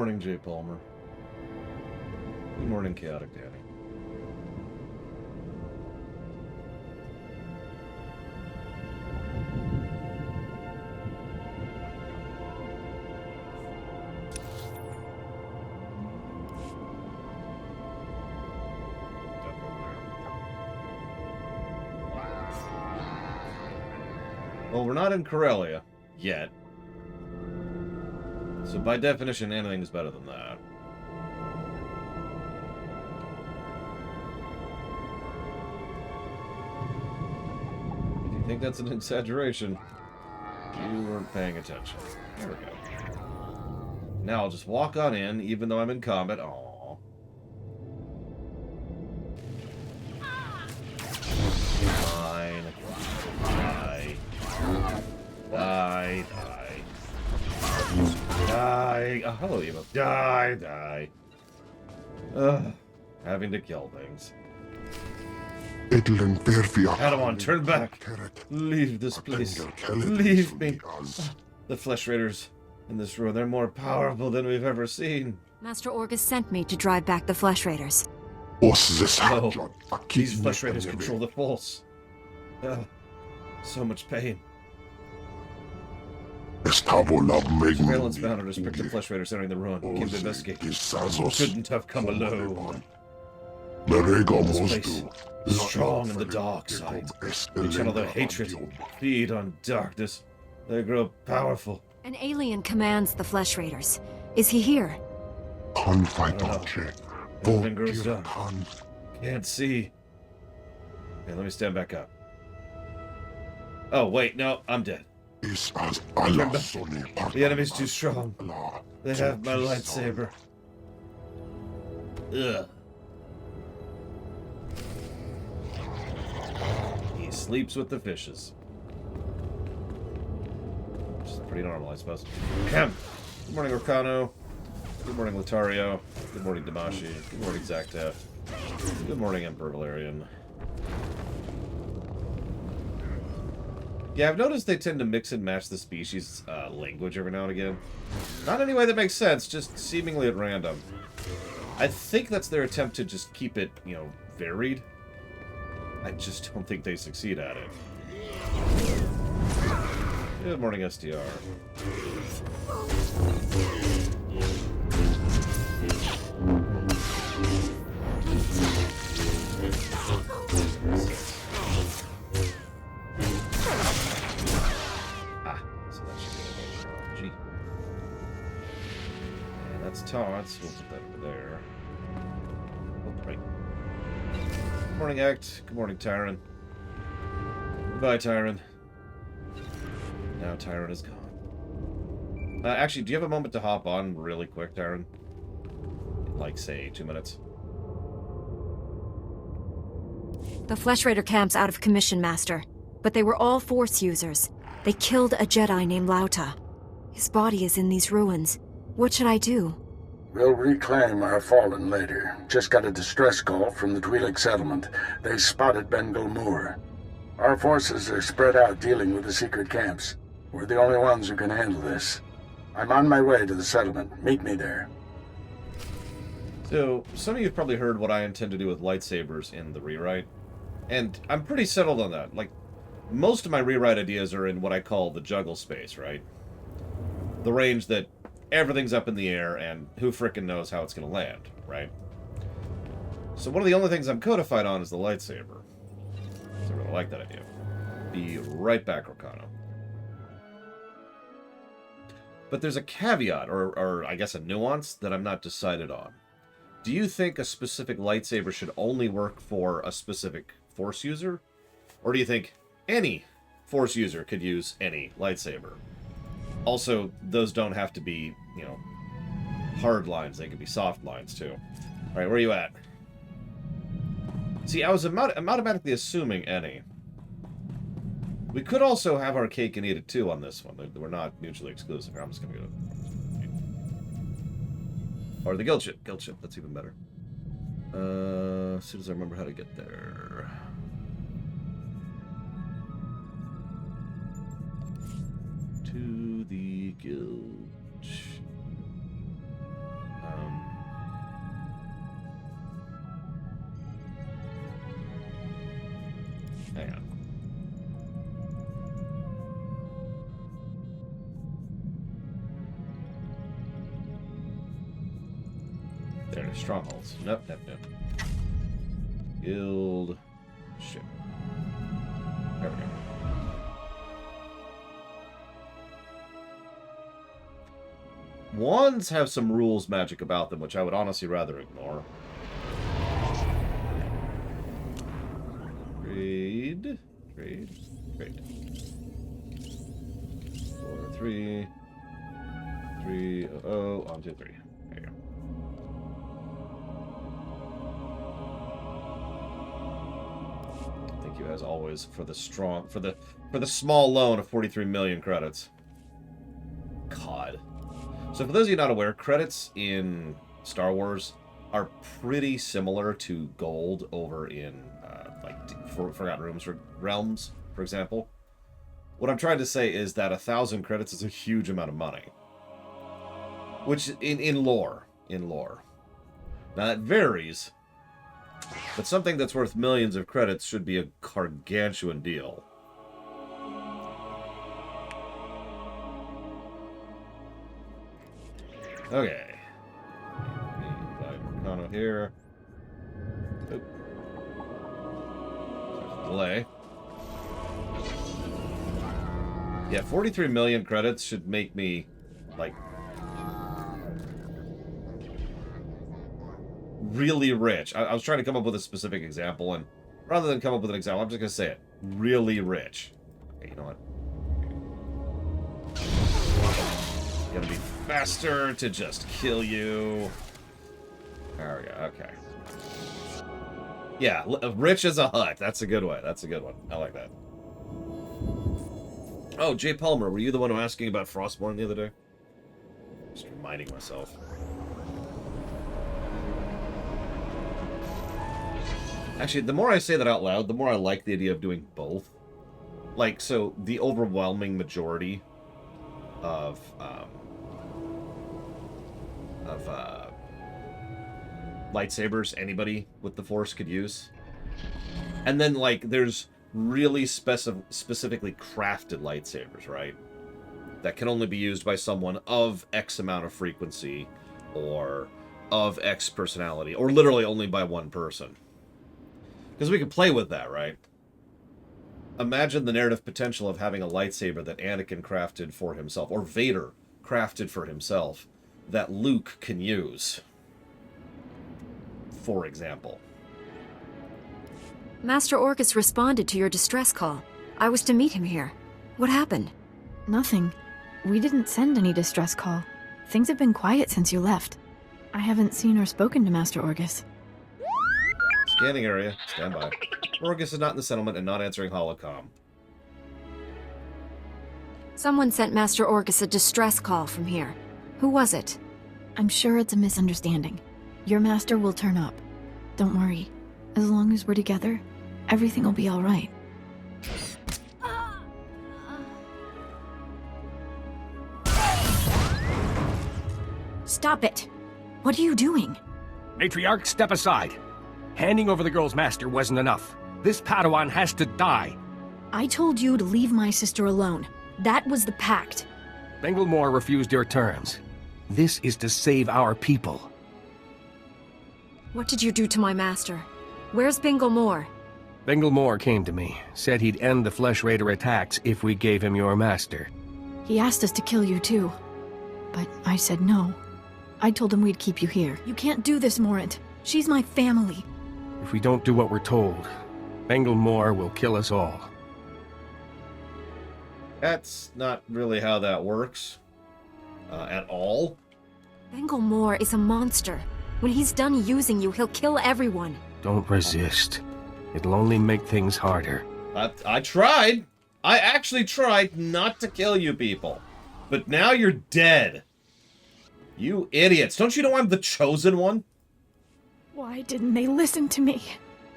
morning, J. Palmer. Good morning, Chaotic Danny. Well, we're not in Corellia yet. So by definition, anything's better than that. If you think that's an exaggeration, you weren't paying attention. There we go. Now I'll just walk on in, even though I'm in combat. Aww. Fine. Die. Die. Die. Die. Oh, hello, Emo. Die. Die. Ugh. Having to kill things. Padawan, turn back. Leave this place. Leave me. The flesh raiders in this room, they're more powerful than we've ever seen. Master Orgus sent me to drive back the flesh raiders. Oh, these flesh raiders control the Force. So much pain. Surveillance bound to restrict the flesh raiders entering the ruin. Came to investigate. Couldn't have come alone. This place is strong in the dark side. They channel their hatred, feed on darkness. They grow powerful. An alien commands the flesh raiders. Is he here? Everything grows dark. Can't see. Okay, let me stand back up. Oh, wait, no, I'm dead. The enemy's too strong. They have my lightsaber. Ugh. He sleeps with the fishes. Which is pretty normal, I suppose. Good morning, Orcano. Good morning, Latario. Good morning, Damashi. Good morning, Zactaf. Good morning, Emperor Valerian. Yeah, I've noticed they tend to mix and match the species language every now and again. Not in any way that makes sense, just seemingly at random. I think that's their attempt to just keep it, you know, varied. I just don't think they succeed at it. Good morning, STR. Taunts. We'll put that over there. Oh, right. Good morning, Act. Good morning, Tyron. Goodbye, Tyron. Now Tyron is gone. Actually, do you have a moment to hop on really quick, Tyron? Like, say, 2 minutes. The flesh raider camp's out of commission, Master. But they were all Force users. They killed a Jedi named Lauta. His body is in these ruins. What should I do? We'll reclaim our fallen later. Just got a distress call from the Twi'lek settlement. They spotted Ben Gulmur. Our forces are spread out dealing with the secret camps. We're the only ones who can handle this. I'm on my way to the settlement. Meet me there. So, some of you have probably heard what I intend to do with lightsabers in the rewrite. And I'm pretty settled on that. Like, most of my rewrite ideas are in what I call the juggle space, right? The range that everything's up in the air, and who frickin' knows how it's going to land, right? So one of the only things I'm codified on is the lightsaber. So I really like that idea. Be right back, Rocano. But there's a caveat, or I guess a nuance, that I'm not decided on. Do you think a specific lightsaber should only work for a specific Force user? Or do you think any Force user could use any lightsaber? Also, those don't have to be, you know, hard lines. They could be soft lines, too. Alright, where are you at? See, I'm automatically assuming any. We could also have our cake and eat it, too, on this one. We're not mutually exclusive. I'm just going to go to... Or the guild ship. Guild ship. That's even better. As soon as I remember how to get there... To the guild. There, strongholds. Nope. Guild. Shit. There we go. Wands have some rules magic about them, which I would honestly rather ignore. Trade. 4, 3. 3, 0, 1, 2, 3. There you go. Thank you as always for the small loan of 43 million credits. God. So for those of you not aware, credits in Star Wars are pretty similar to gold over in Forgotten Realms, for example. What I'm trying to say is that 1,000 credits is a huge amount of money. Which, in lore. Now, that varies. But something that's worth millions of credits should be a gargantuan deal. Okay. Volcano here. Oop. Delay. Yeah, 43 million credits should make me, like, really rich. I was trying to come up with a specific example, and rather than come up with an example, I'm just going to say it. Really rich. Okay, you know what? Gotta be faster to just kill you. There we go, okay. Yeah, rich as a hut. That's a good one. That's a good one. I like that. Oh, Jay Palmer, were you the one who was asking about Frostborn the other day? Just reminding myself. Actually, the more I say that out loud, the more I like the idea of doing both. Like, so the overwhelming majority of lightsabers anybody with the Force could use. And then, like, there's really specifically crafted lightsabers, right? That can only be used by someone of X amount of frequency or of X personality, or literally only by one person. Because we could play with that, right? Imagine the narrative potential of having a lightsaber that Anakin crafted for himself, or Vader crafted for himself, that Luke can use. For example. Master Orcus responded to your distress call. I was to meet him here. What happened? Nothing. We didn't send any distress call. Things have been quiet since you left. I haven't seen or spoken to Master Orcus. Scanning area. Stand by. Orcus is not in the settlement and not answering holocom. Someone sent Master Orcus a distress call from here. Who was it? I'm sure it's a misunderstanding. Your master will turn up. Don't worry. As long as we're together, everything will be all right. Stop it! What are you doing? Matriarch, step aside. Handing over the girl's master wasn't enough. This Padawan has to die. I told you to leave my sister alone. That was the pact. Bengal Moore refused your terms. This is to save our people. What did you do to my master? Where's Bingle Moore? Bengal Moore came to me, said he'd end the Flesh Raider attacks if we gave him your master. He asked us to kill you too. But I said no. I told him we'd keep you here. You can't do this, Morant. She's my family. If we don't do what we're told, Bengal Moore will kill us all. That's not really how that works. At all. Bingle Moore is a monster. When he's done using you, he'll kill everyone. Don't resist. It'll only make things harder. I tried. I actually tried not to kill you people. But now you're dead. You idiots. Don't you know I'm the chosen one? Why didn't they listen to me?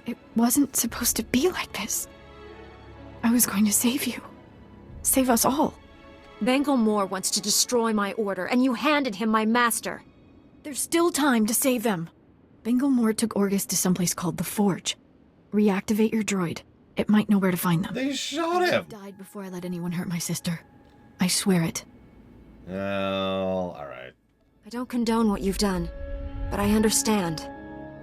It wasn't supposed to be like this. I was going to save you. Save us all. Bengal Moore wants to destroy my order, and you handed him my master. There's still time to save them. Bengal Moore took Orgus to someplace called the Forge. Reactivate your droid. It might know where to find them. They shot him. I died before I let anyone hurt my sister. I swear it. Oh, alright. I don't condone what you've done. but I understand.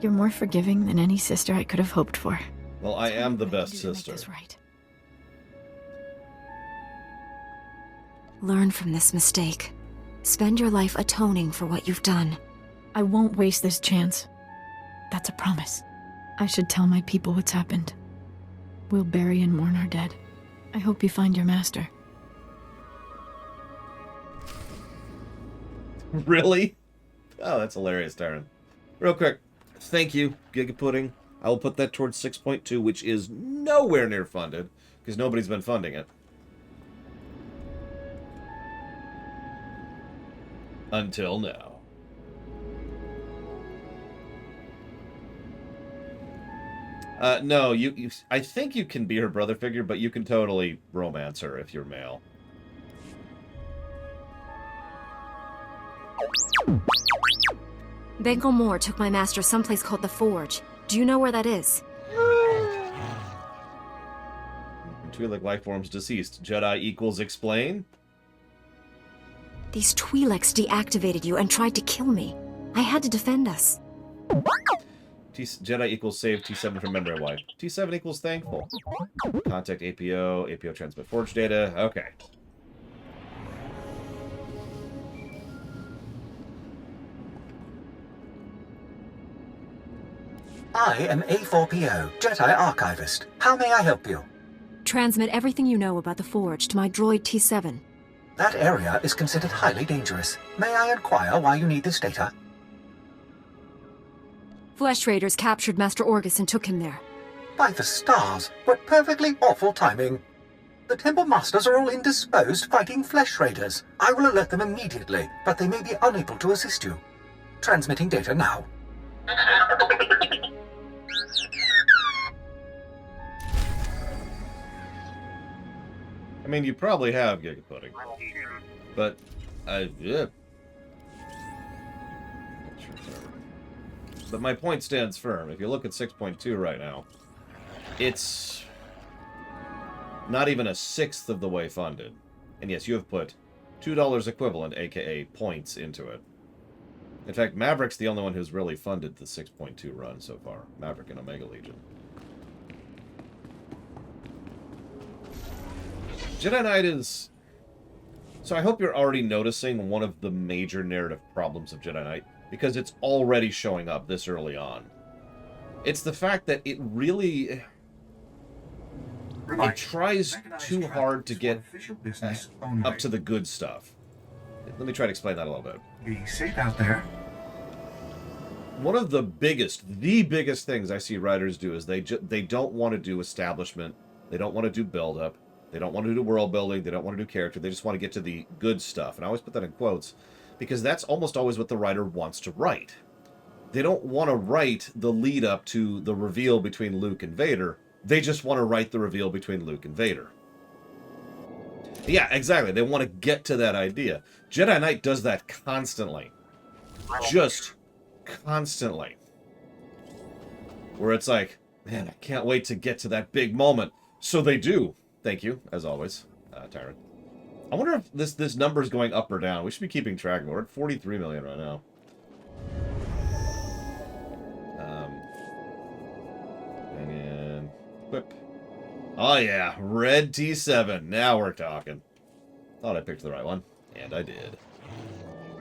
You're more forgiving than any sister I could have hoped for. Well, I am the best Do to make sister. this right. Learn from this mistake. Spend your life atoning for what you've done. I won't waste this chance. That's a promise. I should tell my people what's happened. We'll bury and mourn our dead. I hope you find your master. Really? Oh, that's hilarious, Darren. Real quick, thank you, Gigapudding. I will put that towards 6.2, which is nowhere near funded, because nobody's been funding it. Until now. No, I think you can be her brother figure, but you can totally romance her if you're male. Bengal Moore took my master someplace called the Forge. Do you know where that is? Twi'lek life forms deceased. Jedi equals explain? These Twi'leks deactivated you and tried to kill me. I had to defend us. Jedi equals save, T7 from memory wipe. T7 equals thankful. Contact APO, APO transmit forge data. Okay. I am A4PO, Jedi Archivist. How may I help you? Transmit everything you know about the Forge to my droid T7. That area is considered highly dangerous. May I inquire why you need this data? Flesh Raiders captured Master Orgus and took him there. By the stars, what perfectly awful timing. The Temple Masters are all indisposed fighting Flesh Raiders. I will alert them immediately, but they may be unable to assist you. Transmitting data now. I mean, you probably have Gigapudding. But, yeah. But my point stands firm. If you look at 6.2 right now, it's not even a sixth of the way funded. And yes, you have put $2 equivalent, aka points, into it. In fact, Maverick's the only one who's really funded the 6.2 run so far. Maverick and Omega Legion. Jedi Knight is... So I hope you're already noticing one of the major narrative problems of Jedi Knight, because it's already showing up this early on. It's the fact that it really... It tries too hard to get up to the good stuff. Let me try to explain that a little bit. Be safe out there. One of the biggest things I see writers do is they don't want to do establishment. They don't want to do build-up. They don't want to do world building. They don't want to do character. They just want to get to the good stuff. And I always put that in quotes because that's almost always what the writer wants to write. They don't want to write the lead up to the reveal between Luke and Vader. They just want to write the reveal between Luke and Vader. Yeah, exactly. They want to get to that idea. Jedi Knight does that constantly. Just constantly. Where it's like, man, I can't wait to get to that big moment. So they do. Thank you, as always, Tyrant. I wonder if this number is going up or down. We should be keeping track of it. We're at 43 million right now. And equip. Oh yeah, red T7. Now we're talking. Thought I picked the right one, and I did.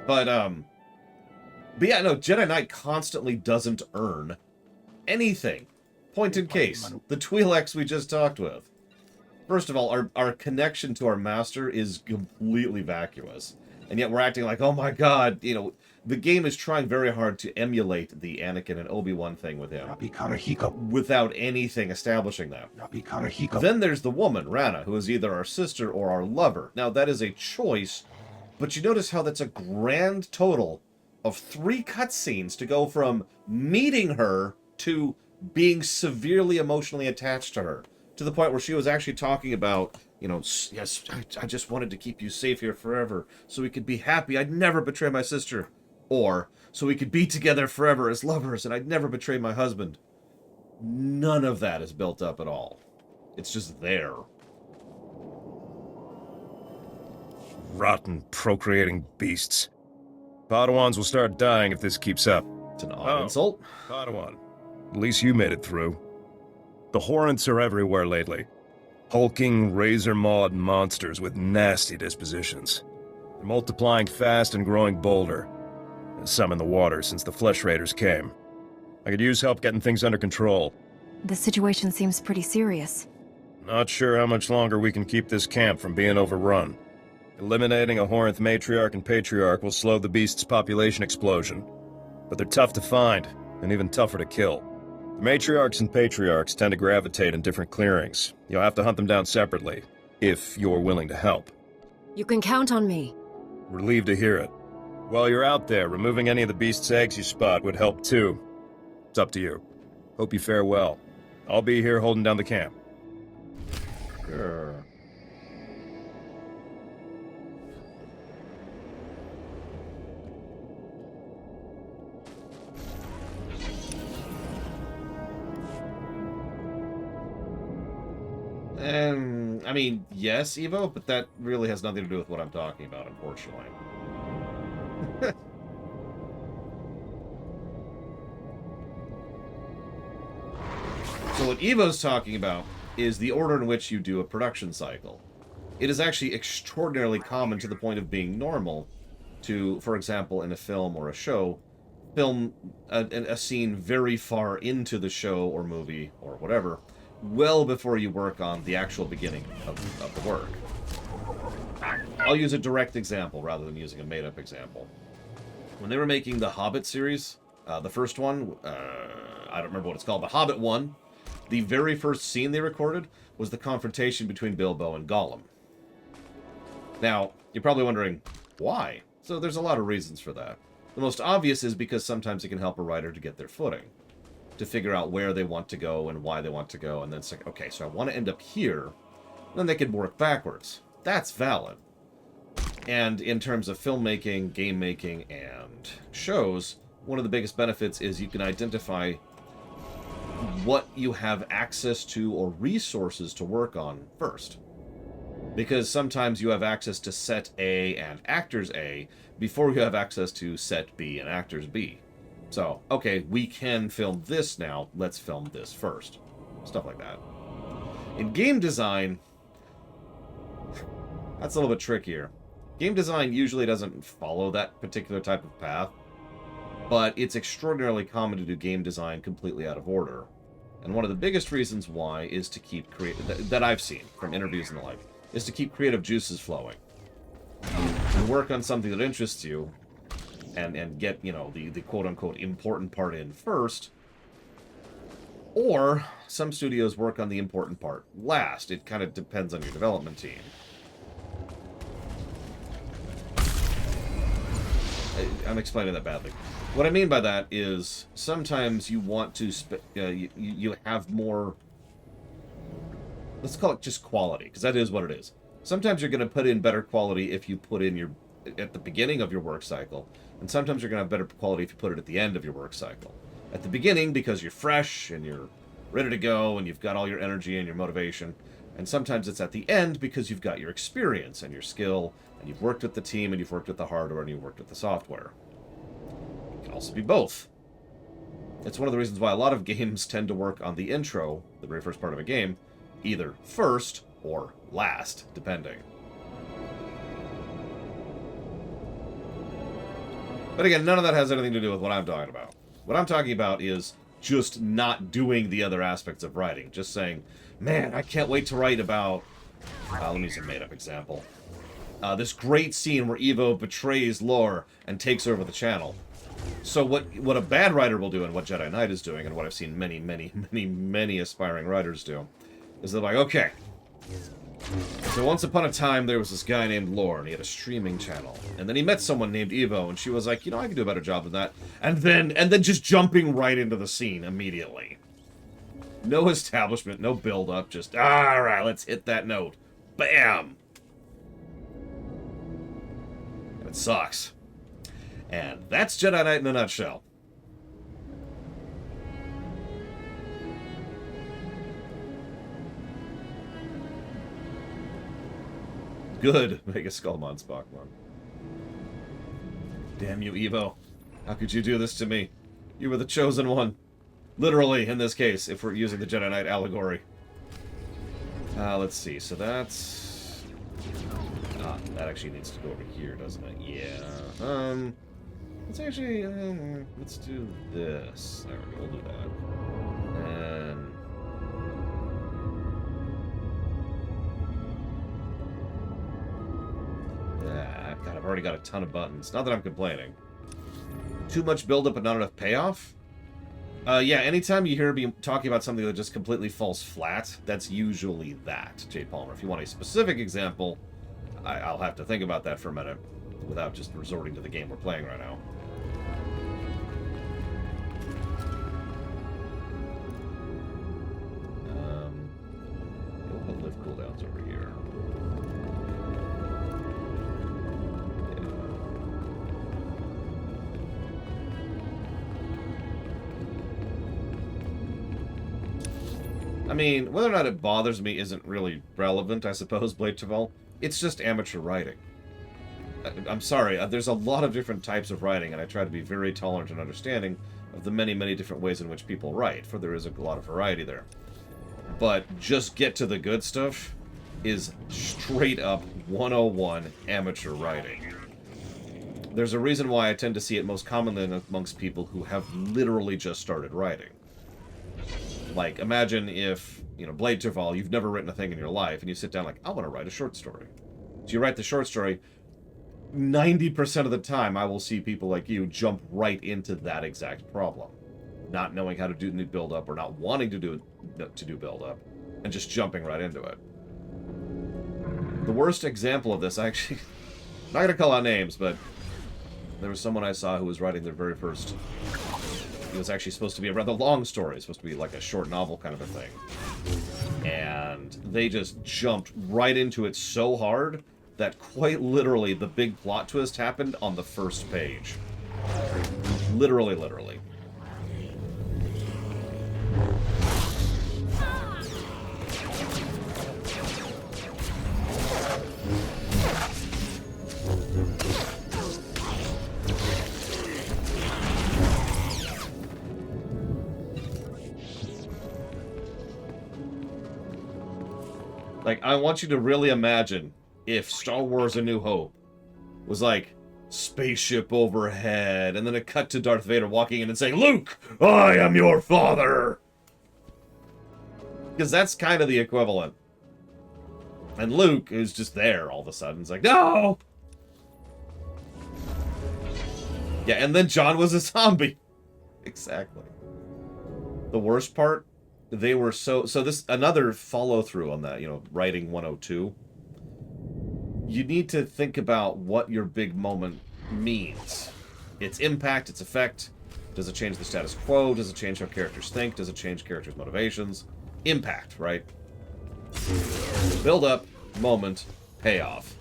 But yeah, no, Jedi Knight constantly doesn't earn anything. Point in case, the Twi'leks we just talked with. First of all, our connection to our master is completely vacuous. And yet we're acting like, oh my god, you know, the game is trying very hard to emulate the Anakin and Obi-Wan thing with him. Without anything establishing that. Then there's the woman, Rana, who is either our sister or our lover. Now, that is a choice, but you notice how that's a grand total of 3 cutscenes to go from meeting her to being severely emotionally attached to her. To the point where she was actually talking about, you know, yes, I just wanted to keep you safe here forever so we could be happy. I'd never betray my sister. Or, so we could be together forever as lovers and I'd never betray my husband. None of that is built up at all. It's just there. Rotten, procreating beasts. Padawans will start dying if this keeps up. It's an odd insult. Padawan. At least you made it through. The Horrents are everywhere lately. Hulking, razor-mawed monsters with nasty dispositions. They're multiplying fast and growing bolder. There's some in the water since the Flesh Raiders came. I could use help getting things under control. The situation seems pretty serious. Not sure how much longer we can keep this camp from being overrun. Eliminating a Horinth matriarch and patriarch will slow the beast's population explosion. But they're tough to find, and even tougher to kill. The matriarchs and patriarchs tend to gravitate in different clearings. You'll have to hunt them down separately, if you're willing to help. You can count on me. Relieved to hear it. While you're out there, removing any of the beast's eggs you spot would help too. It's up to you. Hope you fare well. I'll be here holding down the camp. Sure. I mean, yes, Evo, but that really has nothing to do with what I'm talking about, unfortunately. So what Evo's talking about is the order in which you do a production cycle. It is actually extraordinarily common to the point of being normal to, for example, in a film or a show, film a scene very far into the show or movie or whatever, well before you work on the actual beginning of the work. I'll use a direct example rather than using a made-up example. When they were making the Hobbit series, the first one, I don't remember what it's called, but Hobbit 1, the very first scene they recorded was the confrontation between Bilbo and Gollum. Now, you're probably wondering, why? So there's a lot of reasons for that. The most obvious is because sometimes it can help a writer to get their footing, to figure out where they want to go and why they want to go, and then say, okay, so I want to end up here, then they can work backwards. That's valid. And in terms of filmmaking, game making, and shows, one of the biggest benefits is you can identify what you have access to or resources to work on first. Because sometimes you have access to set A and actors A before you have access to set B and actors B. So, okay, we can film this now, let's film this first. Stuff like that. In game design, that's a little bit trickier. Game design usually doesn't follow that particular type of path, but it's extraordinarily common to do game design completely out of order. And one of the biggest reasons why is to keep that I've seen from interviews and the like, is to keep creative juices flowing. You work on something that interests you, and get, you know, the quote-unquote important part in first, or some studios work on the important part last. It kind of depends on your development team. I'm explaining that badly. What I mean by that is sometimes you want to you have more, let's call it just quality, because that is what it is. Sometimes you're going to put in better quality if you put in at the beginning of your work cycle, and sometimes you're going to have better quality if you put it at the end of your work cycle. At the beginning, because you're fresh and you're ready to go and you've got all your energy and your motivation, and sometimes it's at the end because you've got your experience and your skill, and you've worked with the team, and you've worked with the hardware, and you've worked with the software. It can also be both. It's one of the reasons why a lot of games tend to work on the intro, the very first part of a game, either first or last, depending. But again, none of that has anything to do with what I'm talking about. What I'm talking about is just not doing the other aspects of writing. Just saying, man, I can't wait to write about... let me use a made-up example. This great scene where Evo betrays Lore and takes over the channel. So what a bad writer will do, and what Jedi Knight is doing, and what I've seen many aspiring writers do, is they're like, okay, so once upon a time there was this guy named Lore, and he had a streaming channel, and then he met someone named Evo, and she was like, you know, I can do a better job than that, and then just jumping right into the scene immediately. No establishment, no build-up, just, alright, let's hit that note. Bam! And it sucks. And that's Jedi Knight in a nutshell. Good, Mega Skullmon Spockmon. Damn you, Evo. How could you do this to me? You were the chosen one. Literally, in this case, if we're using the Jedi Knight allegory. Let's see. So that's... that actually needs to go over here, doesn't it? Yeah. Let's actually... let's do this. There we go. We'll do that. And... yeah, God, I've already got a ton of buttons. Not that I'm complaining. Too much buildup but not enough payoff? Yeah, anytime you hear me talking about something that just completely falls flat, that's usually that, Jay Palmer. If you want a specific example, I'll have to think about that for a minute without just resorting to the game we're playing right now. We'll put lift cooldowns over here. I mean, whether or not it bothers me isn't really relevant, I suppose, Blade Taval. It's just amateur writing. I'm sorry, there's a lot of different types of writing, and I try to be very tolerant and understanding of the many, many different ways in which people write, for there is a lot of variety there. But just get to the good stuff is straight up 101 amateur writing. There's a reason why I tend to see it most commonly amongst people who have literally just started writing. Like, imagine if, you know, Blade Taval, you've never written a thing in your life, and you sit down like, I want to write a short story. So you write the short story. 90% of the time, I will see people like you jump right into that exact problem. Not knowing how to do build-up, or not wanting to do build-up, and just jumping right into it. The worst example of this, actually, not going to call out names, but there was someone I saw who was writing their very first... It was actually supposed to be a rather long story. It's supposed to be like a short novel kind of a thing. And they just jumped right into it so hard that quite literally the big plot twist happened on the first page. Literally, literally. Like, I want you to really imagine if Star Wars A New Hope was like, spaceship overhead, and then it cut to Darth Vader walking in and saying, Luke, I am your father! Because that's kind of the equivalent. And Luke is just there all of a sudden. It's like, no! Yeah, and then John was a zombie. Exactly. The worst part, they were so this, another follow-through on that, you know, writing 102. You need to think about what your big moment means. Its impact, its effect. Does it change the status quo? Does it change how characters think? Does it change characters' motivations? Impact, right? Build up, moment, payoff.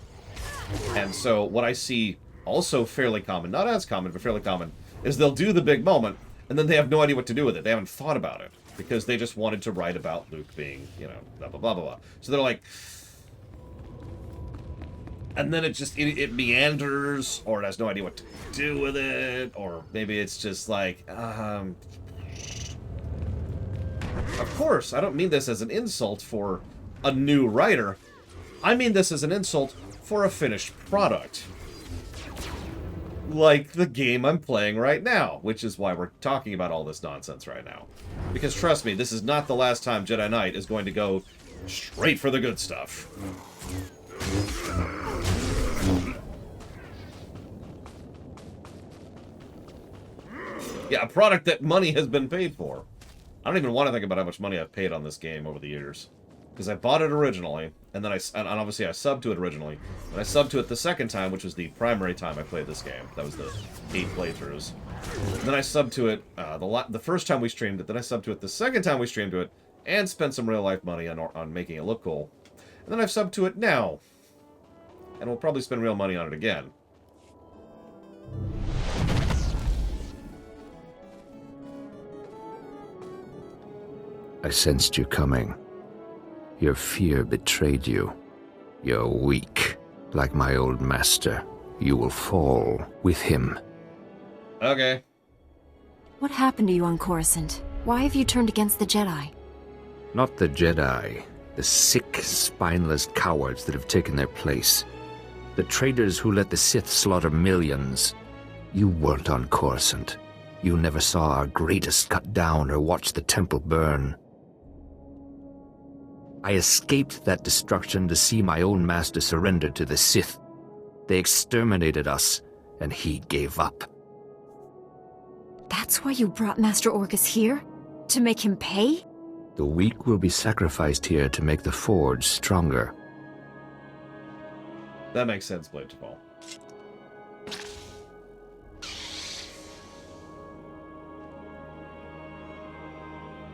And so what I see also fairly common, not as common, but fairly common, is they'll do the big moment, and then they have no idea what to do with it. They haven't thought about it. Because they just wanted to write about Luke being, you know, blah, blah, blah, blah, blah. So they're like... And then it just, it meanders, or it has no idea what to do with it, or maybe it's just like, Of course, I don't mean this as an insult for a new writer. I mean this as an insult for a finished product. Like the game I'm playing right now, which is why we're talking about all this nonsense right now. Because trust me, this is not the last time Jedi Knight is going to go straight for the good stuff. Yeah, a product that money has been paid for. I don't even want to think about how much money I've paid on this game over the years. Because I bought it originally, and then and obviously I subbed to it originally, and I subbed to it the second time, which was the primary time I played this game. That was the 8 playthroughs. And then I subbed to it the first time we streamed it, then I subbed to it the second time we streamed to it, and spent some real-life money on making it look cool. And then I've subbed to it now, and we'll probably spend real money on it again. I sensed you coming. Your fear betrayed you. You're weak. Like my old master. You will fall with him. Okay. What happened to you on Coruscant? Why have you turned against the Jedi? Not the Jedi. The sick, spineless cowards that have taken their place. The traitors who let the Sith slaughter millions. You weren't on Coruscant. You never saw our greatest cut down or watched the temple burn. I escaped that destruction to see my own master surrender to the Sith. They exterminated us, and he gave up. That's why you brought Master Orcus here? To make him pay? The weak will be sacrificed here to make the Forge stronger. That makes sense, Blade to Fall.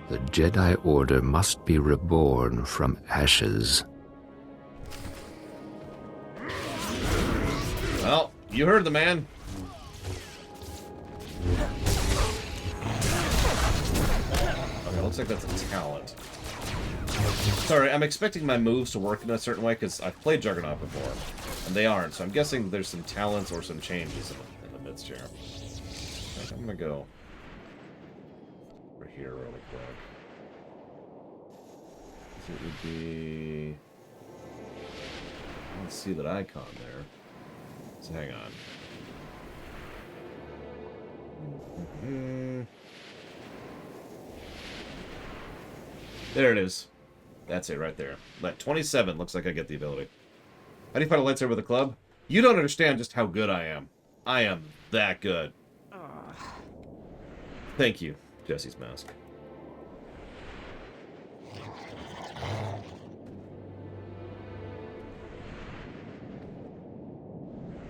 The Jedi Order must be reborn from ashes. Well, you heard the man. Okay, looks like that's a talent. Sorry, I'm expecting my moves to work in a certain way because I've played Juggernaut before, and they aren't. So I'm guessing there's some talents or some changes in the midst here. Okay, I'm gonna go over here really quick. So it would be. Let's see that icon there. So hang on. There it is. That's it right there. That 27 looks like I get the ability. How do you fight a lightsaber with a club? You don't understand just how good I am. I am that good. Thank you, Jesse's mask.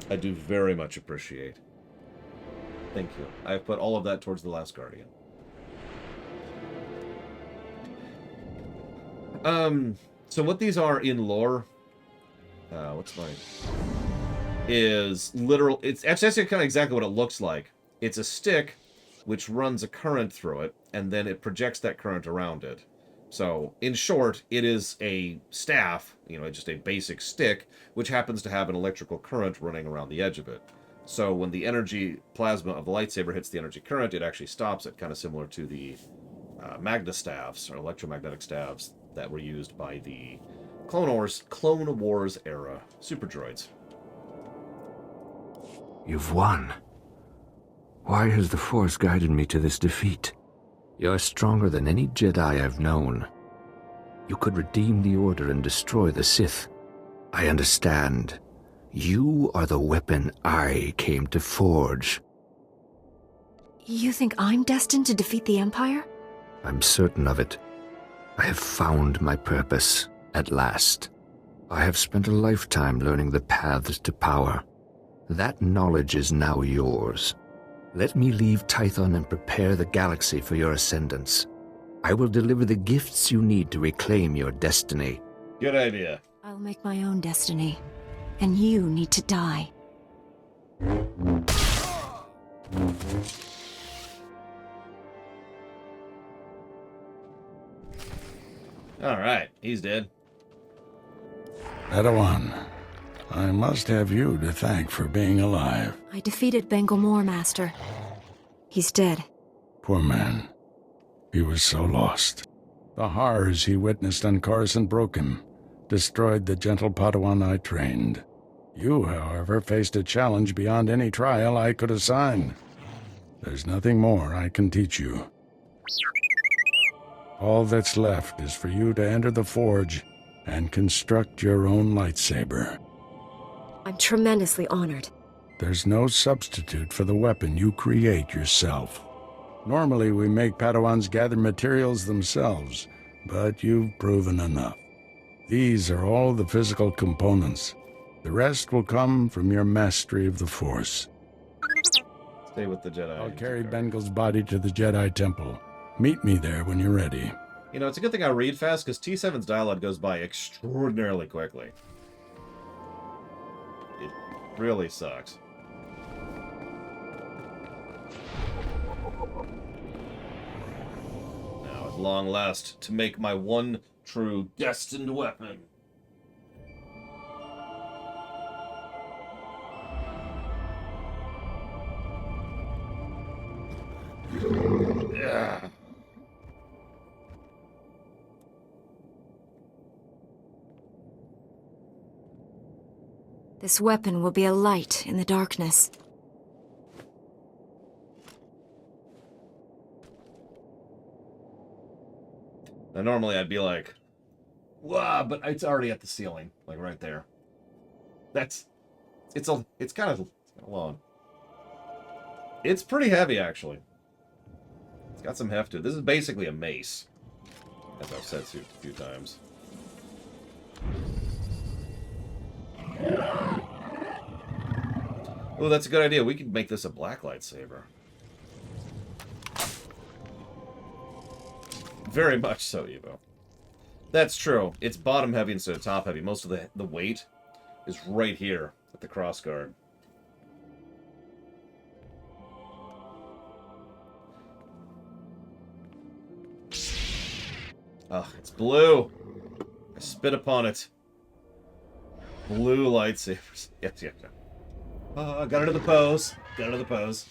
I do very much appreciate. Thank you. I've put all of that towards The Last Guardian. So what these are in lore, what's mine? Is literal. It's actually kind of exactly what it looks like. It's a stick which runs a current through it, and then it projects that current around it. So, in short, it is a staff, just a basic stick, which happens to have an electrical current running around the edge of it. So when the energy plasma of the lightsaber hits the energy current, it actually stops it, kind of similar to the magna staffs, or electromagnetic staffs, that were used by the Clone Wars era super droids. You've won. Why has the Force guided me to this defeat? You're stronger than any Jedi I've known. You could redeem the Order and destroy the Sith. I understand. You are the weapon I came to forge. You think I'm destined to defeat the Empire? I'm certain of it. I have found my purpose, at last. I have spent a lifetime learning the paths to power. That knowledge is now yours. Let me leave Tython and prepare the galaxy for your ascendance. I will deliver the gifts you need to reclaim your destiny. Good idea. I'll make my own destiny. And you need to die. Alright, he's dead. Padawan, I must have you to thank for being alive. I defeated Bengal Moore, Master. He's dead. Poor man. He was so lost. The horrors he witnessed on Coruscant broke him, destroyed the gentle Padawan I trained. You, however, faced a challenge beyond any trial I could assign. There's nothing more I can teach you. All that's left is for you to enter the Forge and construct your own lightsaber. I'm tremendously honored. There's no substitute for the weapon you create yourself. Normally, we make Padawans gather materials themselves, but you've proven enough. These are all the physical components. The rest will come from your mastery of the Force. Stay with the Jedi. I'll carry Bengal's body to the Jedi Temple. Meet me there when you're ready. It's a good thing I read fast, because T7's dialogue goes by extraordinarily quickly. It really sucks. Now, at long last, to make my one true destined weapon. Ugh. This weapon will be a light in the darkness. Now, normally I'd be like, wow, but it's already at the ceiling, like right there. It's kind of long. It's pretty heavy, actually. It's got some heft to it. This is basically a mace, as I've said a few times. Oh, that's a good idea. We could make this a black lightsaber. Very much so, Evo. That's true. It's bottom heavy instead of top heavy. Most of the weight is right here at the crossguard. Ugh, it's blue. I spit upon it. Blue lightsabers. Yes, yes, yes. Got into the pose. Got into the pose.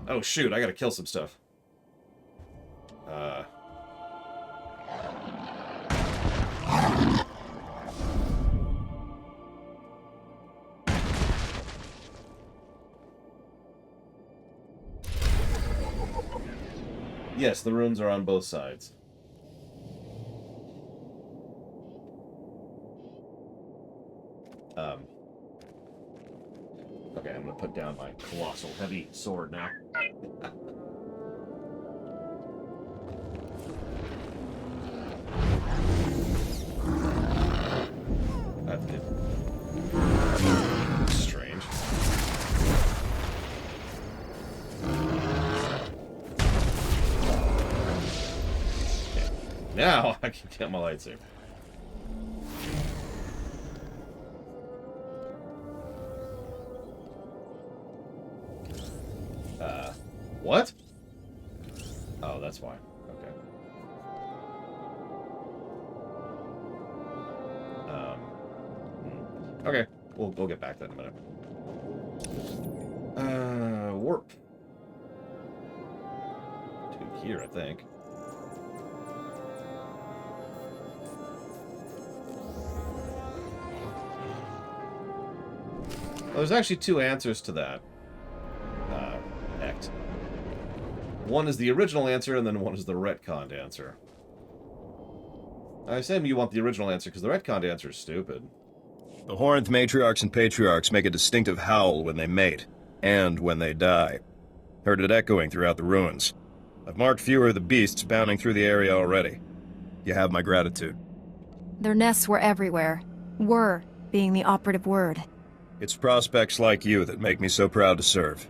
Oh, shoot. I gotta kill some stuff. Yes, the runes are on both sides. Okay, I'm gonna put down my colossal heavy sword now. That's good. Strange. Okay. Now I can get my lightsaber. What? Oh, that's why. Okay. Okay. We'll get back to that in a minute. Warp. To here, I think. Well, there's actually two answers to that. Act. One is the original answer, and then one is the retconned answer. I assume you want the original answer, because the retconned answer is stupid. The Hornth matriarchs and patriarchs make a distinctive howl when they mate, and when they die. Heard it echoing throughout the ruins. I've marked fewer of the beasts bounding through the area already. You have my gratitude. Their nests were everywhere. Were being the operative word. It's prospects like you that make me so proud to serve.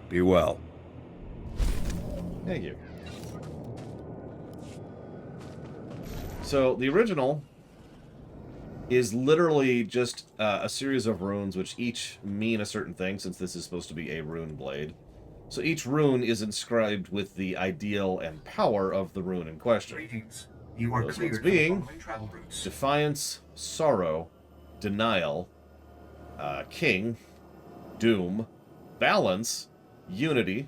Be well. Thank you. So, the original is literally just a series of runes which each mean a certain thing, since this is supposed to be a rune blade. So each rune is inscribed with the ideal and power of the rune in question. Greetings. You are Those cleared ones for the being following travel routes. Defiance, Sorrow, Denial, King, Doom, Balance, Unity,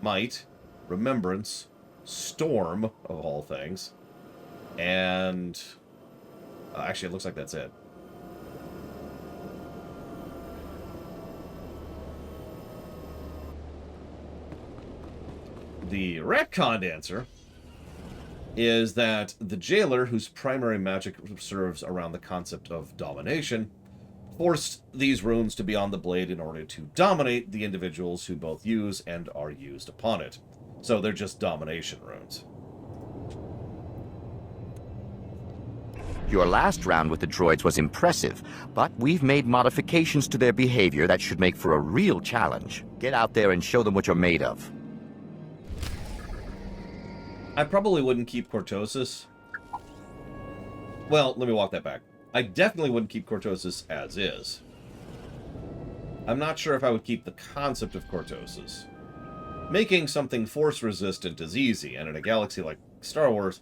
Might, Remembrance, Storm, of all things, and... actually, it looks like that's it. The retconned answer is that the jailer, whose primary magic serves around the concept of domination, forced these runes to be on the blade in order to dominate the individuals who both use and are used upon it. So they're just domination runes. Your last round with the droids was impressive, but we've made modifications to their behavior that should make for a real challenge. Get out there and show them what you're made of. I probably wouldn't keep Cortosis. Well, let me walk that back. I definitely wouldn't keep Cortosis as is. I'm not sure if I would keep the concept of Cortosis. Making something force-resistant is easy, and in a galaxy like Star Wars,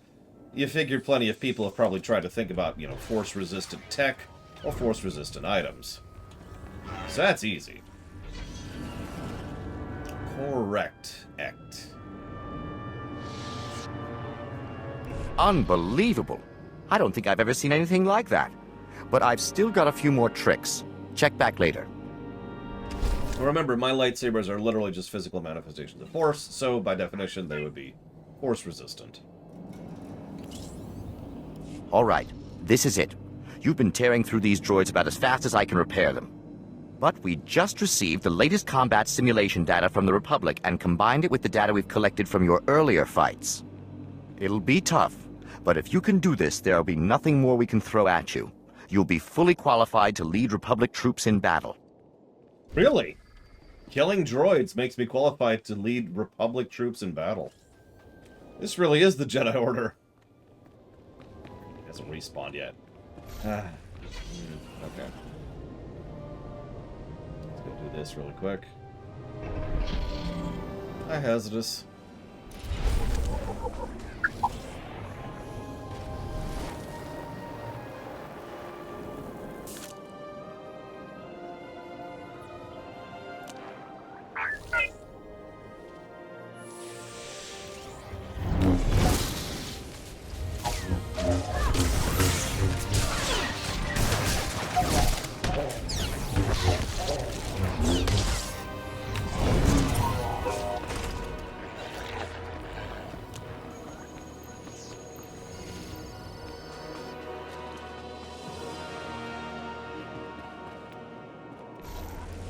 you figure plenty of people have probably tried to think about, force-resistant tech or force-resistant items. So that's easy. Correct. Act. Unbelievable. I don't think I've ever seen anything like that. But I've still got a few more tricks. Check back later. Remember, my lightsabers are literally just physical manifestations of Force, so by definition, they would be Force resistant. All right, this is it. You've been tearing through these droids about as fast as I can repair them. But we just received the latest combat simulation data from the Republic and combined it with the data we've collected from your earlier fights. It'll be tough, but if you can do this, there'll be nothing more we can throw at you. You'll be fully qualified to lead Republic troops in battle. Really? Killing droids makes me qualified to lead Republic troops in battle. This really is the Jedi Order. It hasn't respawned yet. Okay. Let's go do this really quick. Hi, Hazardous.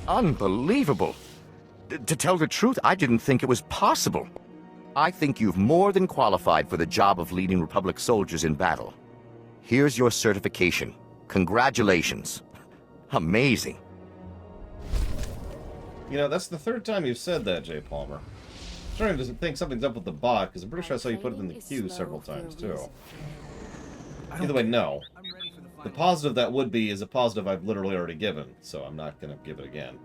Unbelievable. To tell the truth, I didn't think it was possible. I think you've more than qualified for the job of leading Republic soldiers in battle. Here's your certification. Congratulations. Amazing. You know, that's the third time you've said that, Jay Palmer. I'm starting to think something's up with the bot, because I'm pretty sure I saw you put it in the queue several times, too. Either way, no. The positive that would be is a positive I've literally already given, so I'm not going to give it again.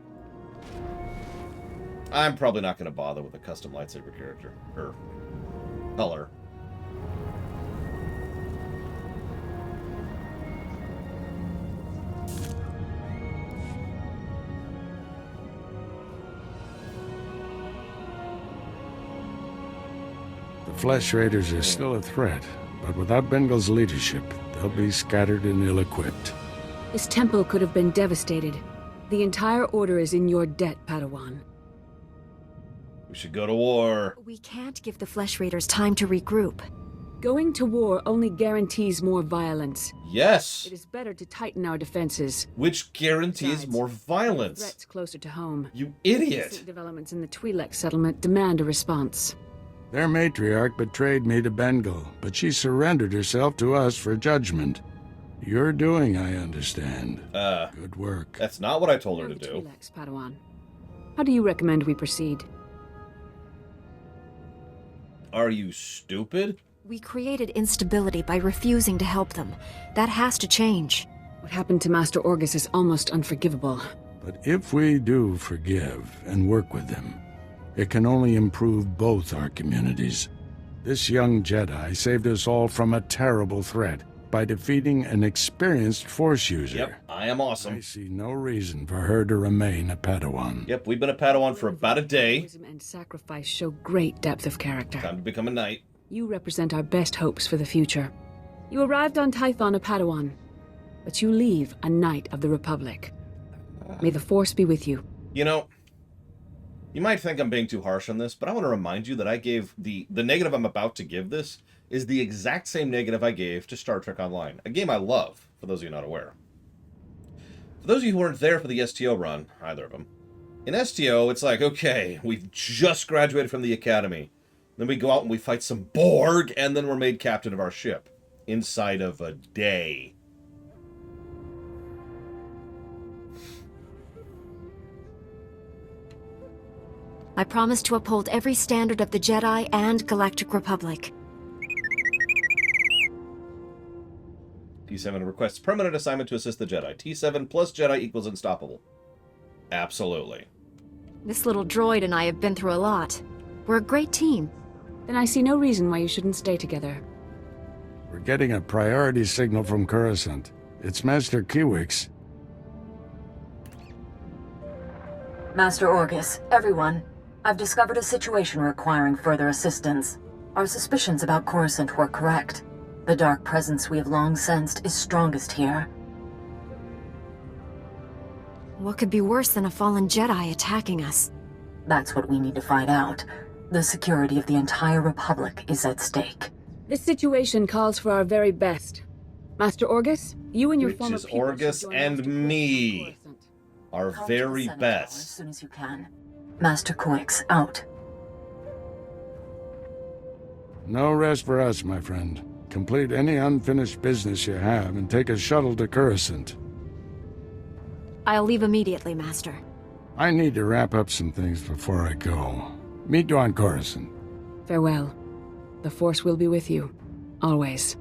I'm probably not going to bother with a custom lightsaber character, or color. The Flesh Raiders are still a threat, but without Bengal's leadership, they'll be scattered and ill-equipped. This temple could have been devastated. The entire order is in your debt, Padawan. We should go to war. We can't give the Flesh Raiders time to regroup. Going to war only guarantees more violence. Yes! It is better to tighten our defenses. Which guarantees Besides, more violence. Threats closer to home. You idiot! Recent developments in the Twi'lek settlement demand a response. Their matriarch betrayed me to Bengal, but she surrendered herself to us for judgment. You're doing, I understand. Good work. That's not what I told her to The do. Twi'leks, Padawan. How do you recommend we proceed? Are you stupid? We created instability by refusing to help them. That has to change. What happened to Master Orgus is almost unforgivable. But if we do forgive and work with them, it can only improve both our communities. This young Jedi saved us all from a terrible threat by defeating an experienced Force user. Yep, I am awesome. I see no reason for her to remain a Padawan. Yep, we've been a Padawan for about a day. Heroism and sacrifice show great depth of character. Time to become a knight. You represent our best hopes for the future. You arrived on Tython a Padawan, but you leave a Knight of the Republic. May the Force be with you. You know, you might think I'm being too harsh on this, but I want to remind you that I gave the negative I'm about to give this is the exact same negative I gave to Star Trek Online, a game I love, for those of you not aware. For those of you who weren't there for the STO run, either of them, in STO, it's like, okay, we've just graduated from the academy. Then we go out and we fight some Borg, and then we're made captain of our ship. Inside of a day. I promise to uphold every standard of the Jedi and Galactic Republic. T7 requests permanent assignment to assist the Jedi. T7 plus Jedi equals unstoppable. Absolutely. This little droid and I have been through a lot. We're a great team. Then I see no reason why you shouldn't stay together. We're getting a priority signal from Coruscant. It's Master Kiwix. Master Orgus, everyone. I've discovered a situation requiring further assistance. Our suspicions about Coruscant were correct. The dark presence we have long sensed is strongest here. What could be worse than a fallen Jedi attacking us? That's what we need to find out. The security of the entire Republic is at stake. This situation calls for our very best. Master Orgus, you and your Which former is people should Orgus join and Master Quix me. on Coruscant. Our Come to the very Senate Tower as best. soon as you can. Master Quix, out. No rest for us, my friend. Complete any unfinished business you have and take a shuttle to Coruscant. I'll leave immediately, Master. I need to wrap up some things before I go. Meet you on Coruscant. Farewell. The Force will be with you. Always.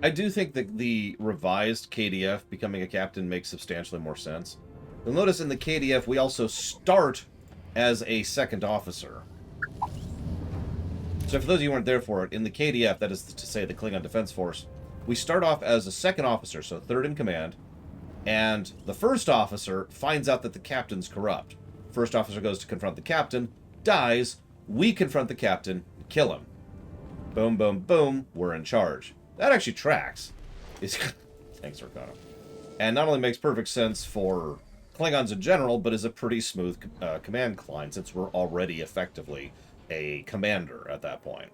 I do think that the revised KDF becoming a captain makes substantially more sense. You'll notice in the KDF we also start as a second officer. So for those of you who weren't there for it, in the KDF, that is to say the Klingon Defense Force, we start off as a second officer, so third in command, and the first officer finds out that the captain's corrupt. First officer goes to confront the captain, dies, we confront the captain, and kill him. Boom, boom, boom, we're in charge. That actually tracks. Thanks, Arcana. And not only makes perfect sense for Klingons in general, but is a pretty smooth command climb, since we're already effectively a commander at that point.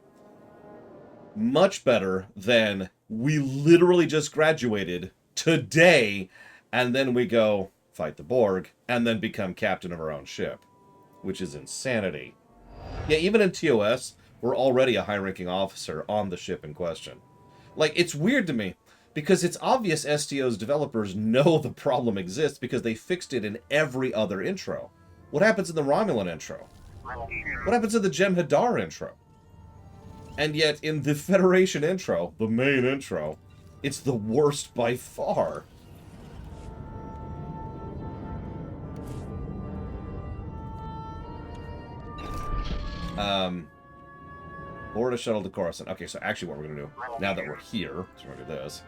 Much better than we literally just graduated today, and then we go fight the Borg, and then become captain of our own ship, which is insanity. Yeah, even in TOS, we're already a high-ranking officer on the ship in question. Like, it's weird to me, because it's obvious STO's developers know the problem exists because they fixed it in every other intro. What happens in the Romulan intro? What happens in the Jem'Hadar intro? And yet, in the Federation intro, the main intro, it's the worst by far. Board a shuttle to Coruscant. Okay, so actually what we're going to do, now that we're here, so we're going to do this.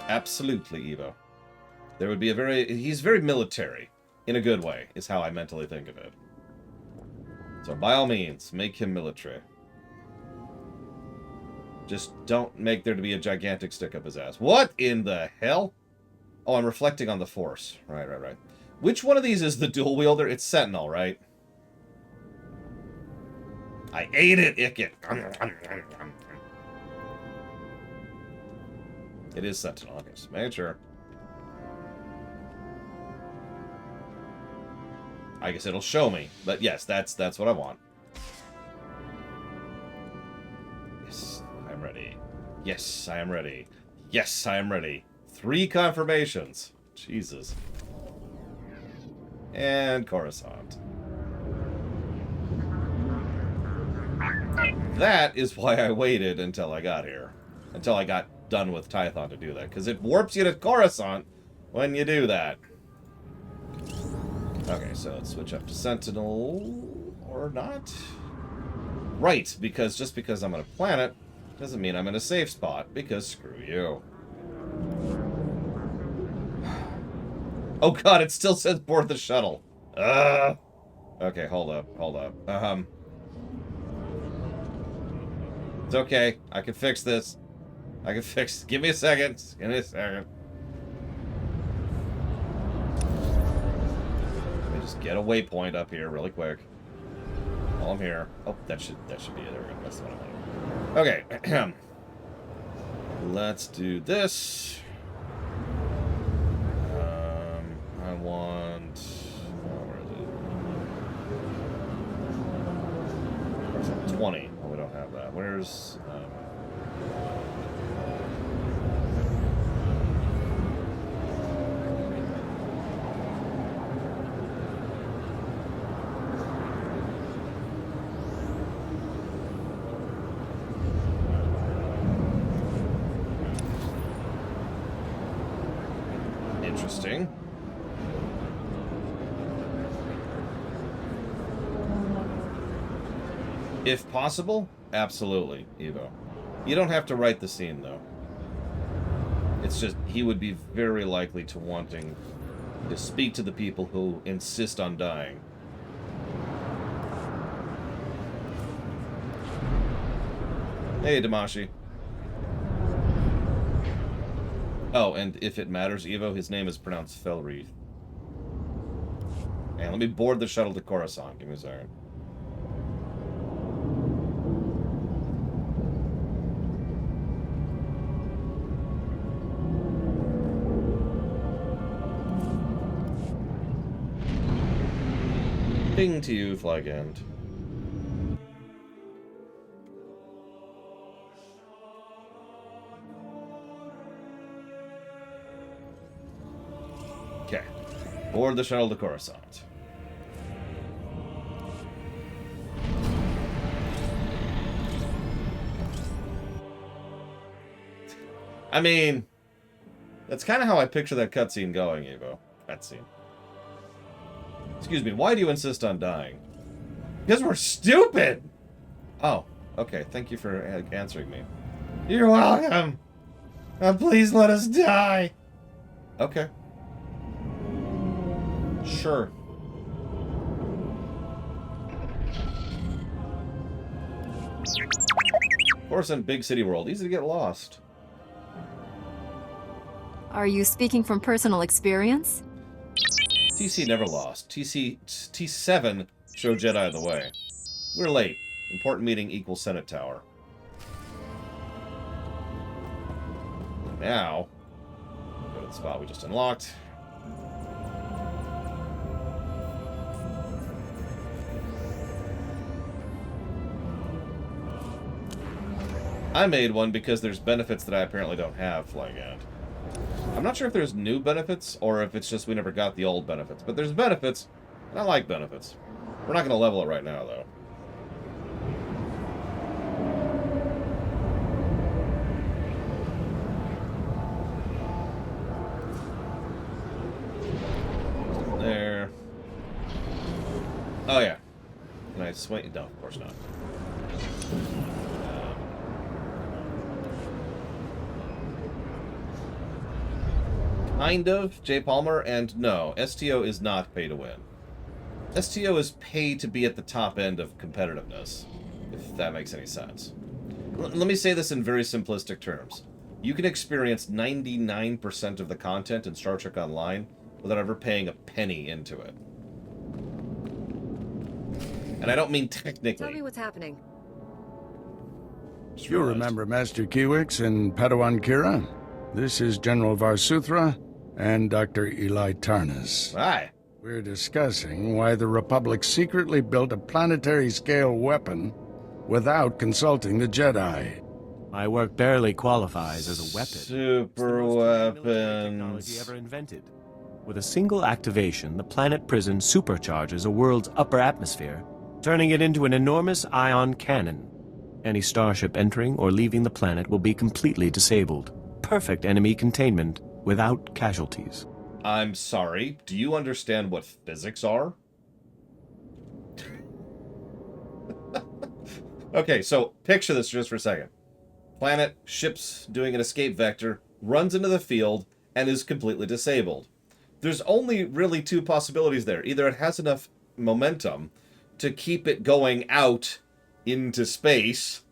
Absolutely, Evo. There would be a he's very military, in a good way, is how I mentally think of it. So by all means, make him military. Just don't make there to be a gigantic stick up his ass. What in the hell? Oh, I'm reflecting on the Force. Right. Which one of these is the dual wielder? It's Sentinel, right? I ate it, Icket. It is Sentinel. Okay, just make sure. I guess it'll show me, but yes, that's what I want. Yes, I'm ready. Yes, I am ready. Yes, I am ready. 3 confirmations. Jesus. And Coruscant. That is why I waited until I got here. Until I got done with Tython to do that. Because it warps you to Coruscant when you do that. Okay, so let's switch up to Sentinel. Or not. Right, because just because I'm on a planet doesn't mean I'm in a safe spot. Because screw you. Oh god, it still says board the shuttle. Okay, hold up. It's okay. I can fix this. Give me a second. Let me just get a waypoint up here really quick. While I'm here. Oh, that should be it. There we go. That's the one I wanted. Okay. Let's do this. I want... where is it? 20. Oh, we don't have that. Where's... interesting. If possible, absolutely, Evo. You don't have to write the scene, though. It's just, he would be very likely to wanting to speak to the people who insist on dying. Hey, Damashi. Oh, and if it matters, Evo, his name is pronounced Felreath. And let me board the shuttle to Coruscant. Give me a second. Ping to you, Flag End. Okay. Board the shuttle to Coruscant. I mean, that's kind of how I picture that cutscene going, Evo. Cutscene. Excuse me, why do you insist on dying? Because we're stupid! Oh, okay, thank you for answering me. You're welcome! Please let us die! Okay. Sure. Coruscant, big city world. Easy to get lost. Are you speaking from personal experience? TC never lost. T7 showed Jedi the way. We're late. Important meeting equals Senate Tower. Now, go to the spot we just unlocked. I made one because there's benefits that I apparently don't have flying out. I'm not sure if there's new benefits or if it's just we never got the old benefits, but there's benefits, and I like benefits. We're not going to level it right now, though. There. Oh, yeah. Can I swing? No, of course not. Kind of, J. Palmer, and no, STO is not pay to win. STO is pay to be at the top end of competitiveness, if that makes any sense. Let me say this in very simplistic terms. You can experience 99% of the content in Star Trek Online without ever paying a penny into it. And I don't mean technically. Tell me what's happening. You remember Master Kiwix and Padawan Kira? This is General Varsuthra and Dr. Eli Tarnas. Hi. We're discussing why the Republic secretly built a planetary-scale weapon without consulting the Jedi. My work barely qualifies as a weapon. Superweapons. Ever invented. With a single activation, the planet prison supercharges a world's upper atmosphere, turning it into an enormous ion cannon. Any starship entering or leaving the planet will be completely disabled. Perfect enemy containment without casualties. I'm sorry, do you understand what physics are? Okay, so picture this just for a second. Planet, ships doing an escape vector, runs into the field, and is completely disabled. There's only really two possibilities there. Either it has enough momentum to keep it going out into space,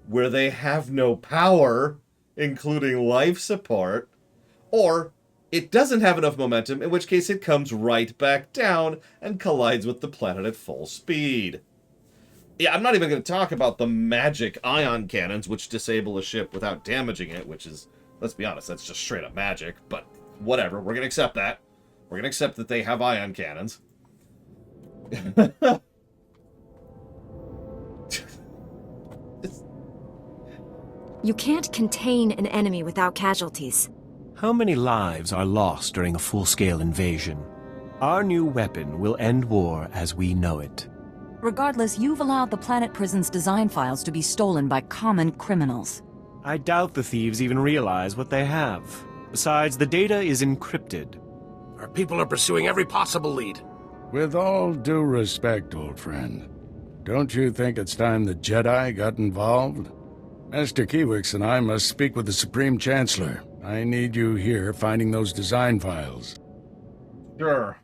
where they have no power, including life support, or it doesn't have enough momentum, in which case it comes right back down and collides with the planet at full speed. Yeah, I'm not even going to talk about the magic ion cannons, which disable a ship without damaging it, which is, let's be honest, that's just straight up magic, but whatever, we're going to accept that. We're going to accept that they have ion cannons. You can't contain an enemy without casualties. How many lives are lost during a full-scale invasion? Our new weapon will end war as we know it. Regardless, you've allowed the planet prison's design files to be stolen by common criminals. I doubt the thieves even realize what they have. Besides, the data is encrypted. Our people are pursuing every possible lead. With all due respect, old friend, don't you think it's time the Jedi got involved? Master Kiwix and I must speak with the Supreme Chancellor. I need you here finding those design files. Sure.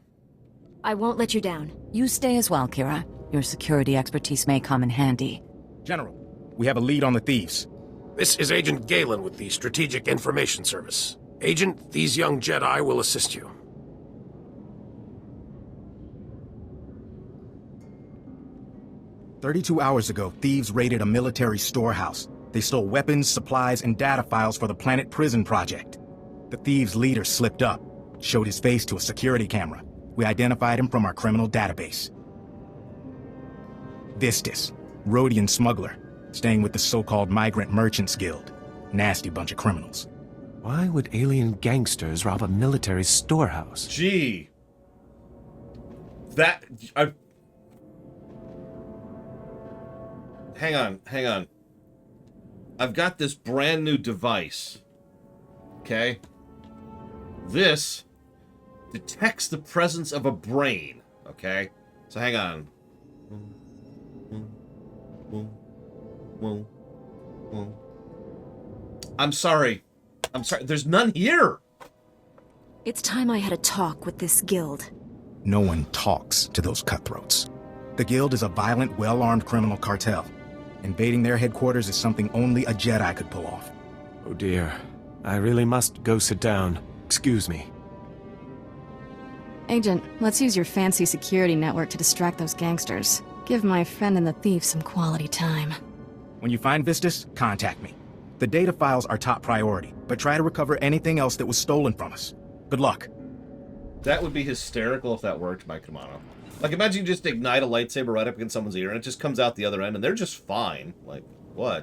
I won't let you down. You stay as well, Kira. Your security expertise may come in handy. General, We have a lead on the thieves. This is Agent Galen with the Strategic Information Service. Agent, these young Jedi will assist you. "32 hours ago, thieves raided a military storehouse. They stole weapons, supplies, and data files for the Planet Prison project. The thieves' leader slipped up, showed his face to a security camera. We identified him from our criminal database. Vistus, Rhodian smuggler, staying with the so-called Migrant Merchants Guild. Nasty bunch of criminals." Why would alien gangsters rob a military storehouse? Gee. Hang on. I've got this brand new device. Okay? This detects the presence of a brain. Okay? So hang on. I'm sorry. There's none here. It's time I had a talk with this guild. No one talks to those cutthroats. The guild is a violent, well-armed criminal cartel. Invading their headquarters is something only a Jedi could pull off. Oh dear. I really must go sit down. Excuse me. Agent, let's use your fancy security network to distract those gangsters. Give my friend and the thief some quality time. When you find Vistus, contact me. The data files are top priority, but try to recover anything else that was stolen from us. Good luck. That would be hysterical if that worked, Mike Kamano. Like, imagine you just ignite a lightsaber right up against someone's ear, and it just comes out the other end, and they're just fine. Like, what?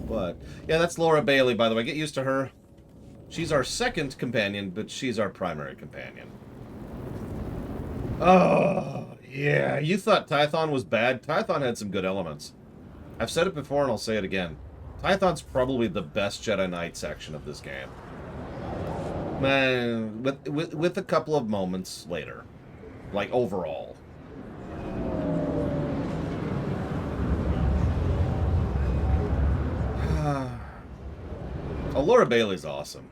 What? Yeah, that's Laura Bailey, by the way. Get used to her. She's our second companion, but she's our primary companion. Oh, yeah. You thought Tython was bad? Tython had some good elements. I've said it before, and I'll say it again. Tython's probably the best Jedi Knight section of this game. Man, with a couple of moments later. Like, overall. Oh, Laura Bailey's awesome.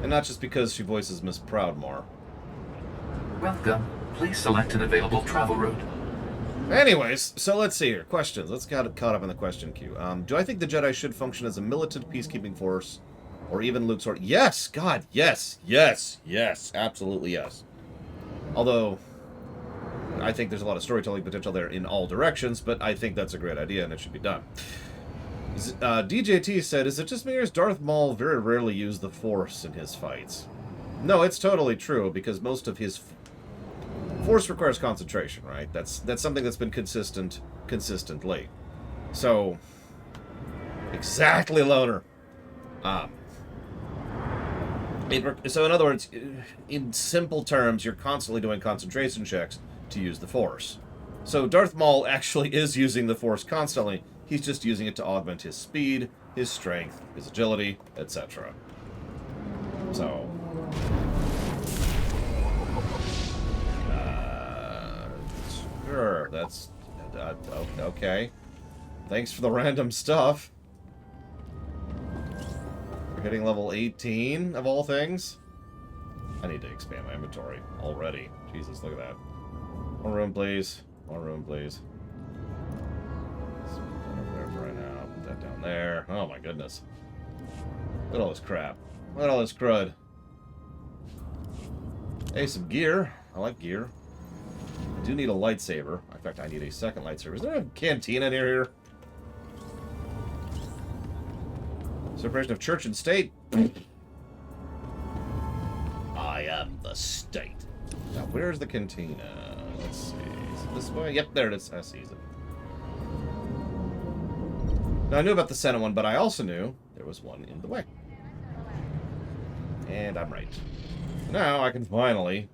And not just because she voices Miss Proudmoore. Welcome. Please select an available travel route. Anyways, so let's see here. Questions. Let's get caught up in the question queue. Do I think the Jedi should function as a militant peacekeeping force? Or even Luke's sort? Yes! God, yes! Yes! Yes! Absolutely yes. Although, I think there's a lot of storytelling potential there in all directions, but I think that's a great idea and it should be done. DJT said, is it just me or does Darth Maul very rarely use the Force in his fights? No, it's totally true, because most of his Force requires concentration, right? That's something that's been consistently. So, exactly, Loner. So in other words, in simple terms, you're constantly doing concentration checks to use the Force. So Darth Maul actually is using the Force constantly. He's just using it to augment his speed, his strength, his agility, etc. So... sure, that's... okay. Thanks for the random stuff. We're hitting level 18, of all things. I need to expand my inventory already. Jesus, look at that. More room, please. More room, please. Put that over there for right now. Put that down there. Oh my goodness. Look at all this crap. Look at all this crud. Hey, some gear. I like gear. I do need a lightsaber. In fact, I need a second lightsaber. Is there a cantina near here? Separation of church and state. I am the state. Now, where's the cantina? Let's see. Is it this way? Yep, there it is. I see it. Now, I knew about the Senate one, but I also knew there was one in the way. And I'm right. Now I can finally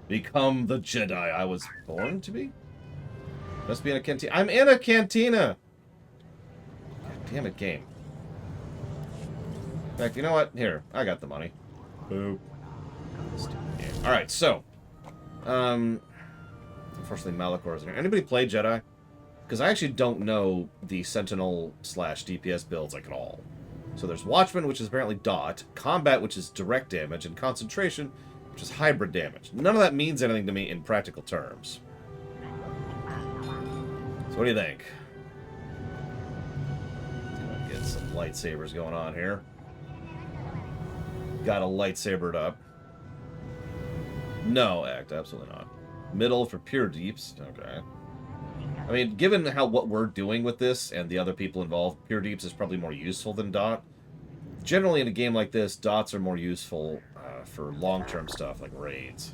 become the Jedi I was born to be. Must be in a cantina. I'm in a cantina! God damn it, game. In fact, you know what? Here, I got the money. Boo. Alright, so. Unfortunately, Malachor isn't here. Anybody play Jedi? Because I actually don't know the Sentinel/DPS builds like at all. So there's Watchman, which is apparently dot, Combat, which is direct damage, and Concentration, which is hybrid damage. None of that means anything to me in practical terms. So What do you think? Let's get some lightsabers going on here. Got a lightsabered up. No, Act, absolutely not. Middle for pure deeps. Okay. I mean, given what we're doing with this and the other people involved, pure deeps is probably more useful than dot. Generally, in a game like this, dots are more useful for long-term stuff like raids.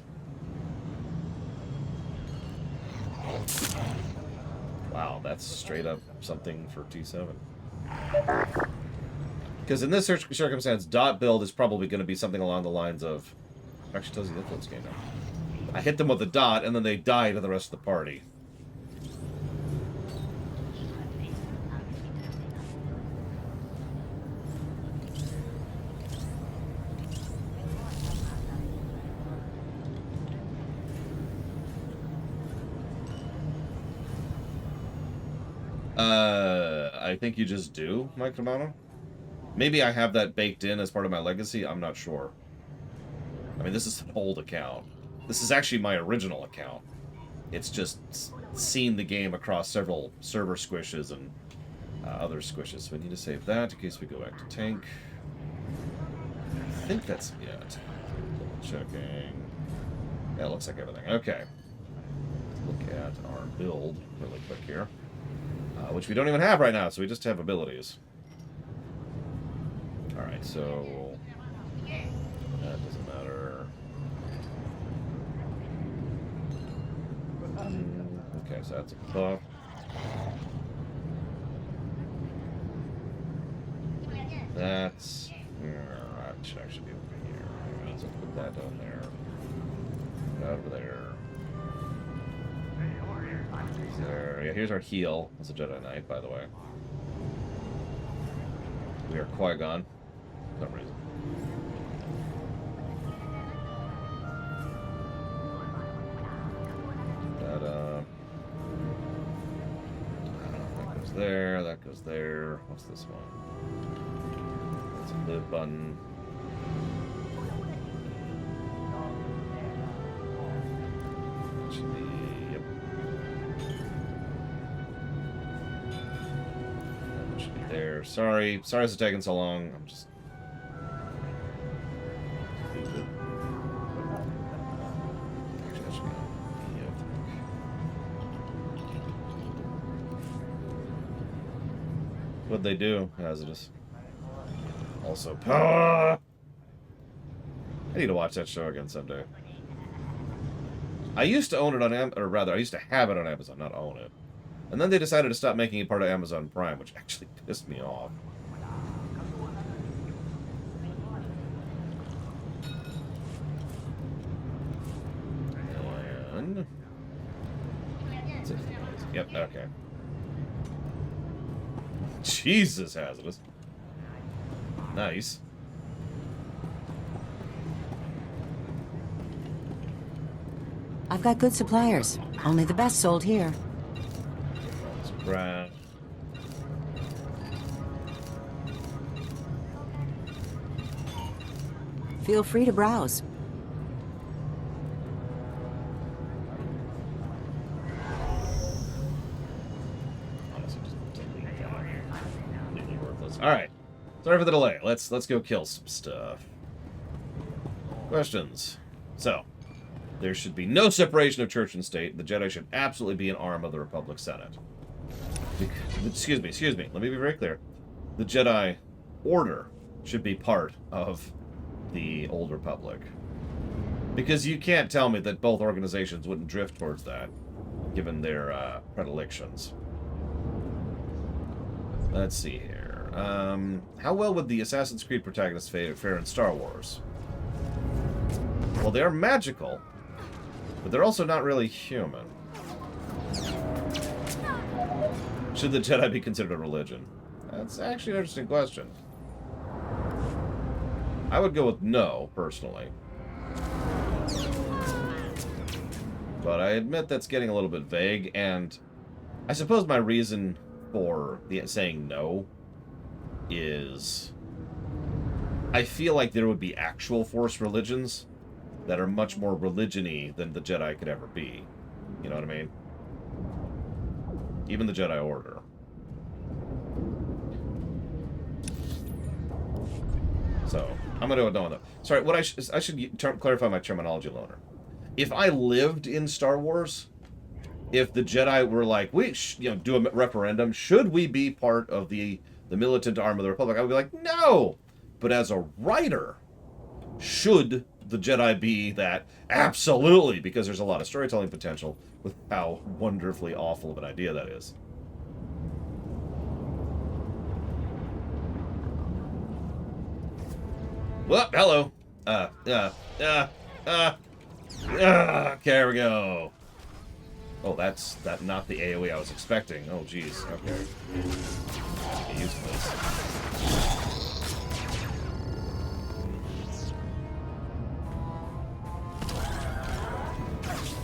Wow, that's straight up something for T7. Because in this circumstance, dot build is probably going to be something along the lines of... Actually, tells you the influence game now. I hit them with a dot, and then they die to the rest of the party. I think you just do, Mike Romano. Maybe I have that baked in as part of my legacy. I'm not sure. I mean, this is an old account. This is actually my original account. It's just seen the game across several server squishes and other squishes. So we need to save that in case we go back to tank. I think that's it. Double checking. Yeah, it looks like everything. Okay. Let's look at our build really quick here. Which we don't even have right now, so we just have abilities. Alright, so... that doesn't matter. Okay, so that's a buff. That's... that should actually be over here. Let's put that down there. Over there. There. Yeah, here's our heal. That's a Jedi Knight, by the way. We are Qui-Gon. For some reason. That goes there. That goes there. What's this one? That's a live button. Actually, yep. That should be there. Sorry it's taking so long. I'm just stupid. Actually, that should be on E, I think. What'd they do? Hazardous. Also, I need to watch that show again someday. I used to own it on I used to have it on Amazon, not own it. And then they decided to stop making it part of Amazon Prime, which actually pissed me off. And... that's it. Yep, okay. Jesus, Hazardous. Nice. I've got good suppliers. Only the best sold here. Right. Feel free to browse. Honestly, just delete that. Completely worthless. Alright. Sorry for the delay. Let's go kill some stuff. Questions. So, there should be no separation of church and state. The Jedi should absolutely be an arm of the Republic Senate. Excuse me. Let me be very clear. The Jedi Order should be part of the Old Republic. Because you can't tell me that both organizations wouldn't drift towards that, given their predilections. Let's see here. How well would the Assassin's Creed protagonists fare in Star Wars? Well, they are magical, but they're also not really human. Should the Jedi be considered a religion? That's actually an interesting question. I would go with no, personally. But I admit that's getting a little bit vague, and I suppose my reason for saying no is I feel like there would be actual Force religions that are much more religion-y than the Jedi could ever be. You know what I mean? Even the Jedi Order. So, I'm going to know that. Sorry, what I should clarify my terminology, Loner. If I lived in Star Wars, if the Jedi were like, do a referendum, should we be part of the militant arm of the Republic? I would be like, no! But as a writer, should the Jedi be that? Absolutely, because there's a lot of storytelling potential with how wonderfully awful of an idea that is. Well, hello. There we go. Oh, that's not the AoE I was expecting. Oh, jeez. Okay. Get used to this.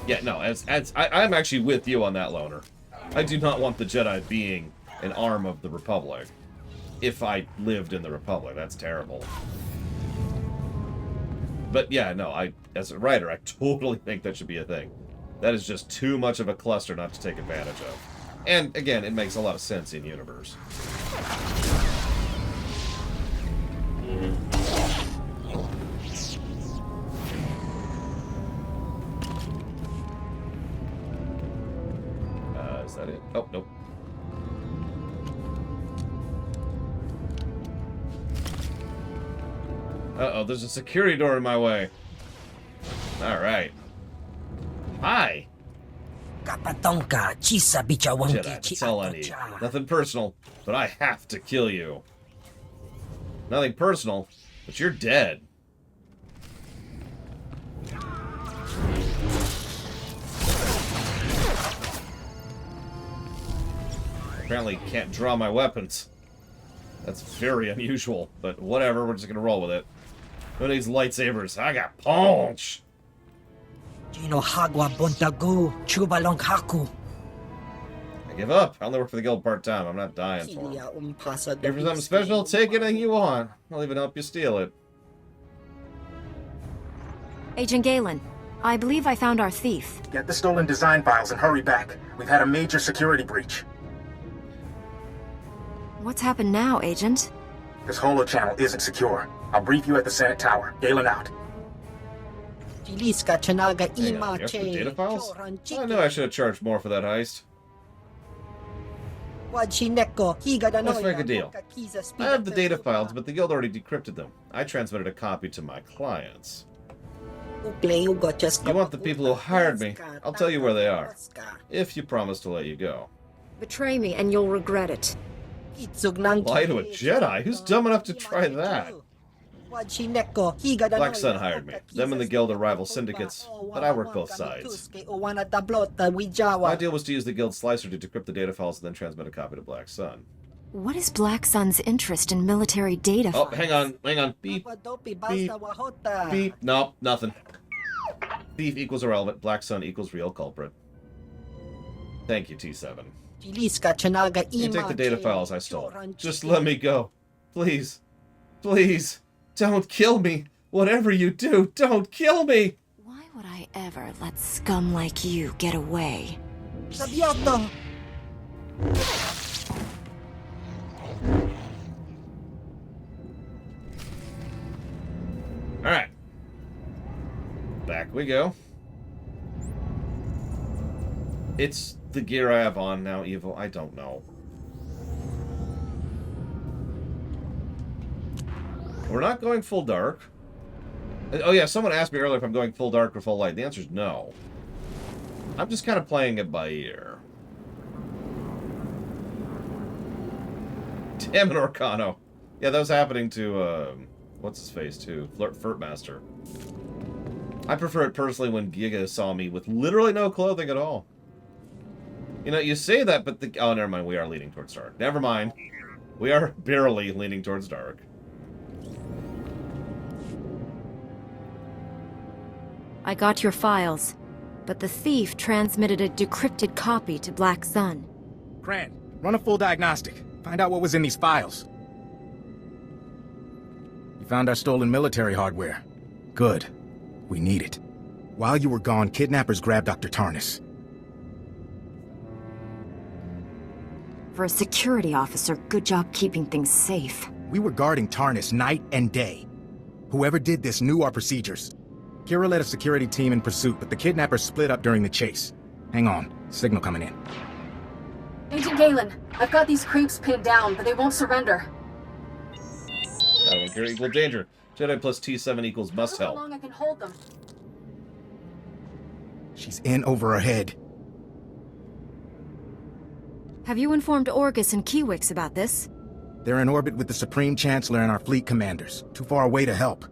Yeah, no, I'm actually with you on that, Loner. I do not want the Jedi being an arm of the Republic. If I lived in the Republic, that's terrible. But yeah, no, as a writer, I totally think that should be a thing. That is just too much of a cluster not to take advantage of. And again, it makes a lot of sense in universe. Is that it? Oh, nope. Uh-oh, there's a security door in my way. Alright. Hi. Jedi, that's all I need. Nothing personal, but I have to kill you. Nothing personal, but you're dead. Apparently can't draw my weapons. That's very unusual, but whatever, we're just gonna roll with it. Who needs lightsabers? I got punch! I give up. I only work for the guild part-time. I'm not dying for them. Here for something special, take anything you want. I'll even help you steal it. Agent Galen, I believe I found our thief. Get the stolen design files and hurry back. We've had a major security breach. What's happened now, Agent? This holo-channel isn't secure. I'll brief you at the Senate Tower. Galen out. Hang on, you have the data files? I knew I should have charged more for that heist. Let's make a deal. I have the data files, but the guild already decrypted them. I transmitted a copy to my clients. You want the people who hired me? I'll tell you where they are. If you promise to let you go. Betray me and you'll regret it. Lie to a Jedi? Who's dumb enough to try that? Black Sun hired me. Them and the guild are rival syndicates, but I work both sides. My deal was to use the guild slicer to decrypt the data files and then transmit a copy to Black Sun. What is Black Sun's interest in military data files? Oh, hang on. Beep. Beep. Beep. Nope, nothing. Thief equals irrelevant. Black Sun equals real culprit. Thank you, T7. You take the data files I stole. Just let me go. Please. Please. Don't kill me. Whatever you do, don't kill me. Why would I ever let scum like you get away? Alright. Back we go. It's the gear I have on now, Evil. I don't know. We're not going full dark. Oh yeah, someone asked me earlier if I'm going full dark or full light. The answer is no. I'm just kind of playing it by ear. Damn it, Orcano. Yeah, that was happening to, what's his face, too? Flirtmaster. I prefer it personally when Giga saw me with literally no clothing at all. You know, you say that, but the... Oh, never mind. We are leaning towards dark. Never mind. We are barely leaning towards dark. I got your files, but the thief transmitted a decrypted copy to Black Sun. Grant, run a full diagnostic. Find out what was in these files. You found our stolen military hardware. Good. We need it. While you were gone, kidnappers grabbed Dr. Tarnis. For a security officer, good job keeping things safe. We were guarding Tarnis night and day. Whoever did this knew our procedures. Kira led a security team in pursuit, but the kidnappers split up during the chase. Hang on, signal coming in. Agent Galen, I've got these creeps pinned down, but they won't surrender. Shadow and Kira equal danger. Jedi plus T7 equals must help. How long I can hold them? She's in over her head. Have you informed Orgus and Kiwix about this? They're in orbit with the Supreme Chancellor and our fleet commanders. Too far away to help.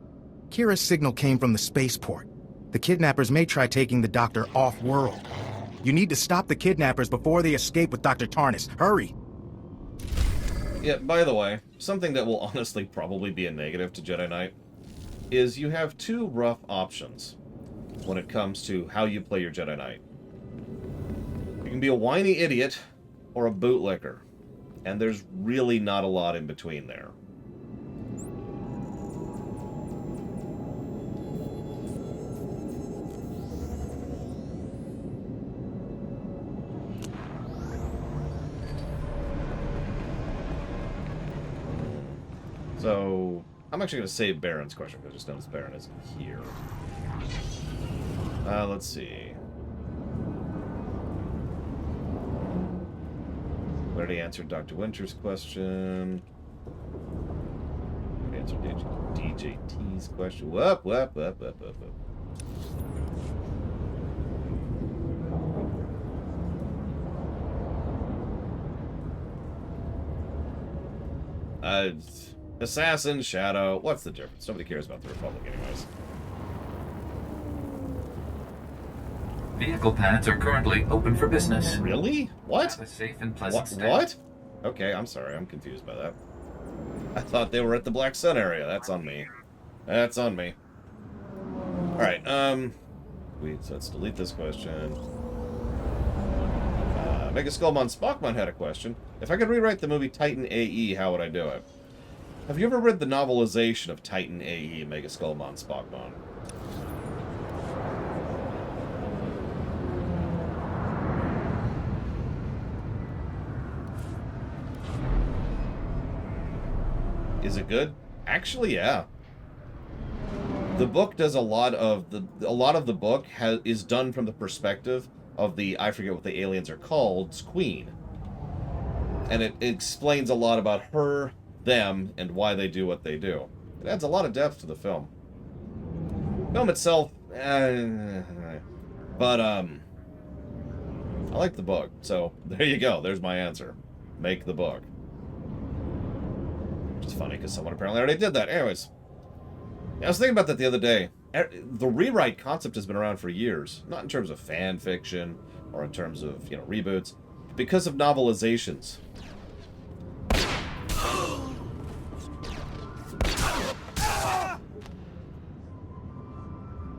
Kira's signal came from the spaceport. The kidnappers may try taking the Doctor off-world. You need to stop the kidnappers before they escape with Dr. Tarnis. Hurry! Yeah, by the way, something that will honestly probably be a negative to Jedi Knight is you have two rough options when it comes to how you play your Jedi Knight. You can be a whiny idiot or a bootlicker, and there's really not a lot in between there. So, I'm actually going to save Baron's question, because I just noticed Baron isn't here. Let's see. We already answered Dr. Winter's question. We answered DJT's question. Whoop. Assassin, Shadow, what's the difference? Nobody cares about the Republic anyways. Vehicle pads are currently open for business. Really? What? Have a safe and pleasant stay. What? Okay, I'm sorry. I'm confused by that. I thought they were at the Black Sun area. That's on me. That's on me. Alright, so let's delete this question. Mega Skullmon Spockmon had a question. If I could rewrite the movie Titan AE, how would I do it? Have you ever read the novelization of Titan AE, Mega Skullmon Spockmon? Is it good? Actually, yeah. The book does a lot of the book is done from the perspective of the, I forget what the aliens are called, queen. And it explains a lot about her, them, and why they do what they do. It adds a lot of depth to the film. The film itself, but I like the book, so there you go. There's my answer. Make the book. Which is funny, because someone apparently already did that. Anyways, I was thinking about that the other day. The rewrite concept has been around for years, not in terms of fan fiction or in terms of, reboots, because of novelizations.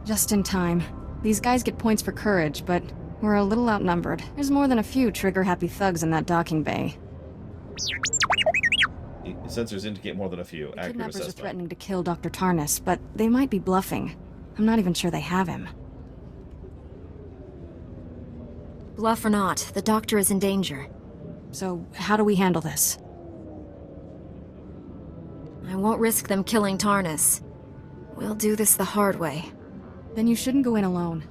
Just in time. These guys get points for courage, but we're a little outnumbered. There's more than a few trigger-happy thugs in that docking bay. Sensors indicate more than a few. The Accurate kidnappers assessment. are threatening to kill Dr. Tarnis, but they might be bluffing. I'm not even sure they have him. Bluff or not, the doctor is in danger. So, how do we handle this? I won't risk them killing Tarnis. We'll do this the hard way. Then you shouldn't go in alone.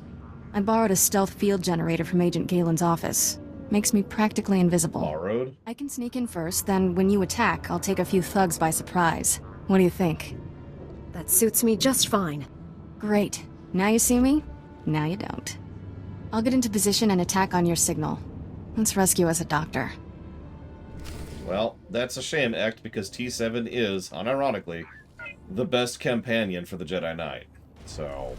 I borrowed a stealth field generator from Agent Galen's office. Makes me practically invisible. Borrowed? I can sneak in first, then when you attack, I'll take a few thugs by surprise. What do you think? That suits me just fine. Great. Now you see me? Now you don't. I'll get into position and attack on your signal. Let's rescue us a doctor. Well, that's a shame, Act, because T7 is, unironically, the best companion for the Jedi Knight. So,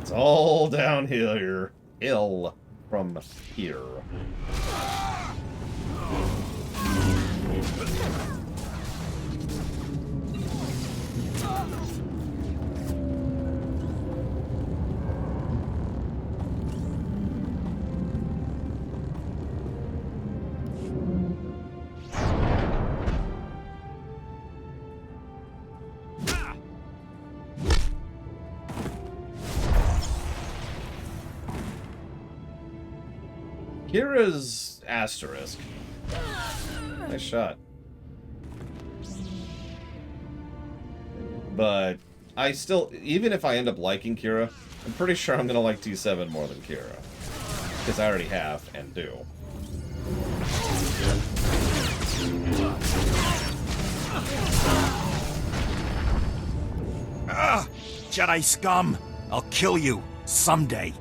it's all downhill here. Ill from here. Kira's asterisk. Nice shot. But I still, even if I end up liking Kira, I'm pretty sure I'm going to like T7 more than Kira. Because I already have and do. Ah! Jedi scum! I'll kill you someday.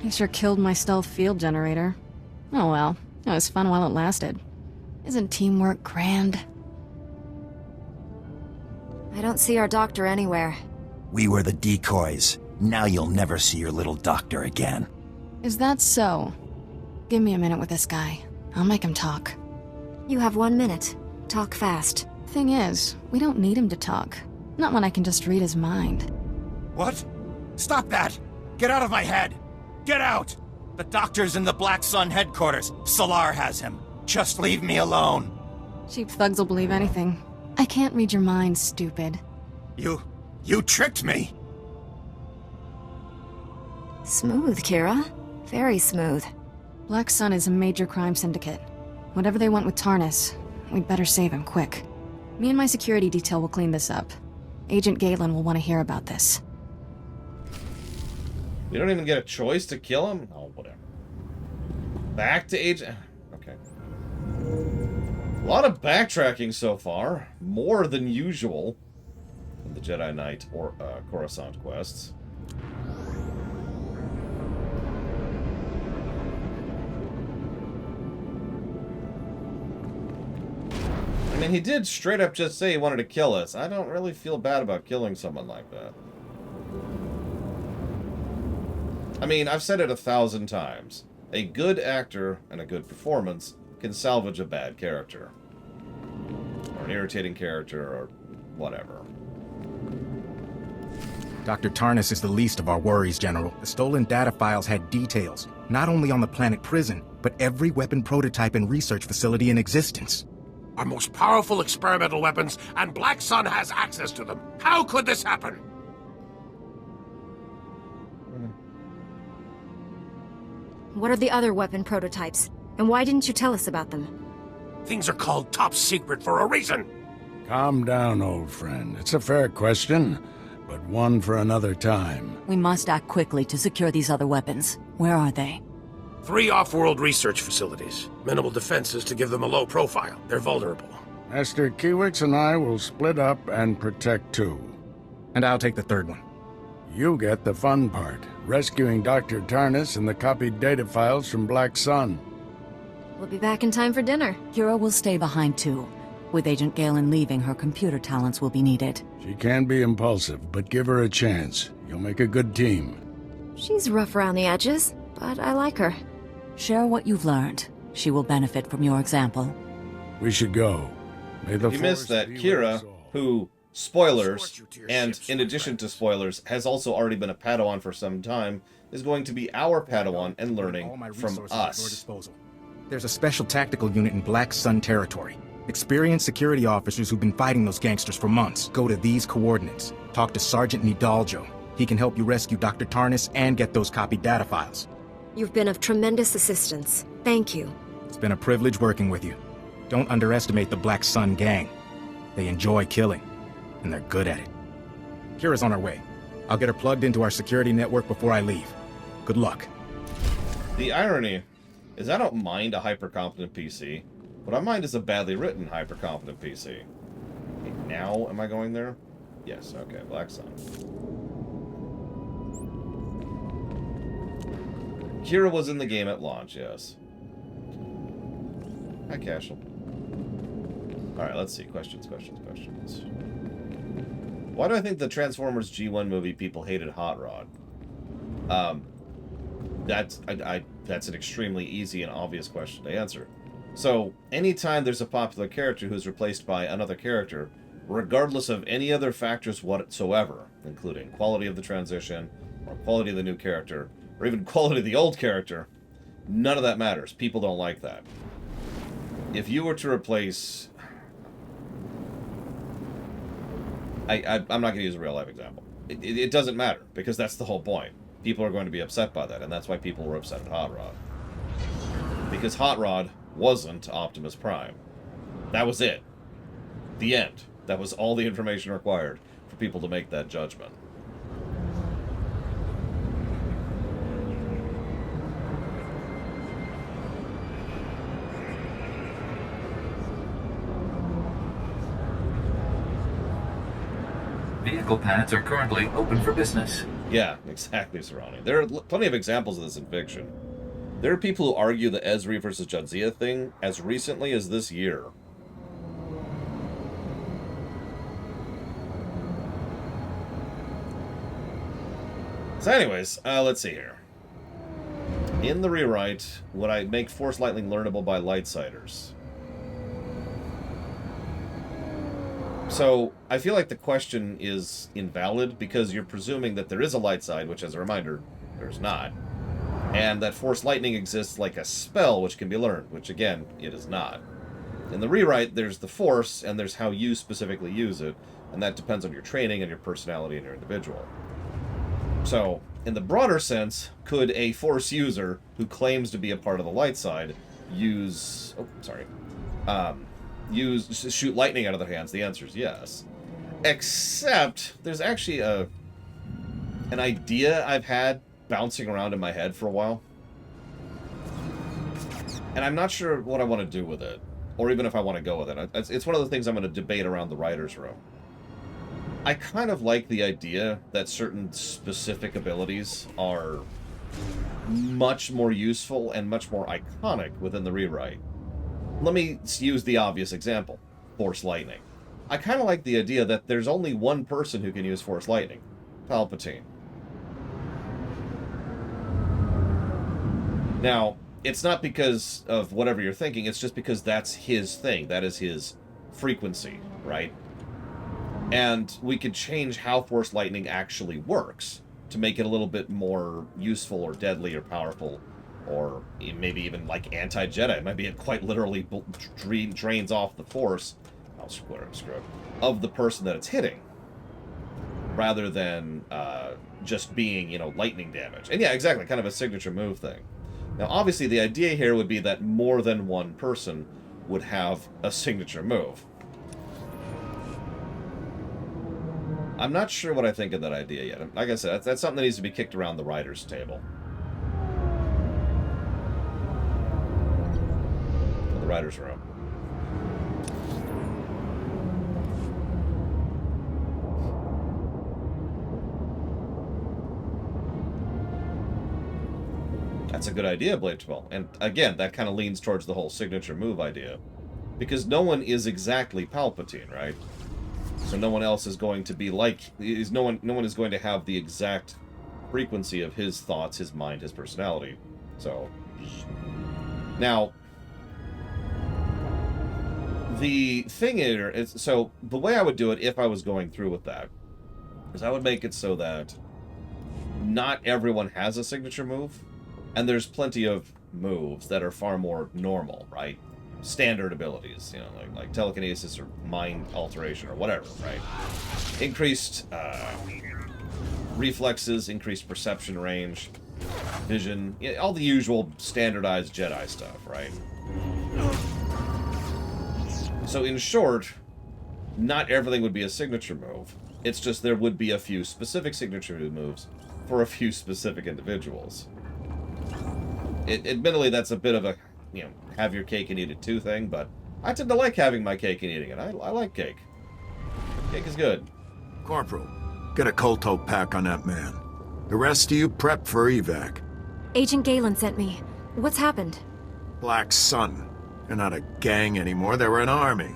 You sure killed my stealth field generator. Oh well, it was fun while it lasted. Isn't teamwork grand? I don't see our doctor anywhere. We were the decoys. Now you'll never see your little doctor again. Is that so? Give me a minute with this guy. I'll make him talk. You have 1 minute. Talk fast. Thing is, we don't need him to talk. Not when I can just read his mind. What? Stop that! Get out of my head! Get out! The doctor's in the Black Sun headquarters. Solar has him. Just leave me alone. Cheap thugs will believe anything. I can't read your mind, stupid. You tricked me! Smooth, Kira. Very smooth. Black Sun is a major crime syndicate. Whatever they want with Tarnus, we'd better save him quick. Me and my security detail will clean this up. Agent Galen will want to hear about this. You don't even get a choice to kill him? Oh, whatever. Back to Agent... Okay. A lot of backtracking so far. More than usual in the Jedi Knight or Coruscant quests. I mean, he did straight up just say he wanted to kill us. I don't really feel bad about killing someone like that. I mean, I've said it 1,000 times. A good actor and a good performance can salvage a bad character. Or an irritating character, or whatever. Dr. Tarnus is the least of our worries, General. The stolen data files had details, not only on the planet prison, but every weapon prototype and research facility in existence. Our most powerful experimental weapons, and Black Sun has access to them. How could this happen? What are the other weapon prototypes? And why didn't you tell us about them? Things are called top secret for a reason. Calm down, old friend. It's a fair question, but one for another time. We must act quickly to secure these other weapons. Where are they? 3 off-world research facilities. Minimal defenses to give them a low profile. They're vulnerable. Master Kiewicz and I will split up and protect 2. And I'll take the third one. You get the fun part, rescuing Dr. Tarnus and the copied data files from Black Sun. We'll be back in time for dinner. Kira will stay behind too. With Agent Galen leaving, her computer talents will be needed. She can be impulsive, but give her a chance. You'll make a good team. She's rough around the edges, but I like her. Share what you've learned. She will benefit from your example. We should go. May the You missed that Kira, who, spoilers, and in addition to spoilers, has also already been a Padawan for some time, is going to be our Padawan and learning from us. There's a special tactical unit in Black Sun territory. Experienced security officers who've been fighting those gangsters for months. Go to these coordinates. Talk to Sergeant Nidaljo. He can help you rescue Dr. Tarnus and get those copied data files. You've been of tremendous assistance. Thank you. It's been a privilege working with you. Don't underestimate the Black Sun gang. They enjoy killing, and they're good at it. Kira's on her way. I'll get her plugged into our security network before I leave. Good luck. The irony is I don't mind a hyper-competent PC. What I mind is a badly written hyper-competent PC. Okay, now am I going there? Yes, okay, Black Sun. Kira was in the game at launch, yes. Hi, Cashel. Alright, let's see. Questions. Why do I think the Transformers G1 movie people hated Hot Rod? That's an extremely easy and obvious question to answer. So, anytime there's a popular character who's replaced by another character, regardless of any other factors whatsoever, including quality of the transition, or quality of the new character, or even quality of the old character, none of that matters. People don't like that. If you were to replace... I'm not going to use a real-life example. It doesn't matter, because that's the whole point. People are going to be upset by that, and that's why people were upset at Hot Rod. Because Hot Rod wasn't Optimus Prime. That was it. The end. That was all the information required for people to make that judgment. Vehicle paths are currently open for business. Yeah, exactly, Serrani. There are plenty of examples of this in fiction. There are people who argue the Ezri versus Jadzia thing as recently as this year. So anyways, let's see here. In the rewrite, would I make Force Lightning learnable by Lightsiders? So, I feel like the question is invalid because you're presuming that there is a light side, which, as a reminder, there's not. And that Force Lightning exists like a spell which can be learned, which, again, it is not. In the rewrite, there's the Force, and there's how you specifically use it, and that depends on your training and your personality and your individual. So, in the broader sense, could a Force user who claims to be a part of the light side use... Oh, sorry. Shoot lightning out of their hands? The answer is yes. Except, there's actually an idea I've had bouncing around in my head for a while. And I'm not sure what I want to do with it, or even if I want to go with it. It's one of the things I'm going to debate around the writer's room. I kind of like the idea that certain specific abilities are much more useful and much more iconic within the rewrite. Let me use the obvious example, Force Lightning. I kind of like the idea that there's only one person who can use Force Lightning, Palpatine. Now, it's not because of whatever you're thinking, it's just because that's his thing, that is his frequency, right? And we could change how Force Lightning actually works to make it a little bit more useful or deadly or powerful, or maybe even like anti-Jedi. Maybe it quite literally drains off the Force, of the person that it's hitting, rather than just being, lightning damage. And yeah, exactly, kind of a signature move thing. Now, obviously, the idea here would be that more than one person would have a signature move. I'm not sure what I think of that idea yet. Like I said, that's something that needs to be kicked around the writer's table. The writer's room. That's a good idea, Blade 12. And again, that kind of leans towards the whole signature move idea. Because no one is exactly Palpatine, right? So no one else is going to be like... No one is going to have the exact frequency of his thoughts, his mind, his personality. So... Now... The thing is... So, the way I would do it, if I was going through with that, is I would make it so that not everyone has a signature move. And there's plenty of moves that are far more normal, right? Standard abilities, like telekinesis or mind alteration or whatever, right? Increased reflexes, increased perception range, vision, all the usual standardized Jedi stuff, right? So in short, not everything would be a signature move. It's just there would be a few specific signature moves for a few specific individuals. Admittedly, that's a bit of a, have your cake and eat it too thing, but I tend to like having my cake and eating it. I like cake. Cake is good. Corporal, get a Kolto pack on that man. The rest of you prep for evac. Agent Galen sent me. What's happened? Black Sun. They're not a gang anymore, they were an army.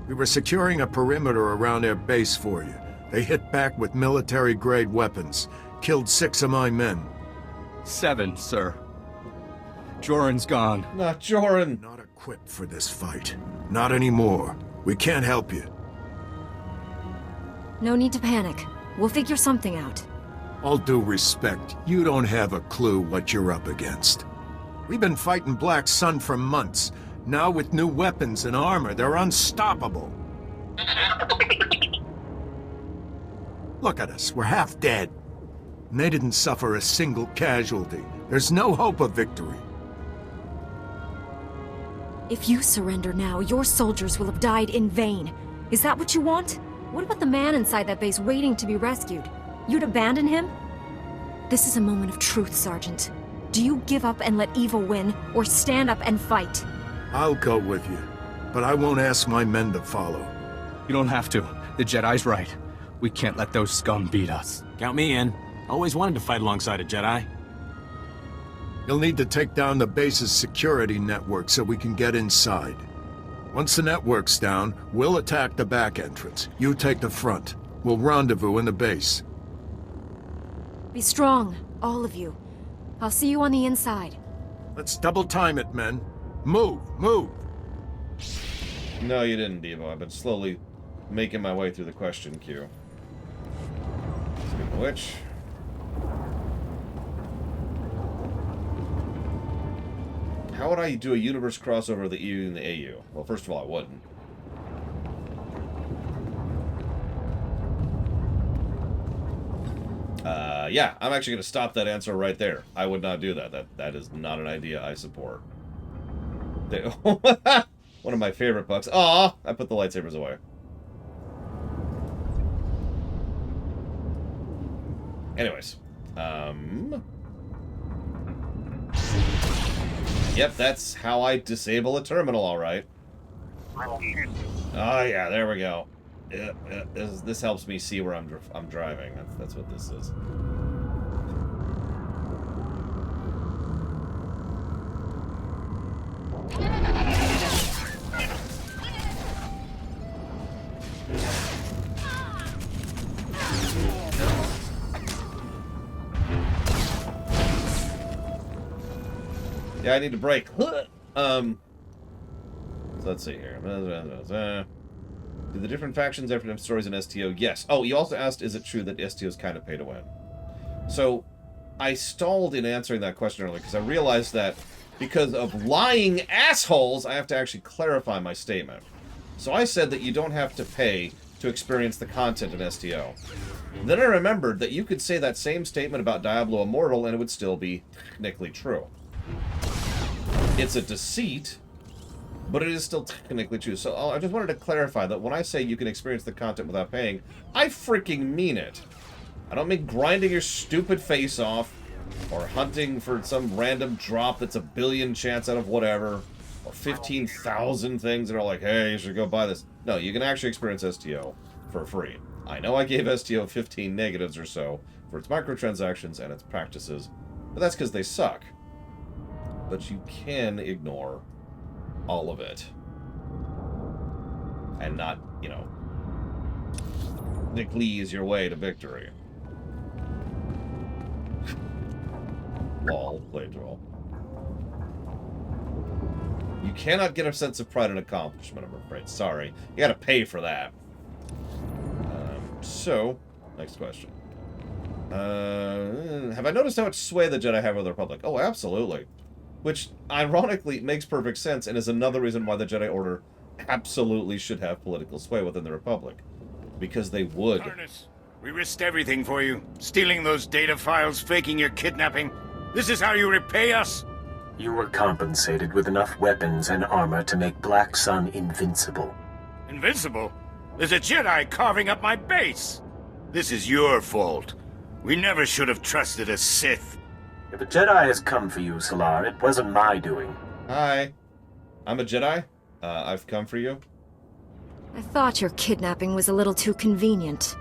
We were securing a perimeter around their base for you. They hit back with military-grade weapons. Killed 6 of my men. 7, sir. Joran's gone. Not Joran. Not equipped for this fight. Not anymore. We can't help you. No need to panic. We'll figure something out. All due respect, you don't have a clue what you're up against. We've been fighting Black Sun for months. Now with new weapons and armor, they're unstoppable. Look at us, we're half dead. And they didn't suffer a single casualty. There's no hope of victory. If you surrender now, your soldiers will have died in vain. Is that what you want? What about the man inside that base waiting to be rescued? You'd abandon him? This is a moment of truth, Sergeant. Do you give up and let evil win, or stand up and fight? I'll go with you, but I won't ask my men to follow. You don't have to. The Jedi's right. We can't let those scum beat us. Count me in. Always wanted to fight alongside a Jedi. You'll need to take down the base's security network so we can get inside. Once the network's down, we'll attack the back entrance. You take the front. We'll rendezvous in the base. Be strong, all of you. I'll see you on the inside. Let's double time it, men. Move, move! No, you didn't, Devo. I've been slowly making my way through the question queue. Speaking of which... how would I do a universe crossover of the EU and the AU? Well, first of all, I wouldn't. Yeah, I'm actually going to stop that answer right there. I would not do that. That is not an idea I support. One of my favorite books. Aw, I put the lightsabers away. Anyways. Yep, that's how I disable a terminal, alright. Oh, yeah, there we go. Yeah, this helps me see where I'm driving. That's what this is. Yeah, I need to brake. So let's see here. Do the different factions have different stories in STO? Yes. Oh, you also asked, is it true that STO is kind of pay to win? So, I stalled in answering that question earlier because I realized that because of lying assholes, I have to actually clarify my statement. So I said that you don't have to pay to experience the content in STO. Then I remembered that you could say that same statement about Diablo Immortal and it would still be technically true. It's a deceit, but it is still technically true. So I just wanted to clarify that when I say you can experience the content without paying, I freaking mean it. I don't mean grinding your stupid face off, or hunting for some random drop that's a billion chance out of whatever, or 15,000 things that are like, hey, you should go buy this. No, you can actually experience STO for free. I know I gave STO 15 negatives or so for its microtransactions and its practices, but that's because they suck. But you can ignore all of it. And not, you know, ease your way to victory. Lol, played roll. You cannot get a sense of pride and accomplishment, I'm afraid. Sorry. You gotta pay for that. So, next question. Have I noticed how much sway the Jedi have over the Republic? Oh, absolutely. Which, ironically, makes perfect sense and is another reason why the Jedi Order absolutely should have political sway within the Republic. Because they would. Harness, we risked everything for you. Stealing those data files, faking your kidnapping. This is how you repay us? You were compensated with enough weapons and armor to make Black Sun invincible. Invincible? There's a Jedi carving up my base! This is your fault. We never should have trusted a Sith. If a Jedi has come for you, Solar, it wasn't my doing. Hi. I'm a Jedi. I've come for you. I thought your kidnapping was a little too convenient.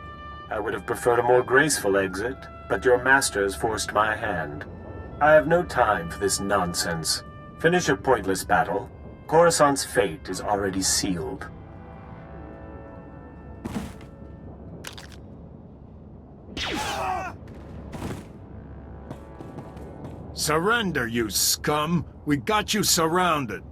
I would have preferred a more graceful exit, but your masters forced my hand. I have no time for this nonsense. Finish a pointless battle. Coruscant's fate is already sealed. Surrender, you scum! We got you surrounded!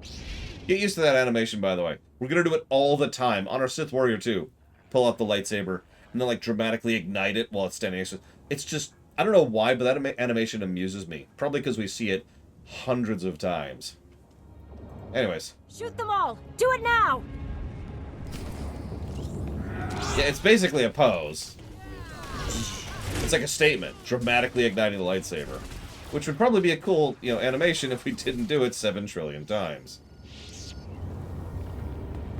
Get used to that animation, by the way. We're gonna do it all the time. On our Sith Warrior 2. Pull out the lightsaber, and then, like, dramatically ignite it while it's standing next to it. It's just... I don't know why, but that animation amuses me. Probably because we see it hundreds of times. Anyways. Shoot them all! Do it now! Yeah, it's basically a pose. It's like a statement. Dramatically igniting the lightsaber. Which would probably be a cool, you know, animation if we didn't do it 7 trillion times.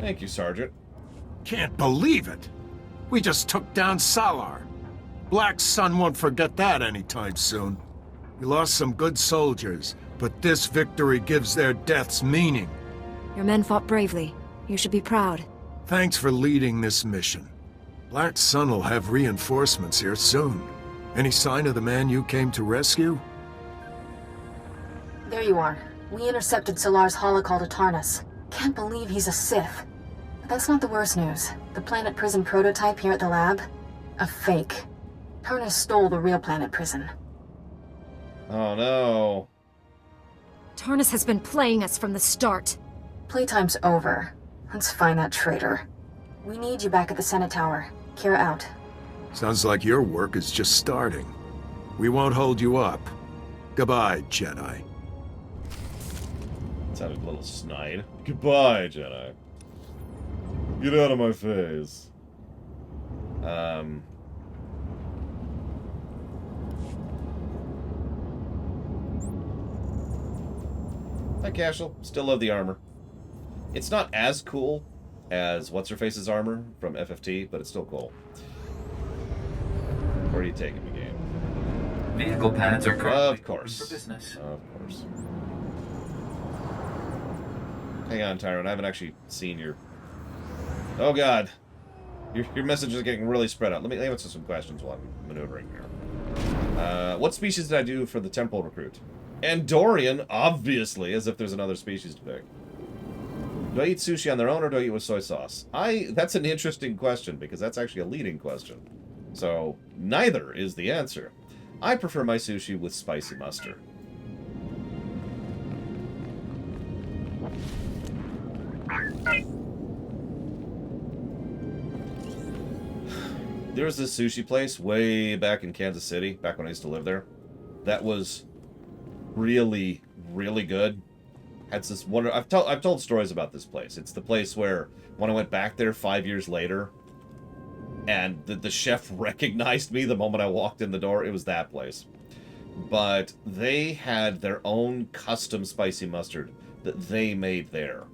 Thank you, Sergeant. Can't believe it. We just took down Salar. Black Sun won't forget that anytime soon. We lost some good soldiers, but this victory gives their deaths meaning. Your men fought bravely. You should be proud. Thanks for leading this mission. Black Sun will have reinforcements here soon. Any sign of the man you came to rescue? There you are. We intercepted Solar's holocall to Tarnus. Can't believe he's a Sith. But that's not the worst news. The planet prison prototype here at the lab? A fake. Tarnus stole the real planet prison. Oh no. Tarnus has been playing us from the start. Playtime's over. Let's find that traitor. We need you back at the Senate Tower. Kira out. Sounds like your work is just starting. We won't hold you up. Goodbye, Jedi. Sounded a little snide. Goodbye, Jedi. Get out of my face. Hi, Cashel. Still love the armor. It's not as cool as What's-Her-Face's armor from FFT, but it's still cool. Where are you taking me, game? Vehicle pads are currently Of course. open for business. Of course. Hang on, Tyrone. I haven't actually seen your... Oh, God. Your message is getting really spread out. Let me answer some questions while I'm maneuvering here. What species did I do for the temple recruit? Andorian, obviously, as if there's another species to pick. Do I eat sushi on their own, or do I eat with soy sauce? That's an interesting question, because that's actually a leading question. So, neither is the answer. I prefer my sushi with spicy mustard. There was this sushi place way back in Kansas City, back when I used to live there, that was really, really good. Had this wonder. I've told stories about this place. It's the place where when I went back there 5 years later, and the chef recognized me the moment I walked in the door. It was that place. But they had their own custom spicy mustard that they made there.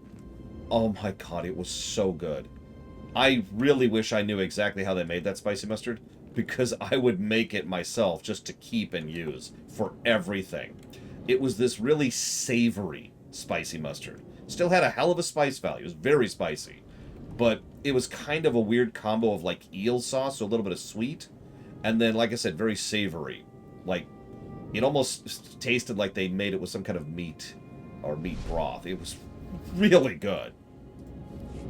Oh my god, it was so good. I really wish I knew exactly how they made that spicy mustard, because I would make it myself just to keep and use for everything. It was this really savory spicy mustard. Still had a hell of a spice value. It was very spicy. But it was kind of a weird combo of like eel sauce, so a little bit of sweet, and then, like I said, very savory. Like, it almost tasted like they made it with some kind of meat or meat broth. It was really good.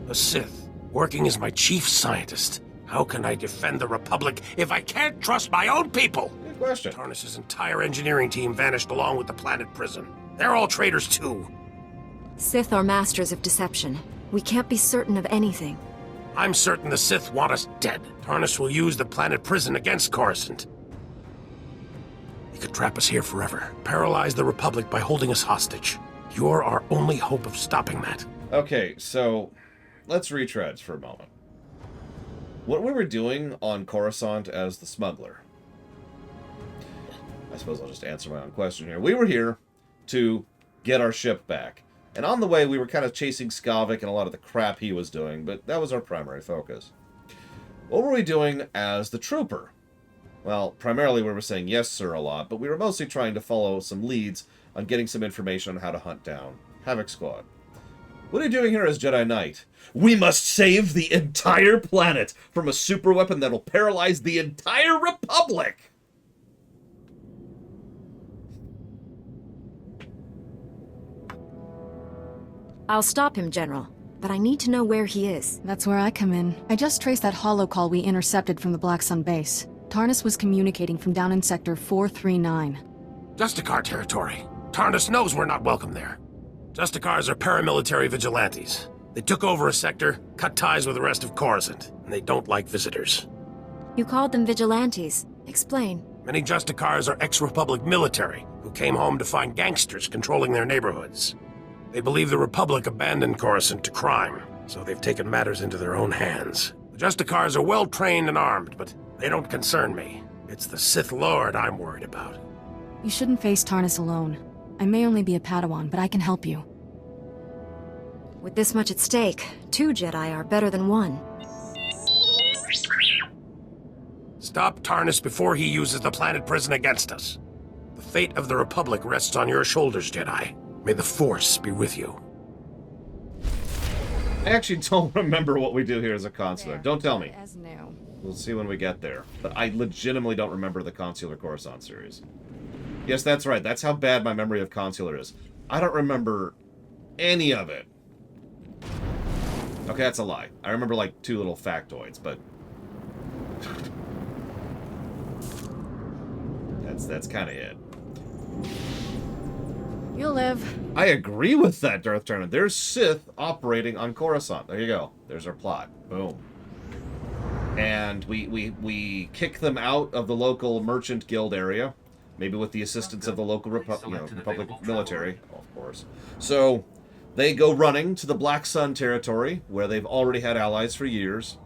A Sith, working as my chief scientist. How can I defend the Republic if I can't trust my own people? Good question. Tarnus's entire engineering team vanished along with the planet prison. They're all traitors too. Sith are masters of deception. We can't be certain of anything. I'm certain the Sith want us dead. Tarnus will use the planet prison against Coruscant. He could trap us here forever, paralyze the Republic by holding us hostage. You're our only hope of stopping that. Okay, so let's retread for a moment. What we were doing on Coruscant as the smuggler. I suppose I'll just answer my own question here. We were here to get our ship back. And on the way, we were kind of chasing Skavik and a lot of the crap he was doing, but that was our primary focus. What were we doing as the trooper? Well, primarily we were saying yes, sir, a lot, but we were mostly trying to follow some leads on getting some information on how to hunt down Havoc Squad. What are you doing here as Jedi Knight? We must save the entire planet from a superweapon that'll paralyze the entire Republic! I'll stop him, General, but I need to know where he is. That's where I come in. I just traced that holocall we intercepted from the Black Sun base. Tarnus was communicating from down in Sector 439. Justicar territory. Tarnus knows we're not welcome there. Justicars are paramilitary vigilantes. They took over a sector, cut ties with the rest of Coruscant, and they don't like visitors. You called them vigilantes. Explain. Many Justicars are ex-Republic military who came home to find gangsters controlling their neighborhoods. They believe the Republic abandoned Coruscant to crime, so they've taken matters into their own hands. The Justicars are well-trained and armed, but they don't concern me. It's the Sith Lord I'm worried about. You shouldn't face Tarnus alone. I may only be a Padawan, but I can help you. With this much at stake, 2 Jedi are better than 1. Stop Tarnus before he uses the planet prison against us. The fate of the Republic rests on your shoulders, Jedi. May the Force be with you. I actually don't remember what we do here as a consular. Don't tell me. As new. We'll see when we get there. But I legitimately don't remember the Consular Coruscant series. Yes, that's right. That's how bad my memory of Consular is. I don't remember any of it. Okay, that's a lie. I remember, like, 2 little factoids, but... that's kind of it. You'll live. I agree with that, Darth Turner. There's Sith operating on Coruscant. There you go. There's our plot. Boom. And we kick them out of the local merchant guild area, maybe with the assistance of the local Republic military, of course. So they go running to the Black Sun territory, where they've already had allies for years.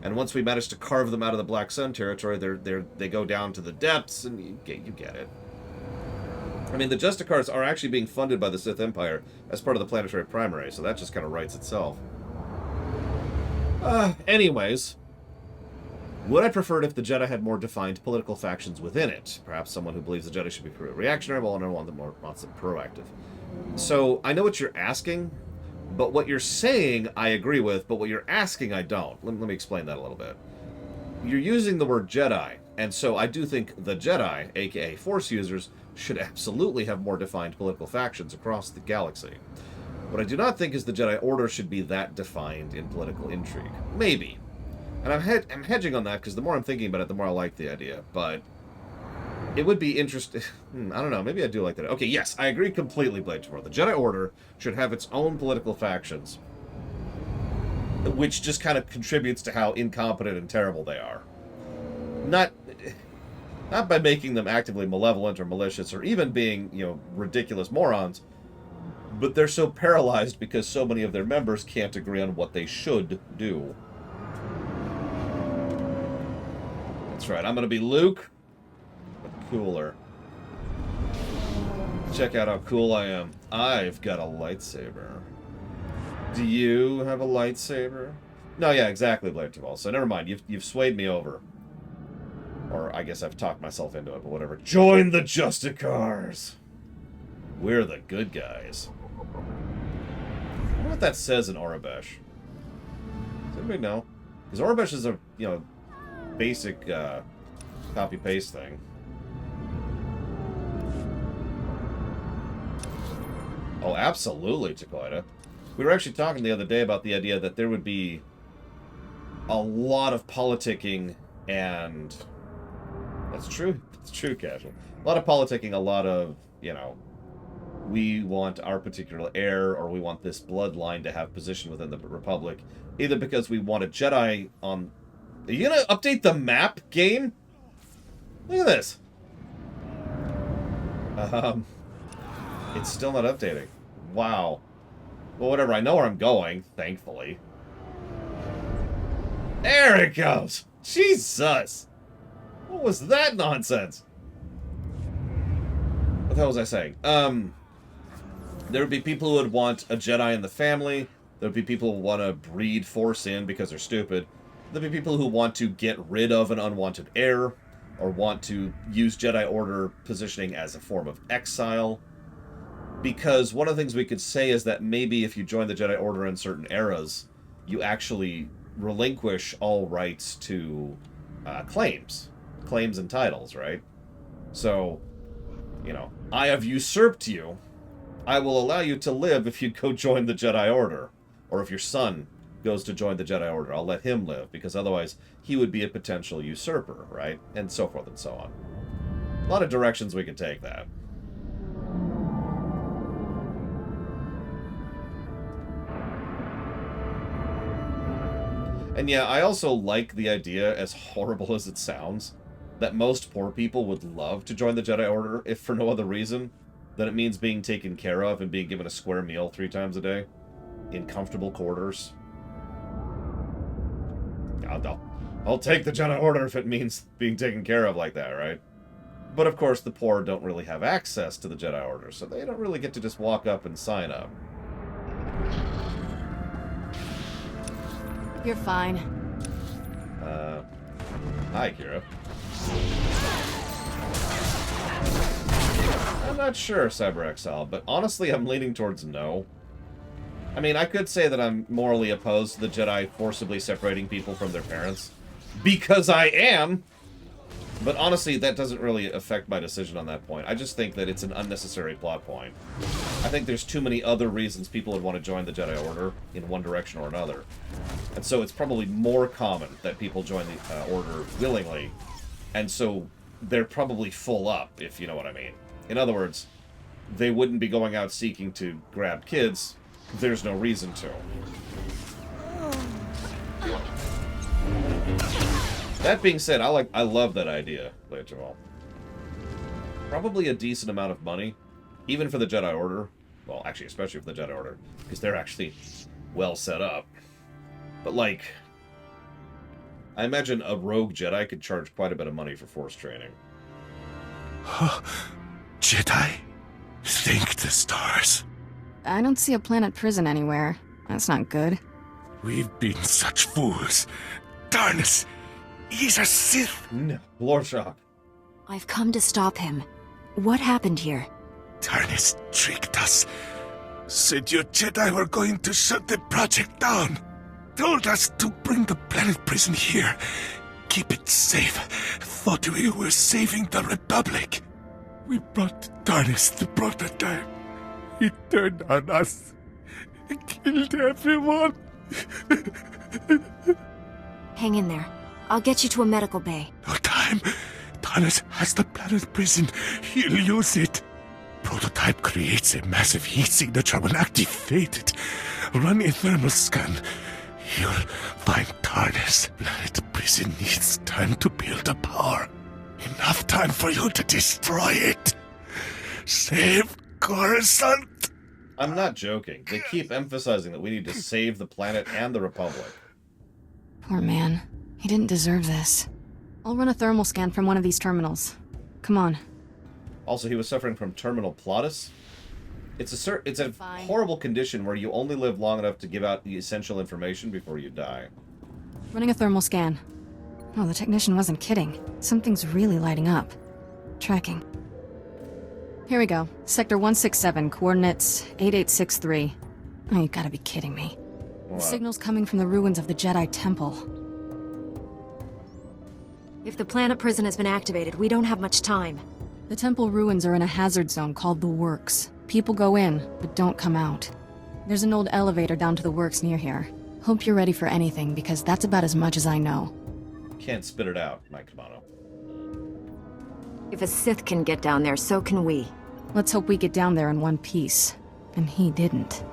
And once we manage to carve them out of the Black Sun territory, they go down to the depths, and you get it. I mean, the Justicars are actually being funded by the Sith Empire as part of the planetary primary, so that just kind of writes itself. Anyways, would I prefer it if the Jedi had more defined political factions within it? Perhaps someone who believes the Jedi should be reactionary, while another one that wants them proactive. So, I know what you're asking, but what you're saying I agree with, but what you're asking I don't. Let me explain that a little bit. You're using the word Jedi, and so I do think the Jedi, aka Force users, should absolutely have more defined political factions across the galaxy. What I do not think is the Jedi Order should be that defined in political intrigue. Maybe. And I'm hedging on that because the more I'm thinking about it, the more I like the idea. But it would be interesting. I don't know. Maybe I do like that. Okay, yes, I agree completely, Blade Tomorrow. The Jedi Order should have its own political factions, which just kind of contributes to how incompetent and terrible they are. Not by making them actively malevolent or malicious or even being, ridiculous morons, but they're so paralyzed because so many of their members can't agree on what they should do. That's right, I'm gonna be Luke, but cooler. Check out how cool I am. I've got a lightsaber. Do you have a lightsaber? No, yeah, exactly, Blade Taval. So never mind, you've swayed me over. Or I guess I've talked myself into it, but whatever. Join the Justicars! We're the good guys. I wonder what that says in Orabesh. Does anybody know? Because Orabesh is a, basic copy-paste thing. Oh, absolutely, Takoida. We were actually talking the other day about the idea that there would be a lot of politicking and... That's true. It's true, Casual. A lot of politicking, a lot of, we want our particular heir, or we want this bloodline to have position within the Republic. Either because we want a Jedi on... Are you gonna update the map, game? Look at this. It's still not updating. Wow. Well, whatever. I know where I'm going, thankfully. There it goes! Jesus! What was that nonsense? What the hell was I saying? There would be people who would want a Jedi in the family. There would be people who want to breed Force in because they're stupid. There would be people who want to get rid of an unwanted heir, or want to use Jedi Order positioning as a form of exile. Because one of the things we could say is that maybe if you join the Jedi Order in certain eras, you actually relinquish all rights to claims and titles, right? So, I have usurped you. I will allow you to live if you go join the Jedi Order. Or if your son goes to join the Jedi Order, I'll let him live, because otherwise he would be a potential usurper, right? And so forth and so on. A lot of directions we could take that. And yeah, I also like the idea, as horrible as it sounds, that most poor people would love to join the Jedi Order, if for no other reason than it means being taken care of and being given a square meal 3 times a day in comfortable quarters. I'll take the Jedi Order if it means being taken care of like that, right? But of course, the poor don't really have access to the Jedi Order, so they don't really get to just walk up and sign up. You're fine. Hi, Kira. I'm not sure, Cyber Exile, but honestly, I'm leaning towards no. I mean, I could say that I'm morally opposed to the Jedi forcibly separating people from their parents. Because I am! But honestly, that doesn't really affect my decision on that point. I just think that it's an unnecessary plot point. I think there's too many other reasons people would want to join the Jedi Order in one direction or another. And so it's probably more common that people join the Order willingly. And so they're probably full up, if you know what I mean. In other words, they wouldn't be going out seeking to grab kids. There's no reason to. That being said, I love that idea, Leia Jamal. Probably a decent amount of money, even for the Jedi Order. Well, actually, especially for the Jedi Order, because they're actually well set up. But, like, I imagine a rogue Jedi could charge quite a bit of money for Force training. Jedi? Thank the stars. I don't see a planet prison anywhere. That's not good. We've been such fools. Darnus! He's a Sith! No, Lord Shock. I've come to stop him. What happened here? Darnus tricked us. Said your Jedi were going to shut the project down. Told us to bring the planet prison here. Keep it safe. Thought we were saving the Republic. We brought Darnus the prototype. He turned on us. Killed everyone. Hang in there. I'll get you to a medical bay. No time. Darnus has the planet prison. He'll use it. Prototype creates a massive heat signature when activated. Run a thermal scan. You'll find Darnus. Planet prison needs time to build the power. Enough time for you to destroy it. Save Coruscant. I'm not joking. They keep emphasizing that we need to save the planet and the Republic. Poor man. He didn't deserve this. I'll run a thermal scan from one of these terminals. Come on. Also, he was suffering from terminal plotus. It's a horrible condition where you only live long enough to give out the essential information before you die. Running a thermal scan. Oh, the technician wasn't kidding. Something's really lighting up. Tracking. Here we go. Sector 167, coordinates 8863. Oh, you gotta be kidding me. What? The signal's coming from the ruins of the Jedi Temple. If the planet prison has been activated, we don't have much time. The temple ruins are in a hazard zone called the Works. People go in, but don't come out. There's an old elevator down to the Works near here. Hope you're ready for anything, because that's about as much as I know. Can't spit it out, Mike Kamano. If a Sith can get down there, so can we. Let's hope we get down there in one piece. And he didn't.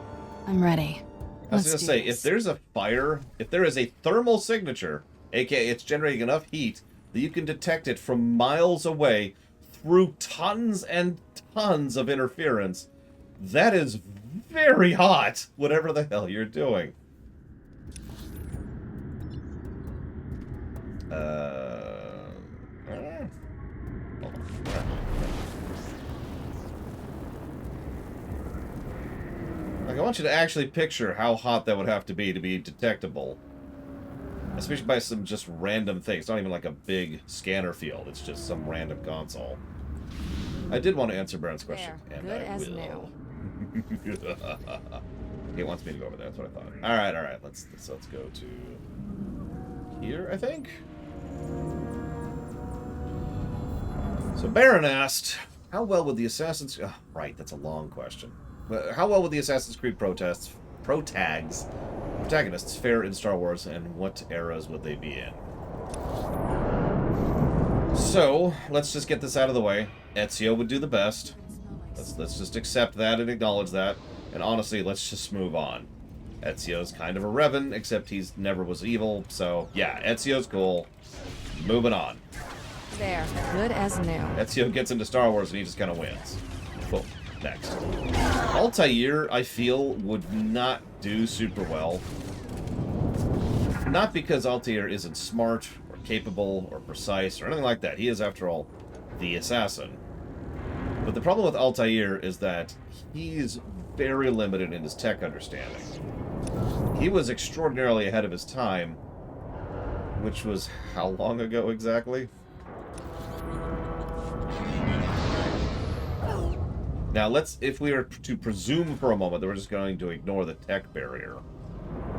I'm ready. I was going to say, if there's a fire, if there is a thermal signature, aka it's generating enough heat that you can detect it from miles away through tons and tons of interference, that is very hot, whatever the hell you're doing. Like, I want you to actually picture how hot that would have to be detectable. Especially by some just random thing. It's not even like a big scanner field. It's just some random console. I did want to answer Baron's question. There, and good I as will. new. He wants me to go over there. That's what I thought. All right. Let's go to here, I think. So Baron asked, how well would the Assassin's... Oh, right, that's a long question. But how well would the Assassin's Creed protagonists fare in Star Wars, and what eras would they be in? So, let's just get this out of the way. Ezio would do the best. Let's just accept that and acknowledge that. And honestly, let's just move on. Ezio's kind of a Revan, except he's never was evil, so yeah, Ezio's cool. Moving on. There, good as new. Ezio gets into Star Wars and he just kind of wins. Cool. Next. Altair, I feel, would not do super well. Not because Altair isn't smart, or capable, or precise, or anything like that. He is, after all, the assassin. But the problem with Altair is that he's very limited in his tech understanding. he was extraordinarily ahead of his time, which was how long ago exactly? Now, if we were to presume for a moment that we're just going to ignore the tech barrier,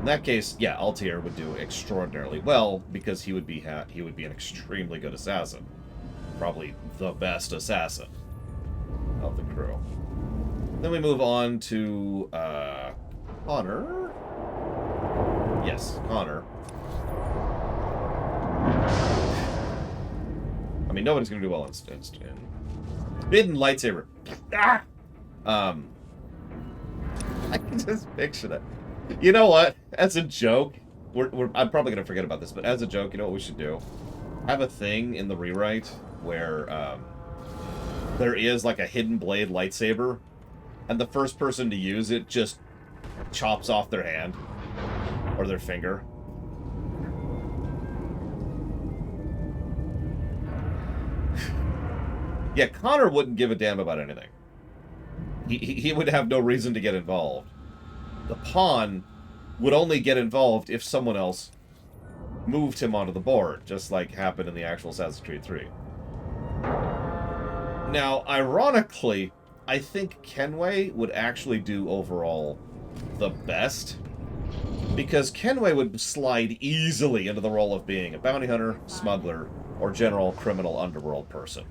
in that case, yeah, Altair would do extraordinarily well because he would be an extremely good assassin, probably the best assassin of the crew. Then we move on to Connor. Yes, Connor. I mean, nobody's gonna do well in Bidden lightsaber. Ah! I can just picture that. You know what? As a joke, I'm probably gonna forget about this, but as a joke, you know what we should do? Have a thing in the rewrite where there is like a hidden blade lightsaber, and the first person to use it just chops off their hand or their finger. Yeah, Connor wouldn't give a damn about anything. He would have no reason to get involved. The pawn would only get involved if someone else moved him onto the board, just like happened in the actual Assassin's Creed 3. Now, ironically, I think Kenway would actually do overall the best, because Kenway would slide easily into the role of being a bounty hunter, smuggler, or general criminal underworld person.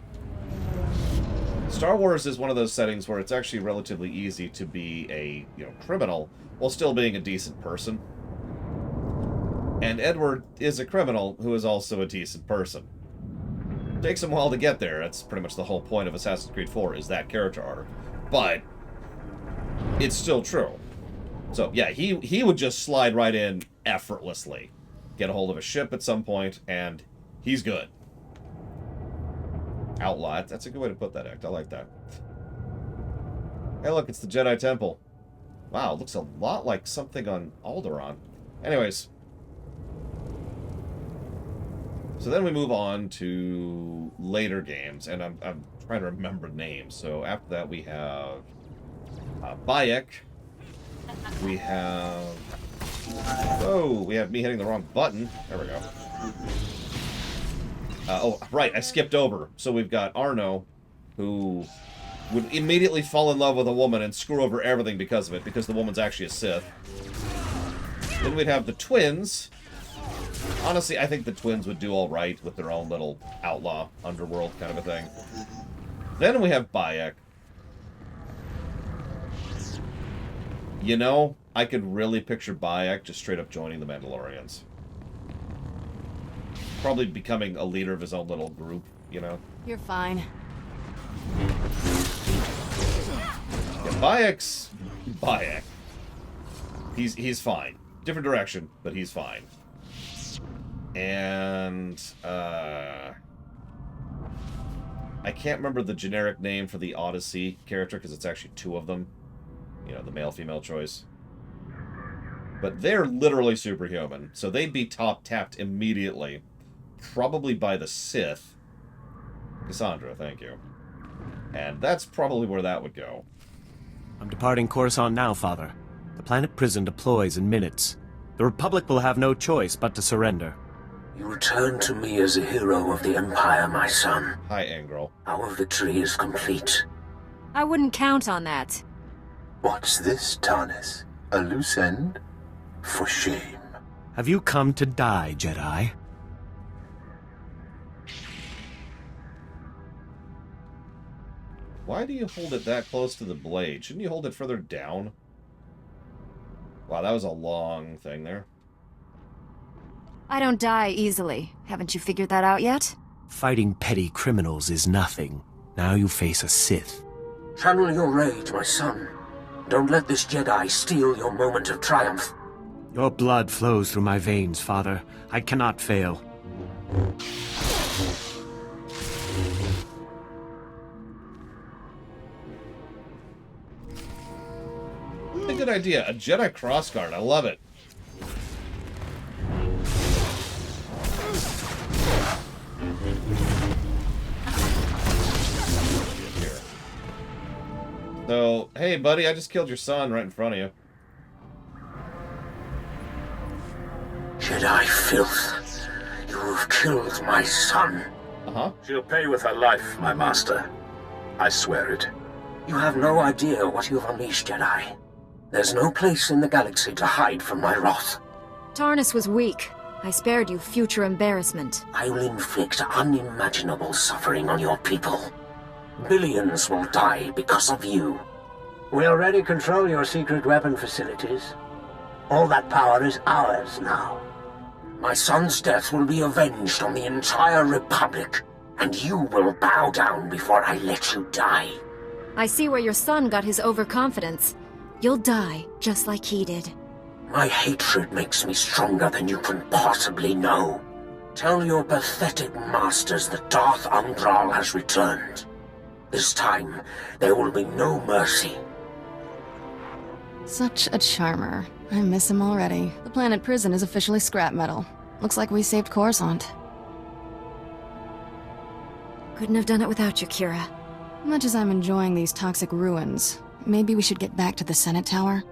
Star Wars is one of those settings where it's actually relatively easy to be a criminal while still being a decent person. And Edward is a criminal who is also a decent person. It takes him a while to get there. That's pretty much the whole point of Assassin's Creed 4, is that character arc. But it's still true. So yeah, he would just slide right in effortlessly. Get a hold of a ship at some point, and he's good. Outlaw. That's a good way to put that, Act. I like that. Hey, look, it's the Jedi Temple. Wow, it looks a lot like something on Alderaan. Anyways. So then we move on to later games, and I'm trying to remember names. So after that we have Bayek. We have... Oh, we have me hitting the wrong button. There we go. Oh, right, I skipped over. So we've got Arno, who would immediately fall in love with a woman and screw over everything because of it, because the woman's actually a Sith. Then we'd have the twins. Honestly, I think the twins would do all right with their own little outlaw underworld kind of a thing. Then we have Bayek. You know, I could really picture Bayek just straight up joining the Mandalorians. Probably becoming a leader of his own little group, you know? You're fine. Yeah, Bayek's Bayek. He's fine. Different direction, but he's fine. And I can't remember the generic name for the Odyssey character because it's actually two of them. You know, the male-female choice. But they're literally superhuman, so they'd be top-tapped immediately. Probably by the Sith. Cassandra, thank you. And that's probably where that would go. I'm departing Coruscant now, Father. The planet prison deploys in minutes. The Republic will have no choice but to surrender. You return to me as a hero of the Empire, my son. Hi, Angral. Our victory is complete. I wouldn't count on that. What's this, Tarnis? A loose end? For shame. Have you come to die, Jedi? Why do you hold it that close to the blade? Shouldn't you hold it further down? Wow, that was a long thing there. I don't die easily. Haven't you figured that out yet? Fighting petty criminals is nothing. Now you face a Sith. Channel your rage, my son. Don't let this Jedi steal your moment of triumph. Your blood flows through my veins, Father. I cannot fail. A good idea. A Jedi crossguard. I love it. So, hey buddy, I just killed your son right in front of you. Jedi filth. You've killed my son. Uh-huh. She'll pay with her life, my master. I swear it. You have no idea what you've unleashed, Jedi. There's no place in the galaxy to hide from my wrath. Tarnus was weak. I spared you future embarrassment. I will inflict unimaginable suffering on your people. Billions will die because of you. We already control your secret weapon facilities. All that power is ours now. My son's death will be avenged on the entire Republic, and you will bow down before I let you die. I see where your son got his overconfidence. You'll die just like he did. My hatred makes me stronger than you can possibly know. Tell your pathetic masters that Darth Undral has returned. This time, there will be no mercy. Such a charmer. I miss him already. The planet prison is officially scrap metal. Looks like we saved Coruscant. Couldn't have done it without you, Kira. Much as I'm enjoying these toxic ruins, maybe we should get back to the Senate Tower?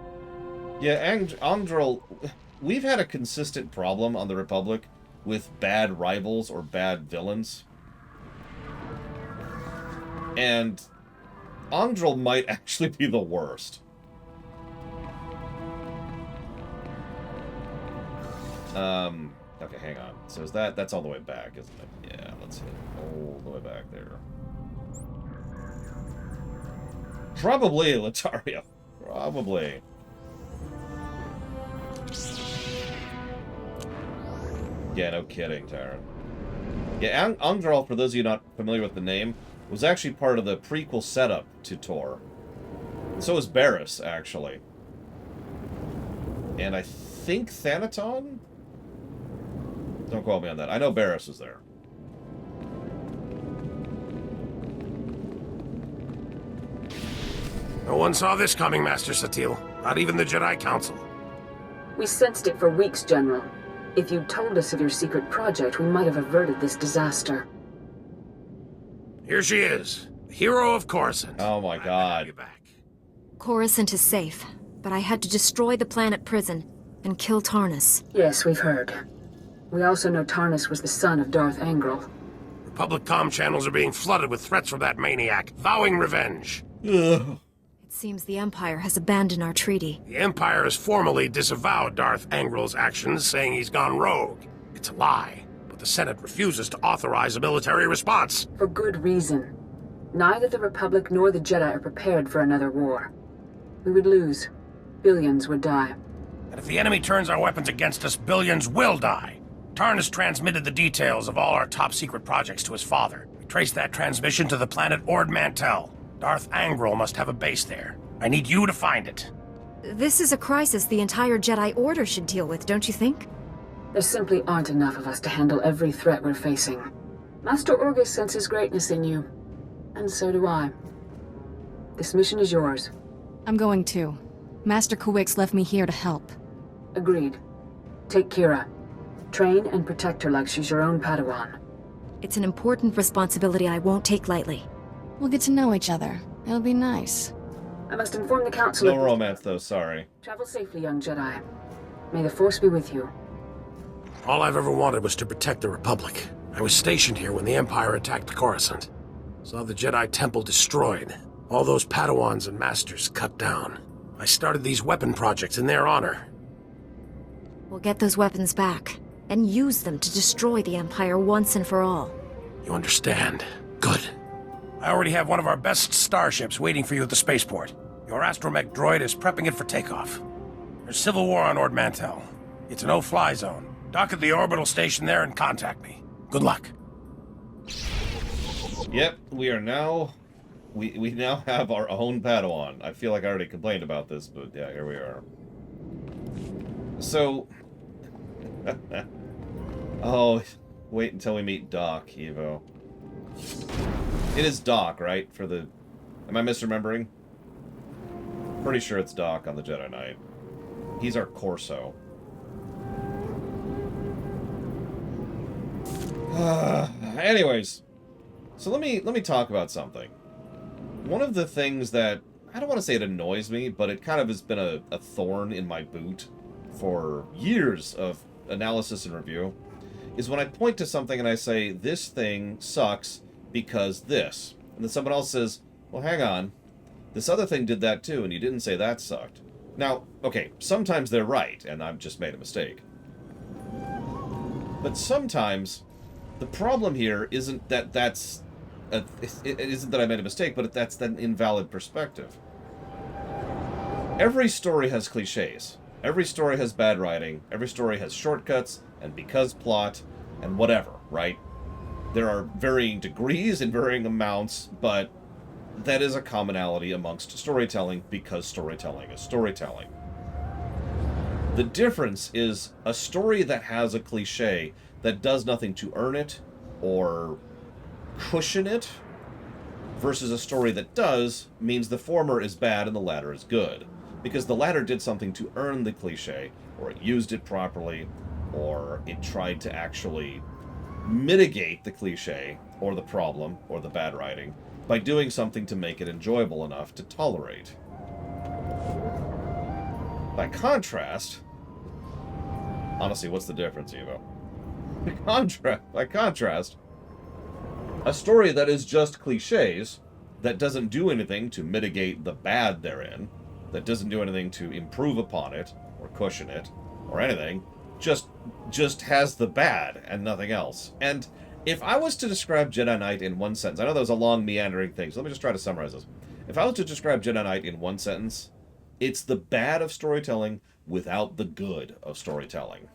Yeah, Angdrel, we've had a consistent problem on the Republic with bad rivals or bad villains. And Angdrel might actually be the worst. Okay, hang on. So is that's all the way back, isn't it? Yeah, let's hit all the way back there. Probably, Lataria. Probably. Yeah, no kidding, Tyron. Yeah, Angdral, for those of you not familiar with the name, was actually part of the prequel setup to Tor. And so was Barriss, actually. And I think Thanaton? Don't quote me on that. I know Barriss was there. No one saw this coming, Master Satil. Not even the Jedi Council. We sensed it for weeks, General. If you'd told us of your secret project, we might have averted this disaster. Here she is, the hero of Coruscant. Oh my god. Coruscant is safe, but I had to destroy the planet prison and kill Tarnus. Yes, we've heard. We also know Tarnus was the son of Darth Angral. Republic comm channels are being flooded with threats from that maniac, vowing revenge. Ugh. It seems the Empire has abandoned our treaty. The Empire has formally disavowed Darth Angral's actions, saying he's gone rogue. It's a lie, but the Senate refuses to authorize a military response. For good reason. Neither the Republic nor the Jedi are prepared for another war. We would lose. Billions would die. And if the enemy turns our weapons against us, billions will die. Tarnus transmitted the details of all our top-secret projects to his father. We traced that transmission to the planet Ord Mantell. Darth Angral must have a base there. I need you to find it. This is a crisis the entire Jedi Order should deal with, don't you think? There simply aren't enough of us to handle every threat we're facing. Master Orgus senses greatness in you. And so do I. This mission is yours. I'm going too. Master Kuwix left me here to help. Agreed. Take Kira. Train and protect her like she's your own Padawan. It's an important responsibility I won't take lightly. We'll get to know each other. It'll be nice. I must inform the Council No romance, though, sorry. Travel safely, young Jedi. May the Force be with you. All I've ever wanted was to protect the Republic. I was stationed here when the Empire attacked Coruscant. Saw the Jedi Temple destroyed. All those Padawans and Masters cut down. I started these weapon projects in their honor. We'll get those weapons back, and use them to destroy the Empire once and for all. You understand? Good. I already have one of our best starships waiting for you at the spaceport. Your astromech droid is prepping it for takeoff. There's civil war on Ord Mantell. It's a no-fly zone. Dock at the orbital station there and contact me. Good luck. Yep, we are now... We now have our own Padawan. I feel like I already complained about this, but yeah, here we are. So... oh, wait until we meet Doc, Evo. It is Doc, right? For the... Am I misremembering? Pretty sure it's Doc on the Jedi Knight. He's our Corso. Anyways, so let me talk about something. One of the things that, I don't want to say it annoys me, but it kind of has been a thorn in my boot for years of analysis and review is when I point to something and I say, this thing sucks because this. And then someone else says, well, hang on. This other thing did that too, and you didn't say that sucked. Now, okay, sometimes they're right, and I've just made a mistake. But sometimes the problem here isn't that it isn't that I made a mistake, but that's an invalid perspective. Every story has cliches. Every story has bad writing. Every story has shortcuts and because plot and whatever, right? There are varying degrees and varying amounts, but that is a commonality amongst storytelling because storytelling is storytelling. The difference is a story that has a cliche that does nothing to earn it or cushion it versus a story that does means the former is bad and the latter is good. Because the latter did something to earn the cliche, or it used it properly, or it tried to actually mitigate the cliche, or the problem, or the bad writing, by doing something to make it enjoyable enough to tolerate. By contrast... Honestly, what's the difference, Evo? By contrast, a story that is just cliches, that doesn't do anything to mitigate the bad therein, that doesn't do anything to improve upon it, or cushion it, or anything, just has the bad and nothing else. And if I was to describe Jedi Knight in one sentence, I know that was a long, meandering thing, so let me just try to summarize this. If I was to describe Jedi Knight in one sentence, it's the bad of storytelling without the good of storytelling.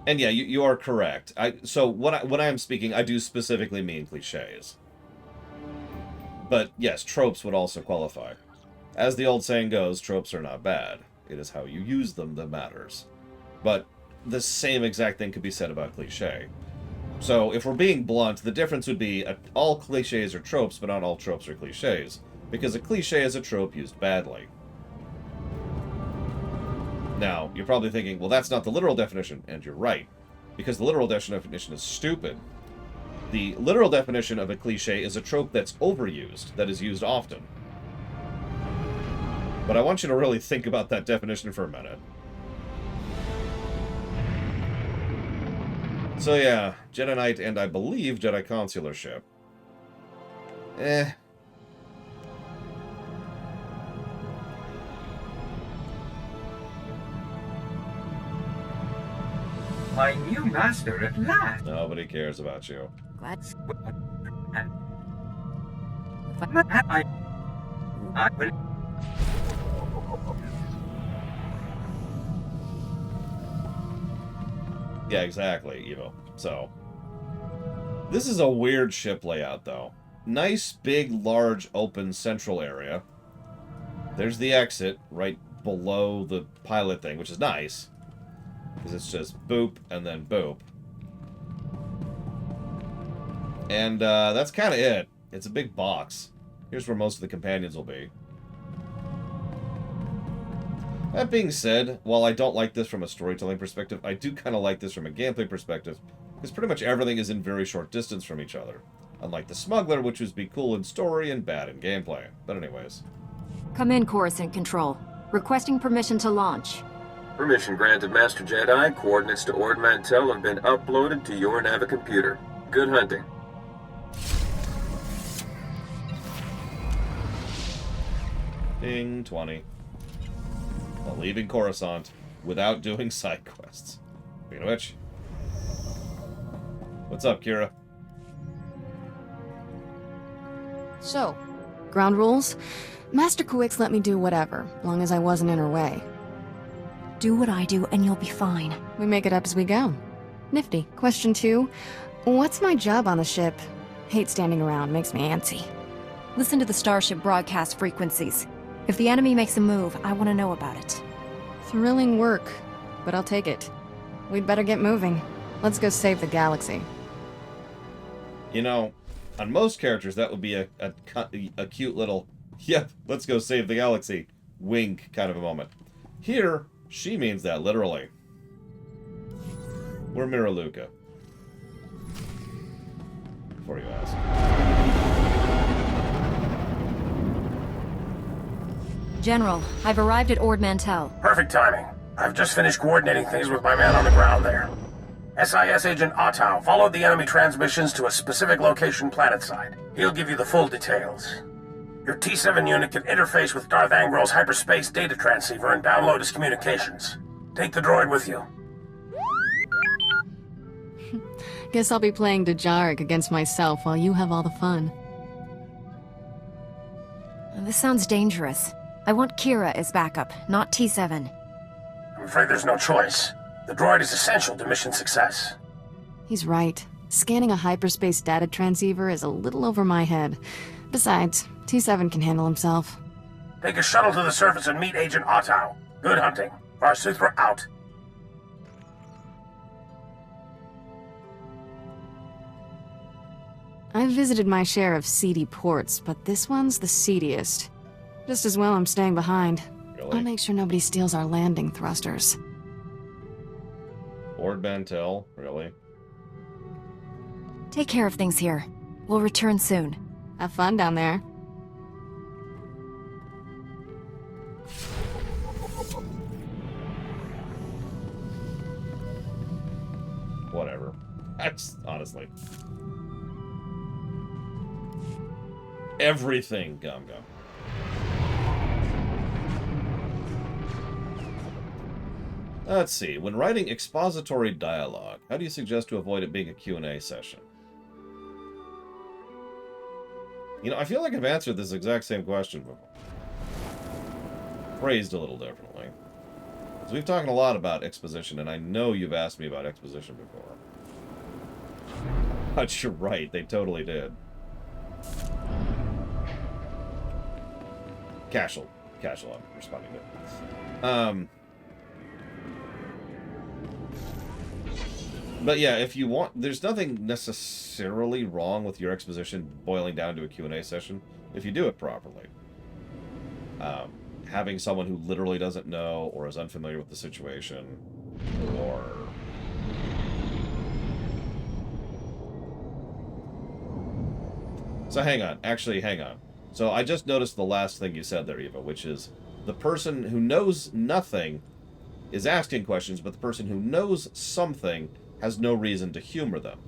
And yeah, you are correct. So when I am speaking, I do specifically mean cliches. But yes, tropes would also qualify. As the old saying goes, tropes are not bad. It is how you use them that matters. But the same exact thing could be said about cliche. So if we're being blunt, the difference would be all cliches are tropes, but not all tropes are cliches. Because a cliche is a trope used badly. Now, you're probably thinking, well, that's not the literal definition, and you're right, because the literal definition is stupid. The literal definition of a cliche is a trope that's overused, that is used often. But I want you to really think about that definition for a minute. So yeah, Jedi Knight and I believe Jedi Consularship. My new master at last. Nobody cares about you. Glad. Yeah, exactly, Evo. So, this is a weird ship layout, though. Nice, big, large, open central area. There's the exit right below the pilot thing, which is nice. Because it's just boop and then boop. And that's kind of it. It's a big box. Here's where most of the companions will be. That being said, while I don't like this from a storytelling perspective, I do kind of like this from a gameplay perspective, because pretty much everything is in very short distance from each other. Unlike the Smuggler, which would be cool in story and bad in gameplay. But anyways. Come in, Coruscant Control. Requesting permission to launch. Permission granted, Master Jedi. Coordinates to Ord Mantell have been uploaded to your Navicomputer. Good hunting. Ding, 20. While leaving Coruscant without doing side quests. Speaking of which. What's up, Kira? So, ground rules? Master Kuix let me do whatever, long as I wasn't in her way. Do what I do and you'll be fine. We make it up as we go. Nifty. Question 2. What's my job on the ship? Hate standing around, makes me antsy. Listen to the Starship broadcast frequencies. If the enemy makes a move, I want to know about it. Thrilling work, but I'll take it. We'd better get moving. Let's go save the galaxy. You know, on most characters, that would be a cute little, yep, let's go save the galaxy, wink kind of a moment. Here, she means that literally. We're Miraluka. before you ask. General, I've arrived at Ord Mantell. Perfect timing. I've just finished coordinating things with my man on the ground there. SIS Agent Ottow followed the enemy transmissions to a specific location planetside. He'll give you the full details. Your T7 unit can interface with Darth Angrel's hyperspace data transceiver and download his communications. Take the droid with you. Guess I'll be playing Dajaric against myself while you have all the fun. This sounds dangerous. I want Kira as backup, not T7. I'm afraid there's no choice. The droid is essential to mission success. He's right. Scanning a hyperspace data transceiver is a little over my head. Besides, T7 can handle himself. Take a shuttle to the surface and meet Agent Ottow. Good hunting. Varsuthra out. I've visited my share of seedy ports, but this one's the seediest. Just as well I'm staying behind. Really? I'll make sure nobody steals our landing thrusters. Ord Mantell? Really? Take care of things here. We'll return soon. Have fun down there. Whatever. That's honestly. Everything, Gum Gum. Let's see. When writing expository dialogue, how do you suggest to avoid it being a Q&A session? You know, I feel like I've answered this exact same question before. Phrased a little differently. So we've talked a lot about exposition, and I know you've asked me about exposition before. But you're right, they totally did. Casual, I'm responding to it. But yeah, if you want, there's nothing necessarily wrong with your exposition boiling down to a Q&A session if you do it properly. Having someone who literally doesn't know or is unfamiliar with the situation, or... So hang on. So I just noticed the last thing you said there, Eva, which is the person who knows nothing is asking questions, but the person who knows something has no reason to humor them.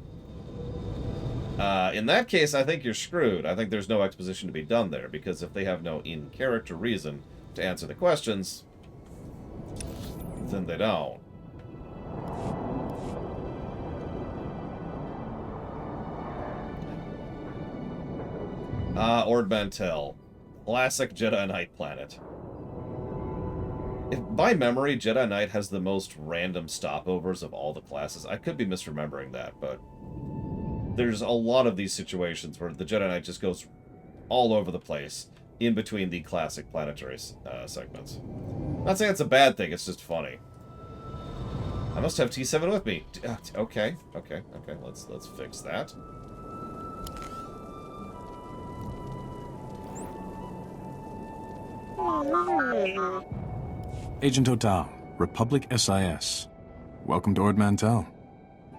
In that case, I think you're screwed. I think there's no exposition to be done there, because if they have no in-character reason to answer the questions, then they don't. Ord Mantell. Classic Jedi Knight planet. If by memory, Jedi Knight has the most random stopovers of all the classes. I could be misremembering that, but there's a lot of these situations where the Jedi Knight just goes all over the place in between the classic planetary segments. Not saying it's a bad thing, it's just funny. I must have T7 with me. Okay. Let's fix that. Agent Ottow, Republic SIS. Welcome to Ord Mantell.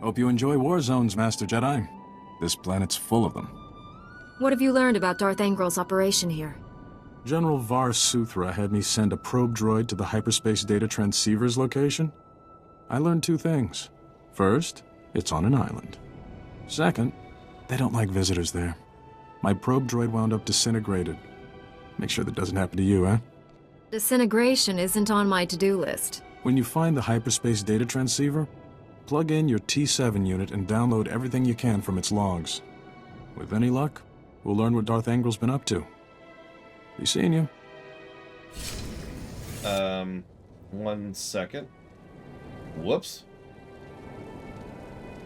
Hope you enjoy war zones, Master Jedi. This planet's full of them. What have you learned about Darth Angrel's operation here? General Varsuthra had me send a probe droid to the hyperspace data transceiver's location. I learned two things. First, it's on an island. Second, they don't like visitors there. My probe droid wound up disintegrated. Make sure that doesn't happen to you, eh? Disintegration isn't on my to-do list. When you find the hyperspace data transceiver, plug in your T7 unit and download everything you can from its logs. With any luck, we'll learn what Darth Angrel's been up to. Be seeing you. 1 second. Whoops.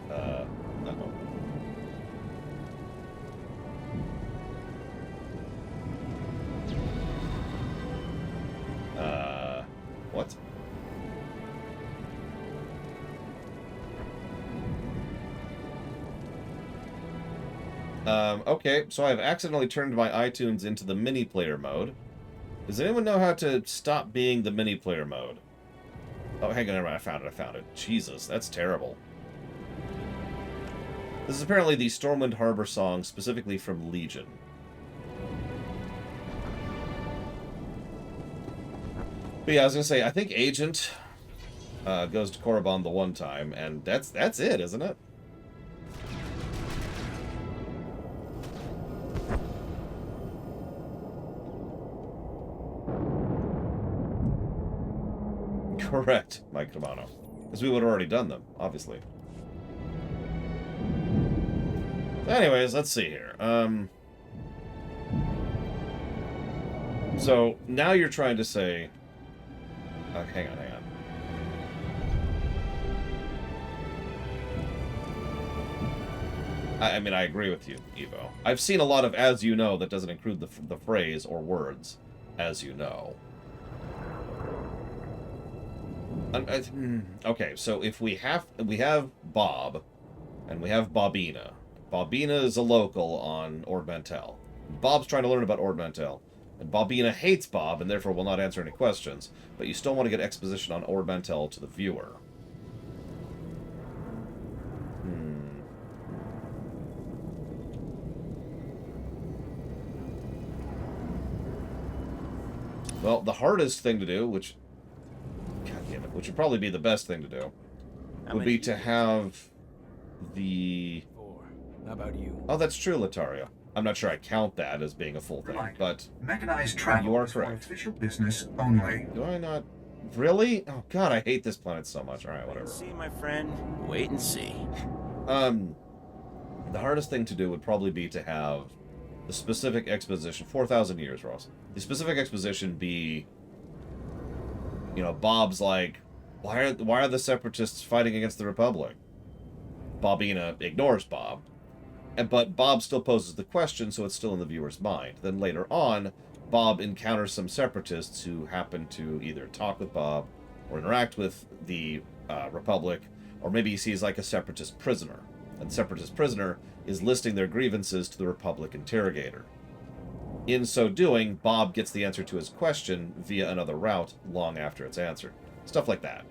No. What? Okay, so I've accidentally turned my iTunes into the mini player mode. Does anyone know how to stop being the mini player mode? Oh, hang on, never mind, I found it. Jesus, that's terrible. This is apparently the Stormwind Harbor song, specifically from Legion. But yeah, I was gonna say, I think Agent goes to Korriban the one time, and that's it, isn't it? Correct, Mike Romano. Because we would have already done them, obviously. Anyways, let's see here. So, now you're trying to say... hang on. I mean, I agree with you, Evo. I've seen a lot of "as you know" that doesn't include the phrase or words "as you know." Okay, so if we have Bob, and we have Bobina. Bobina is a local on Ord Mantell. Bob's trying to learn about Ord Mantell. And Bobina hates Bob, and therefore will not answer any questions. But you still want to get exposition on Ord Mantell to the viewer. Well, the hardest thing to do, which... God damn it, which would probably be the best thing to do, would be to have the... How about you? Oh, that's true, Latario. I'm not sure I count that as being a full thing, but... Mechanized travel you are is for correct. official business only. Do I not... Really? Oh, God, I hate this planet so much. Alright, whatever. See, my friend. Wait and see. The hardest thing to do would probably be to have the specific exposition... 4,000 years, Ross. The specific exposition be... You know, Bob's like, why are the Separatists fighting against the Republic? Bobina ignores Bob. But Bob still poses the question, so it's still in the viewer's mind. Then later on, Bob encounters some Separatists who happen to either talk with Bob or interact with the Republic, or maybe he sees like a Separatist prisoner. And the Separatist prisoner is listing their grievances to the Republic interrogator. In so doing, Bob gets the answer to his question via another route long after it's answered. Stuff like that.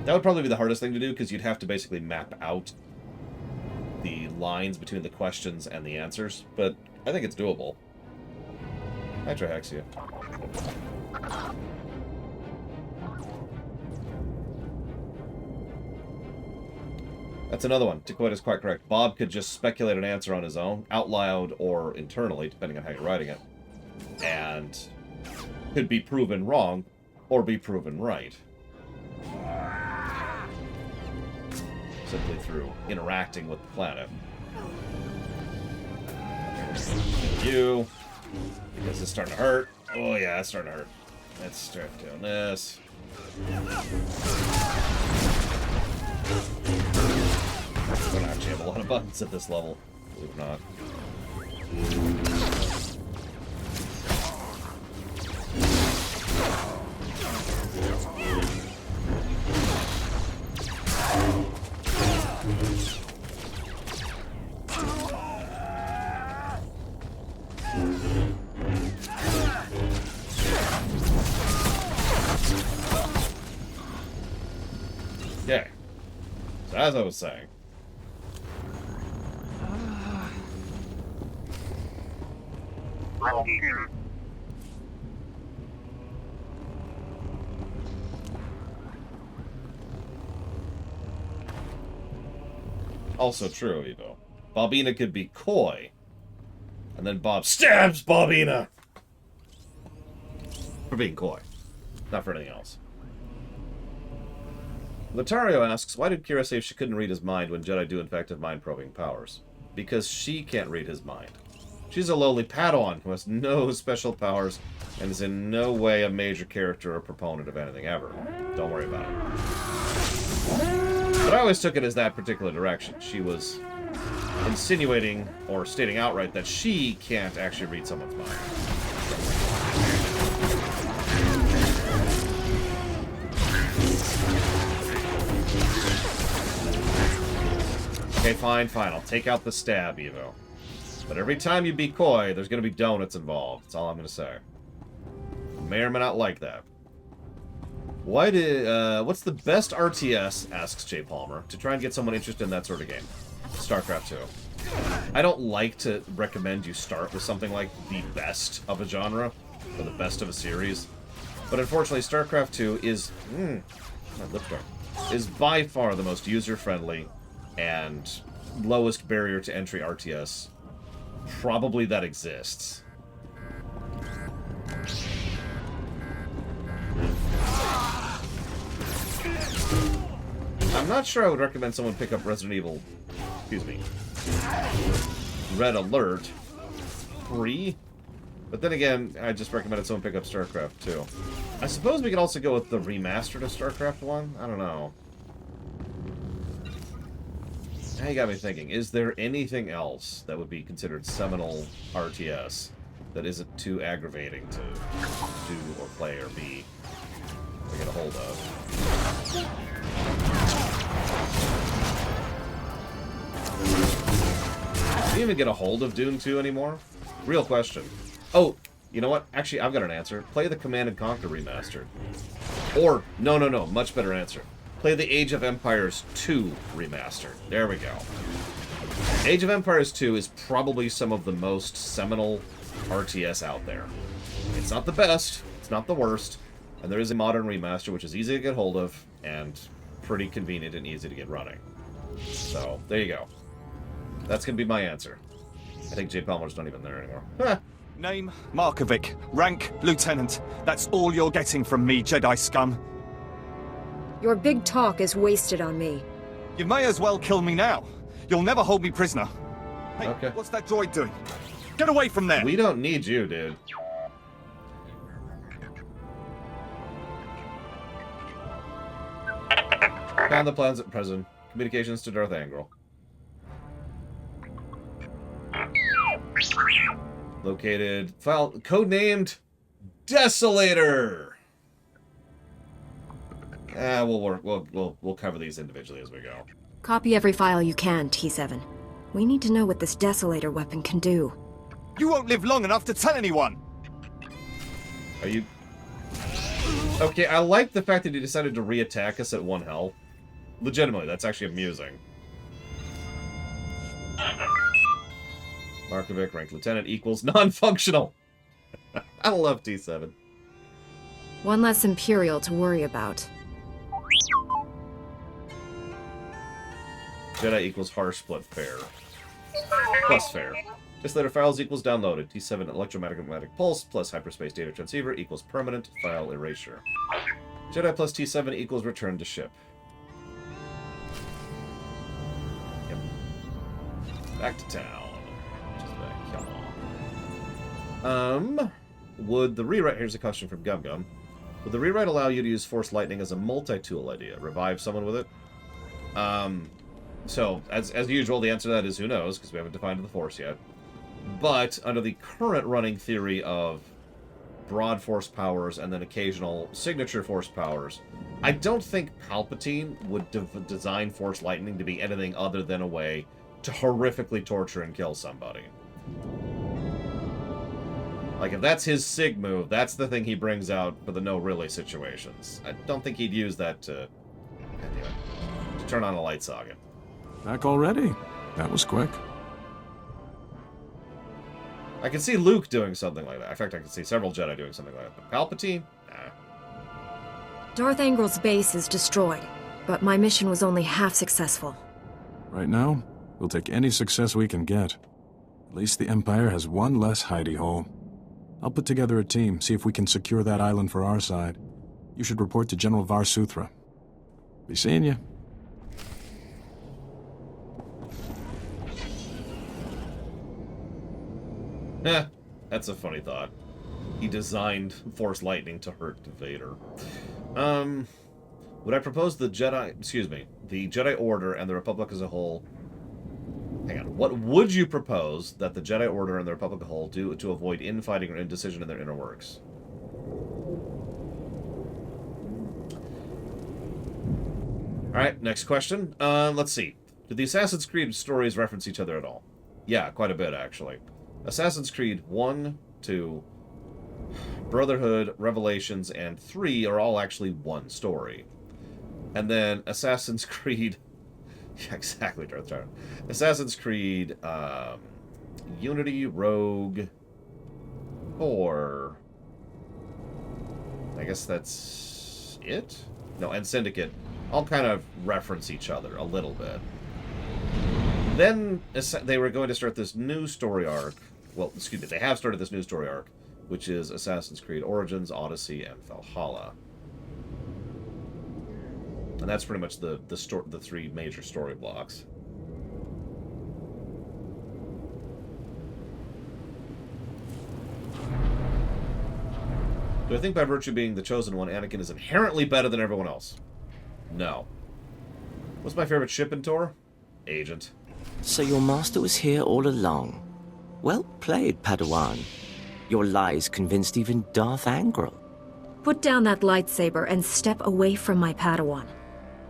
That would probably be the hardest thing to do, because you'd have to basically map out the lines between the questions and the answers, but I think it's doable. Hi, Trihexia. That's another one. Ticoid is quite correct. Bob could just speculate an answer on his own, out loud or internally, depending on how you're writing it, and could be proven wrong or be proven right. Simply through interacting with the planet. You, because it's starting to hurt. Oh yeah, it's starting to hurt. Let's start doing this. I don't actually have a lot of buttons at this level, believe it or not. Okay. So as I was saying. Also true, Evo. Bobina could be coy. And then Bob stabs Bobina! For being coy. Not for anything else. Latario asks, why did Kira say she couldn't read his mind when Jedi do in fact have mind-probing powers? Because she can't read his mind. She's a lowly Padawan who has no special powers and is in no way a major character or proponent of anything ever. Don't worry about it. But I always took it as that particular direction. She was insinuating or stating outright that she can't actually read someone's mind. Okay, fine. I'll take out the stab, Evo. But every time you be coy, there's going to be donuts involved. That's all I'm going to say. You may or may not like that. What's the best RTS, asks Jay Palmer, to try and get someone interested in that sort of game? StarCraft 2. I don't like to recommend you start with something like the best of a genre, or the best of a series. But unfortunately, StarCraft 2 is... my lip dark. Is by far the most user-friendly and lowest barrier to entry RTS probably that exists. I'm not sure I would recommend someone pick up Resident Evil, excuse me, Red Alert 3, but then again, I just recommended someone pick up StarCraft 2. I suppose we could also go with the remastered of StarCraft 1? I don't know. Now you got me thinking, is there anything else that would be considered seminal RTS that isn't too aggravating to do or play or be or get a hold of? Do you even get a hold of Dune 2 anymore? Real question. Oh, you know what? Actually, I've got an answer. Play the Command & Conquer remastered. Or, no, much better answer. Play the Age of Empires 2 remastered. There we go. Age of Empires 2 is probably some of the most seminal RTS out there. It's not the best, it's not the worst, and there is a modern remaster which is easy to get hold of and pretty convenient and easy to get running. So, there you go. That's going to be my answer. I think Jay Palmer's not even there anymore. Name, Markovic. Rank, Lieutenant. That's all you're getting from me, Jedi scum. Your big talk is wasted on me. You may as well kill me now. You'll never hold me prisoner. Hey, okay. What's that droid doing? Get away from there! We don't need you, dude. Found the plans at present. Communications to Darth Angel. Located file codenamed Desolator. We'll cover these individually as we go. Copy every file you can, T7. We need to know what this Desolator weapon can do. You won't live long enough to tell anyone. Are you... Okay, I like the fact that he decided to re-attack us at 1 health. Legitimately, that's actually amusing. Markovic, rank lieutenant, equals non-functional. I love T7. One less Imperial to worry about. Jedi equals harsh split fair. Plus fair. Desolator files equals downloaded. T7 electromagnetic pulse plus hyperspace data transceiver equals permanent file erasure. Jedi plus T7 equals return to ship. Yep. Back to town. Would the rewrite... Here's a question from Gum Gum. Would the rewrite allow you to use Force Lightning as a multi-tool idea? Revive someone with it? So, as usual, the answer to that is who knows, because we haven't defined the Force yet. But, under the current running theory of broad Force powers and then occasional signature Force powers, I don't think Palpatine would design Force Lightning to be anything other than a way to horrifically torture and kill somebody. Like, if that's his SIG move, that's the thing he brings out for the no-really situations. I don't think he'd use that to turn on a light socket. Back already? That was quick. I can see Luke doing something like that. In fact, I can see several Jedi doing something like that. But Palpatine? Nah. Darth Angel's base is destroyed, but my mission was only half successful. Right now, we'll take any success we can get. At least the Empire has one less hidey hole. I'll put together a team, see if we can secure that island for our side. You should report to General Var Suthra. Be seeing you. That's a funny thought. He designed Force Lightning to hurt Vader. Would I propose the Jedi Order and the Republic as a whole... Hang on. What would you propose that the Jedi Order and the Republic as a whole do to avoid infighting or indecision in their inner works? Alright, next question. Let's see. Do the Assassin's Creed stories reference each other at all? Yeah, quite a bit, actually. Assassin's Creed 1, 2, Brotherhood, Revelations, and 3 are all actually one story. And then Assassin's Creed Yeah, exactly, Darth Tyrant. Assassin's Creed, Unity, Rogue, or I guess that's it? No, and Syndicate all kind of reference each other a little bit. Then they were going to start this new story arc. Well, excuse me, they have started this new story arc, which is Assassin's Creed Origins, Odyssey, and Valhalla. And that's pretty much the three major story blocks. Do I think by virtue of being the chosen one, Anakin is inherently better than everyone else? No. What's my favorite ship in Tor? Agent. So your master was here all along. Well played, Padawan. Your lies convinced even Darth Angral. Put down that lightsaber and step away from my Padawan.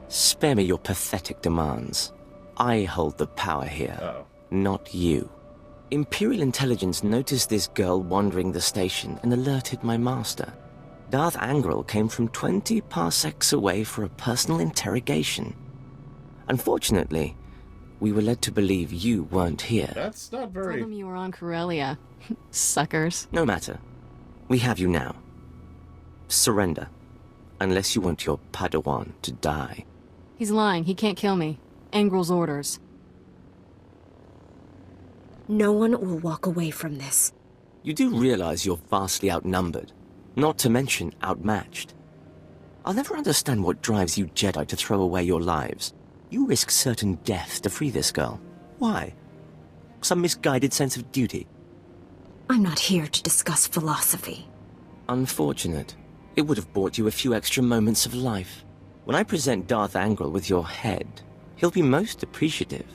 Spare me your pathetic demands. I hold the power here, not you. Imperial intelligence noticed this girl wandering the station and alerted my master. Darth Angral came from 20 parsecs away for a personal interrogation. Unfortunately, we were led to believe you weren't here. That's not very... Told them you were on Corellia. Suckers. No matter. We have you now. Surrender. Unless you want your Padawan to die. He's lying. He can't kill me. Angral's orders. No one will walk away from this. You do realize you're vastly outnumbered, not to mention outmatched. I'll never understand what drives you Jedi to throw away your lives. You risk certain death to free this girl. Why? Some misguided sense of duty? I'm not here to discuss philosophy. Unfortunate. It would have bought you a few extra moments of life. When I present Darth Angral with your head, he'll be most appreciative.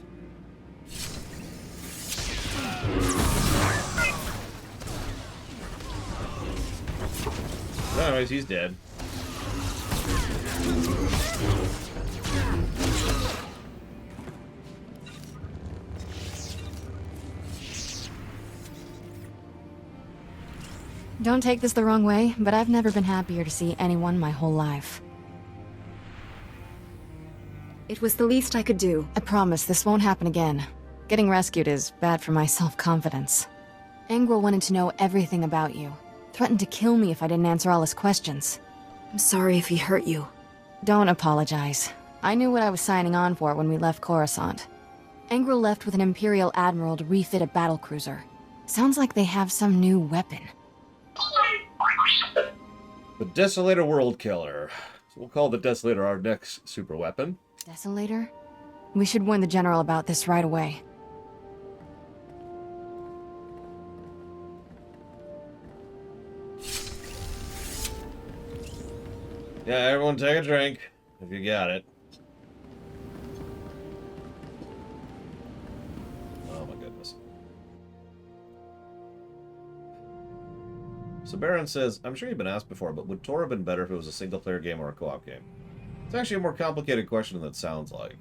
Anyways, he's dead. Don't take this the wrong way, but I've never been happier to see anyone my whole life. It was the least I could do. I promise this won't happen again. Getting rescued is bad for my self-confidence. Angral wanted to know everything about you. Threatened to kill me if I didn't answer all his questions. I'm sorry if he hurt you. Don't apologize. I knew what I was signing on for when we left Coruscant. Angral left with an Imperial Admiral to refit a battlecruiser. Sounds like they have some new weapon. The Desolator World Killer. So we'll call the Desolator our next super weapon. Desolator? We should warn the General about this right away. Yeah, everyone take a drink, if you got it. Oh my goodness. So Baron says, I'm sure you've been asked before, but would Tor have been better if it was a single-player game or a co-op game? It's actually a more complicated question than it sounds like.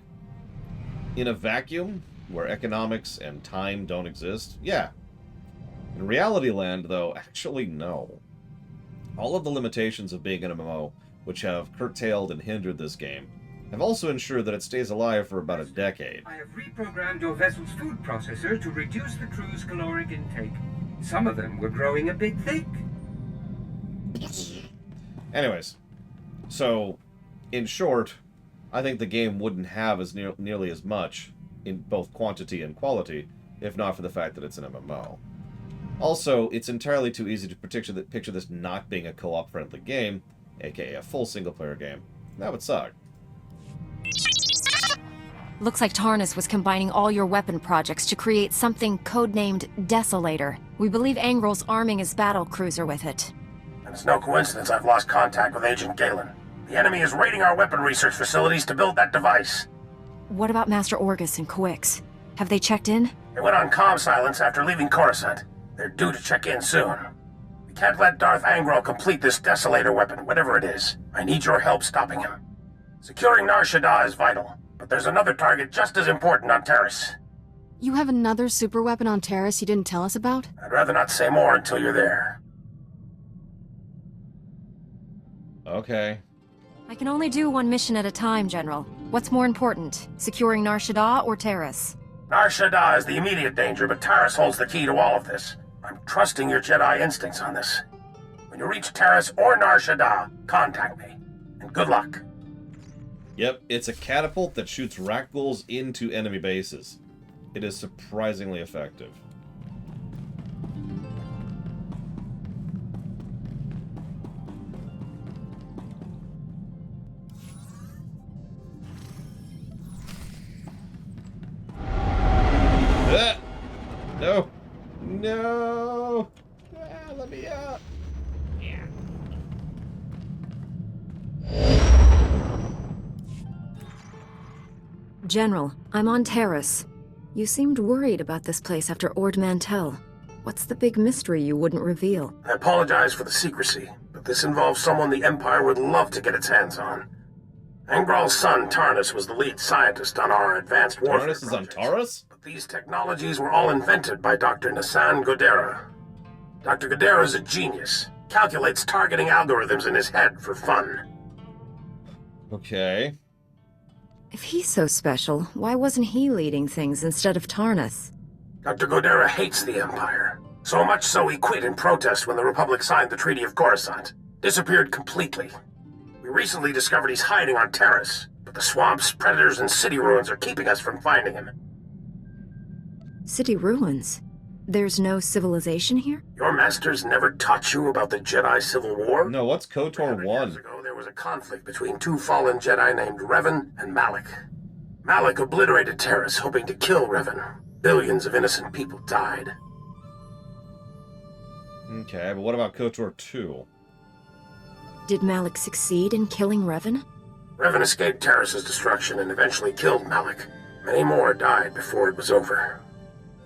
In a vacuum, where economics and time don't exist, yeah. In reality land, though, actually no. All of the limitations of being an MMO, which have curtailed and hindered this game, have also ensured that it stays alive for about a decade. I have reprogrammed your vessel's food processor to reduce the crew's caloric intake. Some of them were growing a bit thick. Anyways, so, in short, I think the game wouldn't have as nearly as much, in both quantity and quality, if not for the fact that it's an MMO. Also, it's entirely too easy to picture this not being a co-op friendly game, aka a full single-player game. That would suck. Looks like Tarnus was combining all your weapon projects to create something codenamed Desolator. We believe Angral's arming his battlecruiser with it. And it's no coincidence I've lost contact with Agent Galen. The enemy is raiding our weapon research facilities to build that device. What about Master Orgus and Quix? Have they checked in? They went on comm silence after leaving Coruscant. They're due to check in soon. We can't let Darth Angral complete this Desolator weapon, whatever it is. I need your help stopping him. Securing Nar Shaddaa is vital, but there's another target just as important on Terrace. You have another super weapon on Terrace you didn't tell us about? I'd rather not say more until you're there. Okay. I can only do one mission at a time, General. What's more important, securing Nar Shaddaa or Terrace? Nar Shaddaa is the immediate danger, but Terrace holds the key to all of this. I'm trusting your Jedi instincts on this. When you reach Terrace or Nar Shaddaa, contact me. And good luck. Yep, it's a catapult that shoots rakghouls into enemy bases. It is surprisingly effective. No! No! Let me out! Yeah. General, I'm on Terrace. You seemed worried about this place after Ord Mantell. What's the big mystery you wouldn't reveal? I apologize for the secrecy, but this involves someone the Empire would love to get its hands on. Angral's son, Tarnus, was the lead scientist on our advanced warfare Tarnus is on Taurus? But these technologies were all invented by Dr. Nassan Godera. Dr. Godera is a genius. Calculates targeting algorithms in his head for fun. Okay. If he's so special, why wasn't he leading things instead of Tarnus? Dr. Godera hates the Empire. So much so he quit in protest when the Republic signed the Treaty of Coruscant. Disappeared completely. We recently discovered he's hiding on Terrace, but the swamps, predators, and city ruins are keeping us from finding him. City ruins? There's no civilization here? Your masters never taught you about the Jedi Civil War? No, what's KOTOR 1? Years ago, there was a conflict between two fallen Jedi named Revan and Malak. Malak obliterated Terrace, hoping to kill Revan. Billions of innocent people died. Okay, but what about KOTOR 2? Did Malak succeed in killing Revan? Revan escaped Terrace's destruction and eventually killed Malak. Many more died before it was over.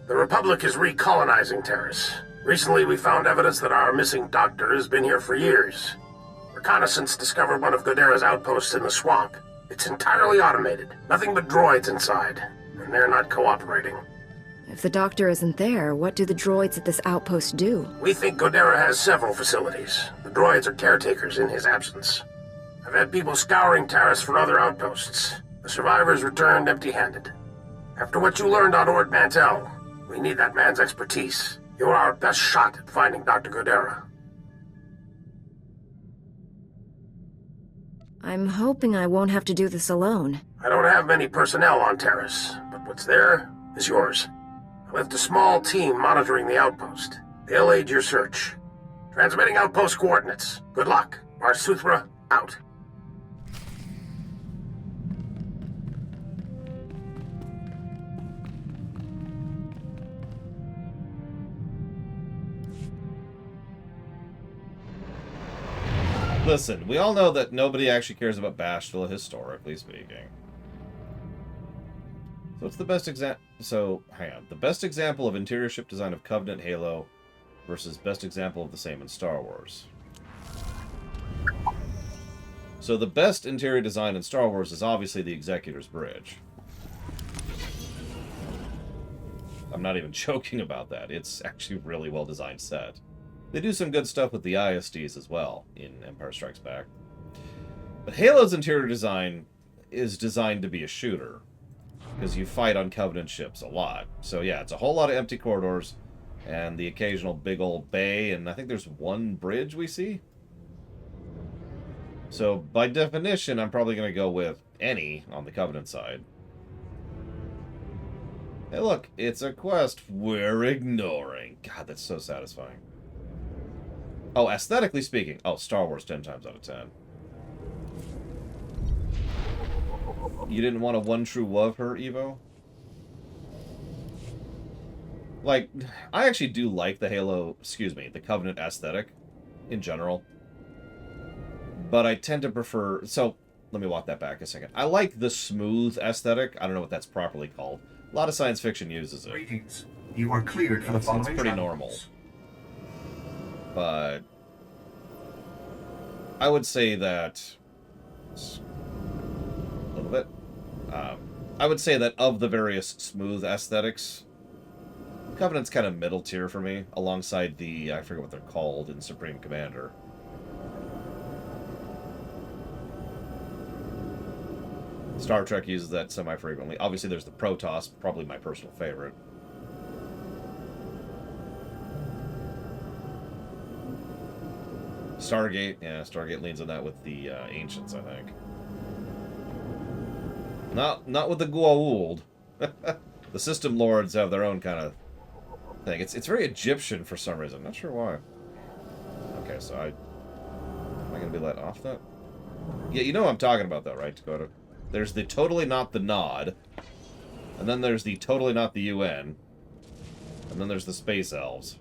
The Republic is recolonizing Terrace. Recently, we found evidence that our missing doctor has been here for years. Reconnaissance discovered one of Godera's outposts in the swamp. It's entirely automated. Nothing but droids inside. And they're not cooperating. If the doctor isn't there, what do the droids at this outpost do? We think Godera has several facilities. The droids are caretakers in his absence. I've had people scouring Terrace for other outposts. The survivors returned empty-handed. After what you learned on Ord Mantell, we need that man's expertise. You're our best shot at finding Dr. Godera. I'm hoping I won't have to do this alone. I don't have many personnel on Terrace, but what's there is yours. I left a small team monitoring the outpost. They'll aid your search. Transmitting outpost coordinates. Good luck. Bar Suthra, out. Listen, we all know that nobody actually cares about Bashville, historically speaking. So what's the best example? So, hang on. The best example of interior ship design of Covenant Halo versus best example of the same in Star Wars. So the best interior design in Star Wars is obviously the Executor's Bridge. I'm not even joking about that. It's actually a really well-designed set. They do some good stuff with the ISDs as well in Empire Strikes Back. But Halo's interior design is designed to be a shooter, because you fight on Covenant ships a lot. So yeah, it's a whole lot of empty corridors, and the occasional big old bay, and I think there's one bridge we see. So by definition, I'm probably going to go with any on the Covenant side. Hey look, it's a quest we're ignoring. God, that's so satisfying. Oh, aesthetically speaking, oh, Star Wars 10 times out of 10. You didn't want a one true love her, Evo? Like, I actually do like the the Covenant aesthetic in general. But I tend to prefer, so let me walk that back a second. I like the smooth aesthetic. I don't know what that's properly called. A lot of science fiction uses it. Greetings. You are cleared for the following. It's pretty normal. But I would say that a little bit. I would say that of the various smooth aesthetics, Covenant's kind of middle tier for me, alongside the, I forget what they're called in Supreme Commander. Star Trek uses that semi-frequently. Obviously, there's the Protoss, probably my personal favorite. Stargate, yeah, Stargate leans on that with the Ancients, I think. Not with the Goa'uld. The System Lords have their own kind of thing. It's very Egyptian for some reason. Not sure why. Okay, so am I going to be let off that? Yeah, you know what I'm talking about, though, right, Dakota? There's the totally not the Nod, and then there's the totally not the UN, and then there's the Space Elves.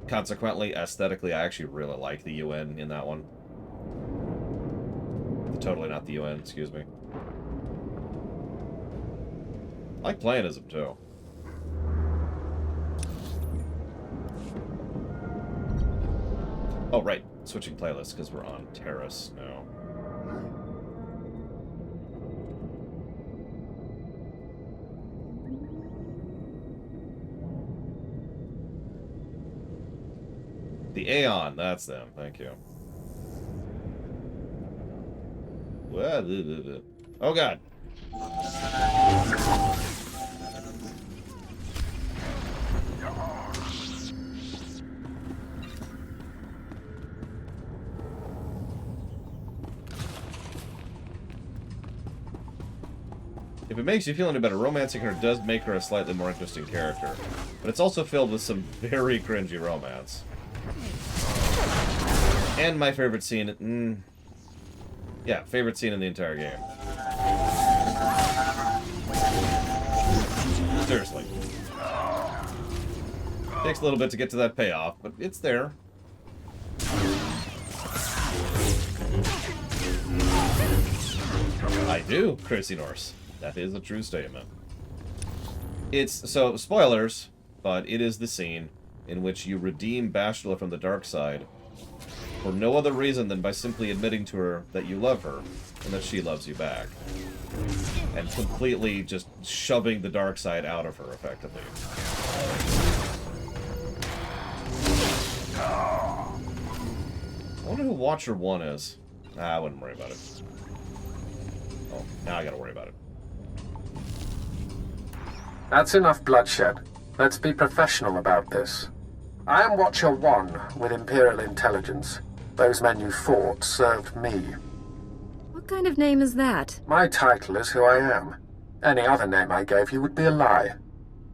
Consequently, aesthetically, I actually really like the UN in that one. The totally not the UN, excuse me. I like playing as them, too. Oh, right. Switching playlists, because we're on Terrace now. The Aeon, that's them. Thank you. Oh, God. If it makes you feel any better, romancing her does make her a slightly more interesting character. But it's also filled with some very cringy romance. And my favorite scene... yeah, favorite scene in the entire game. Seriously. Takes a little bit to get to that payoff, but it's there. I do, Crazy Norse. That is a true statement. It's, so, spoilers, but it is the scene in which you redeem Bastila from the dark side for no other reason than by simply admitting to her that you love her and that she loves you back. And completely just shoving the dark side out of her, effectively. I wonder who Watcher 1 is. I wouldn't worry about it. Oh, now I gotta worry about it. That's enough bloodshed. Let's be professional about this. I am Watcher 1 with Imperial Intelligence. Those men you fought served me. What kind of name is that? My title is who I am. Any other name I gave you would be a lie.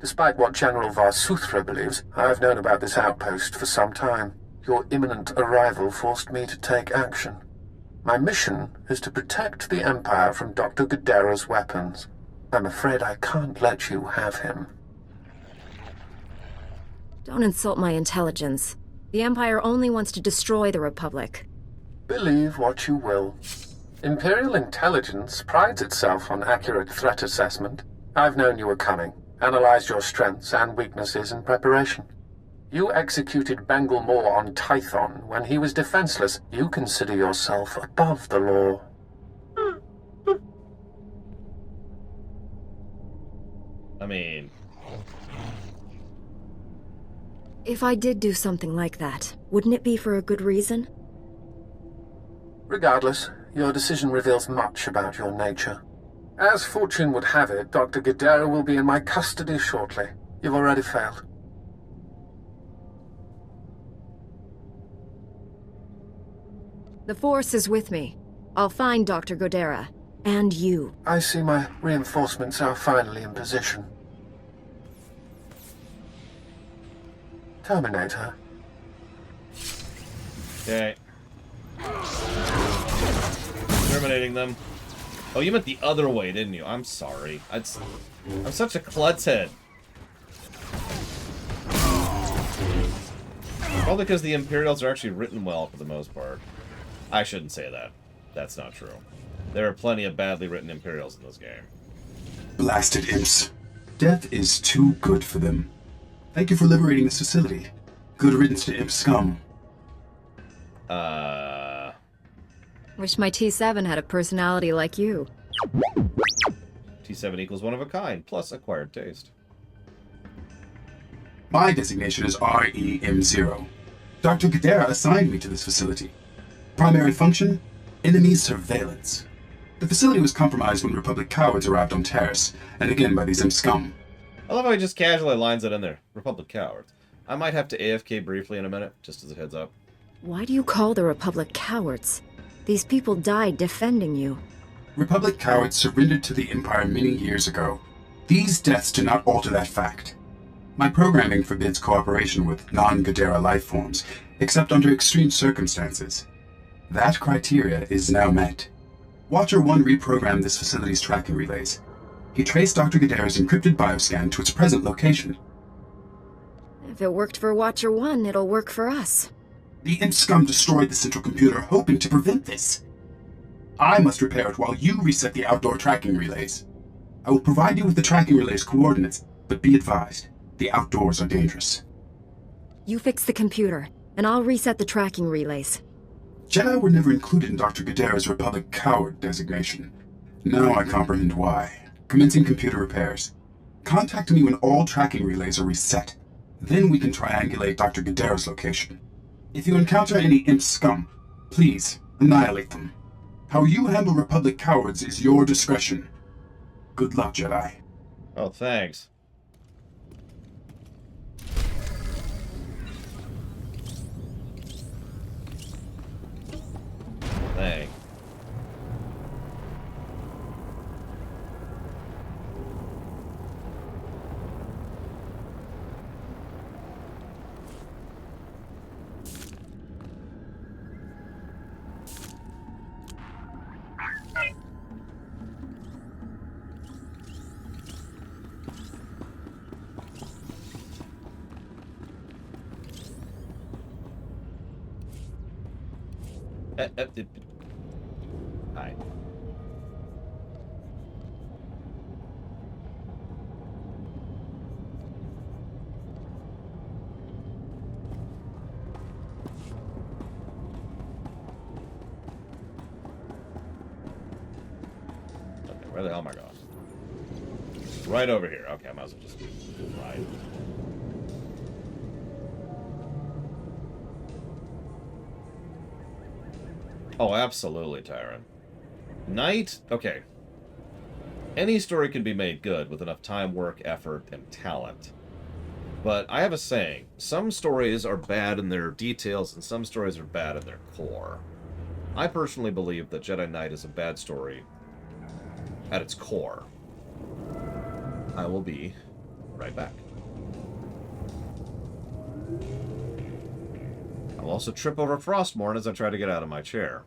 Despite what General Varsuthra believes, I have known about this outpost for some time. Your imminent arrival forced me to take action. My mission is to protect the Empire from Dr. Gadera's weapons. I'm afraid I can't let you have him. Don't insult my intelligence. The Empire only wants to destroy the Republic. Believe what you will. Imperial Intelligence prides itself on accurate threat assessment. I've known you were coming, analyzed your strengths and weaknesses in preparation. You executed Bengal Moore on Tython when he was defenseless. You consider yourself above the law. I mean... If I did do something like that, wouldn't it be for a good reason? Regardless, your decision reveals much about your nature. As fortune would have it, Dr. Gadera will be in my custody shortly. You've already failed. The Force is with me. I'll find Dr. Gadera. And you. I see my reinforcements are finally in position. Terminate her. Okay. Terminating them. Oh, you meant the other way, didn't you? I'm sorry. I'm such a klutz head. Probably because the Imperials are actually written well for the most part. I shouldn't say that. That's not true. There are plenty of badly written Imperials in this game. Blasted imps. Death is too good for them. Thank you for liberating this facility. Good riddance to imp scum. Wish my T7 had a personality like you. T7 equals one of a kind, plus acquired taste. My designation is REM0. Dr. Gadera assigned me to this facility. Primary function? Enemy surveillance. The facility was compromised when Republic cowards arrived on Terrace, and again by these imp scum. I love how he just casually lines it in there. Republic cowards. I might have to AFK briefly in a minute, just as a heads up. Why do you call the Republic cowards? These people died defending you. Republic cowards surrendered to the Empire many years ago. These deaths do not alter that fact. My programming forbids cooperation with non-Gadara life forms, except under extreme circumstances. That criteria is now met. Watcher 1 reprogrammed this facility's tracking relays. He traced Dr. Gadara's encrypted bioscan to its present location. If it worked for Watcher 1, it'll work for us. The imp scum destroyed the central computer, hoping to prevent this. I must repair it while you reset the outdoor tracking relays. I will provide you with the tracking relays coordinates, but be advised, the outdoors are dangerous. You fix the computer, and I'll reset the tracking relays. Jedi were never included in Dr. Gadara's Republic Coward designation. Now I comprehend why. Commencing computer repairs. Contact me when all tracking relays are reset. Then we can triangulate Dr. Gadara's location. If you encounter any imp scum, please annihilate them. How you handle Republic cowards is your discretion. Good luck, Jedi. Oh, thanks. Thanks. Hi. Okay, where the hell am I going? Right over here. Okay, I might as well just ride. Oh, absolutely, Tyron. Night? Okay. Any story can be made good with enough time, work, effort, and talent. But I have a saying. Some stories are bad in their details, and some stories are bad in their core. I personally believe that Jedi Knight is a bad story at its core. I will be right back. I'll also trip over Frostmourne as I try to get out of my chair.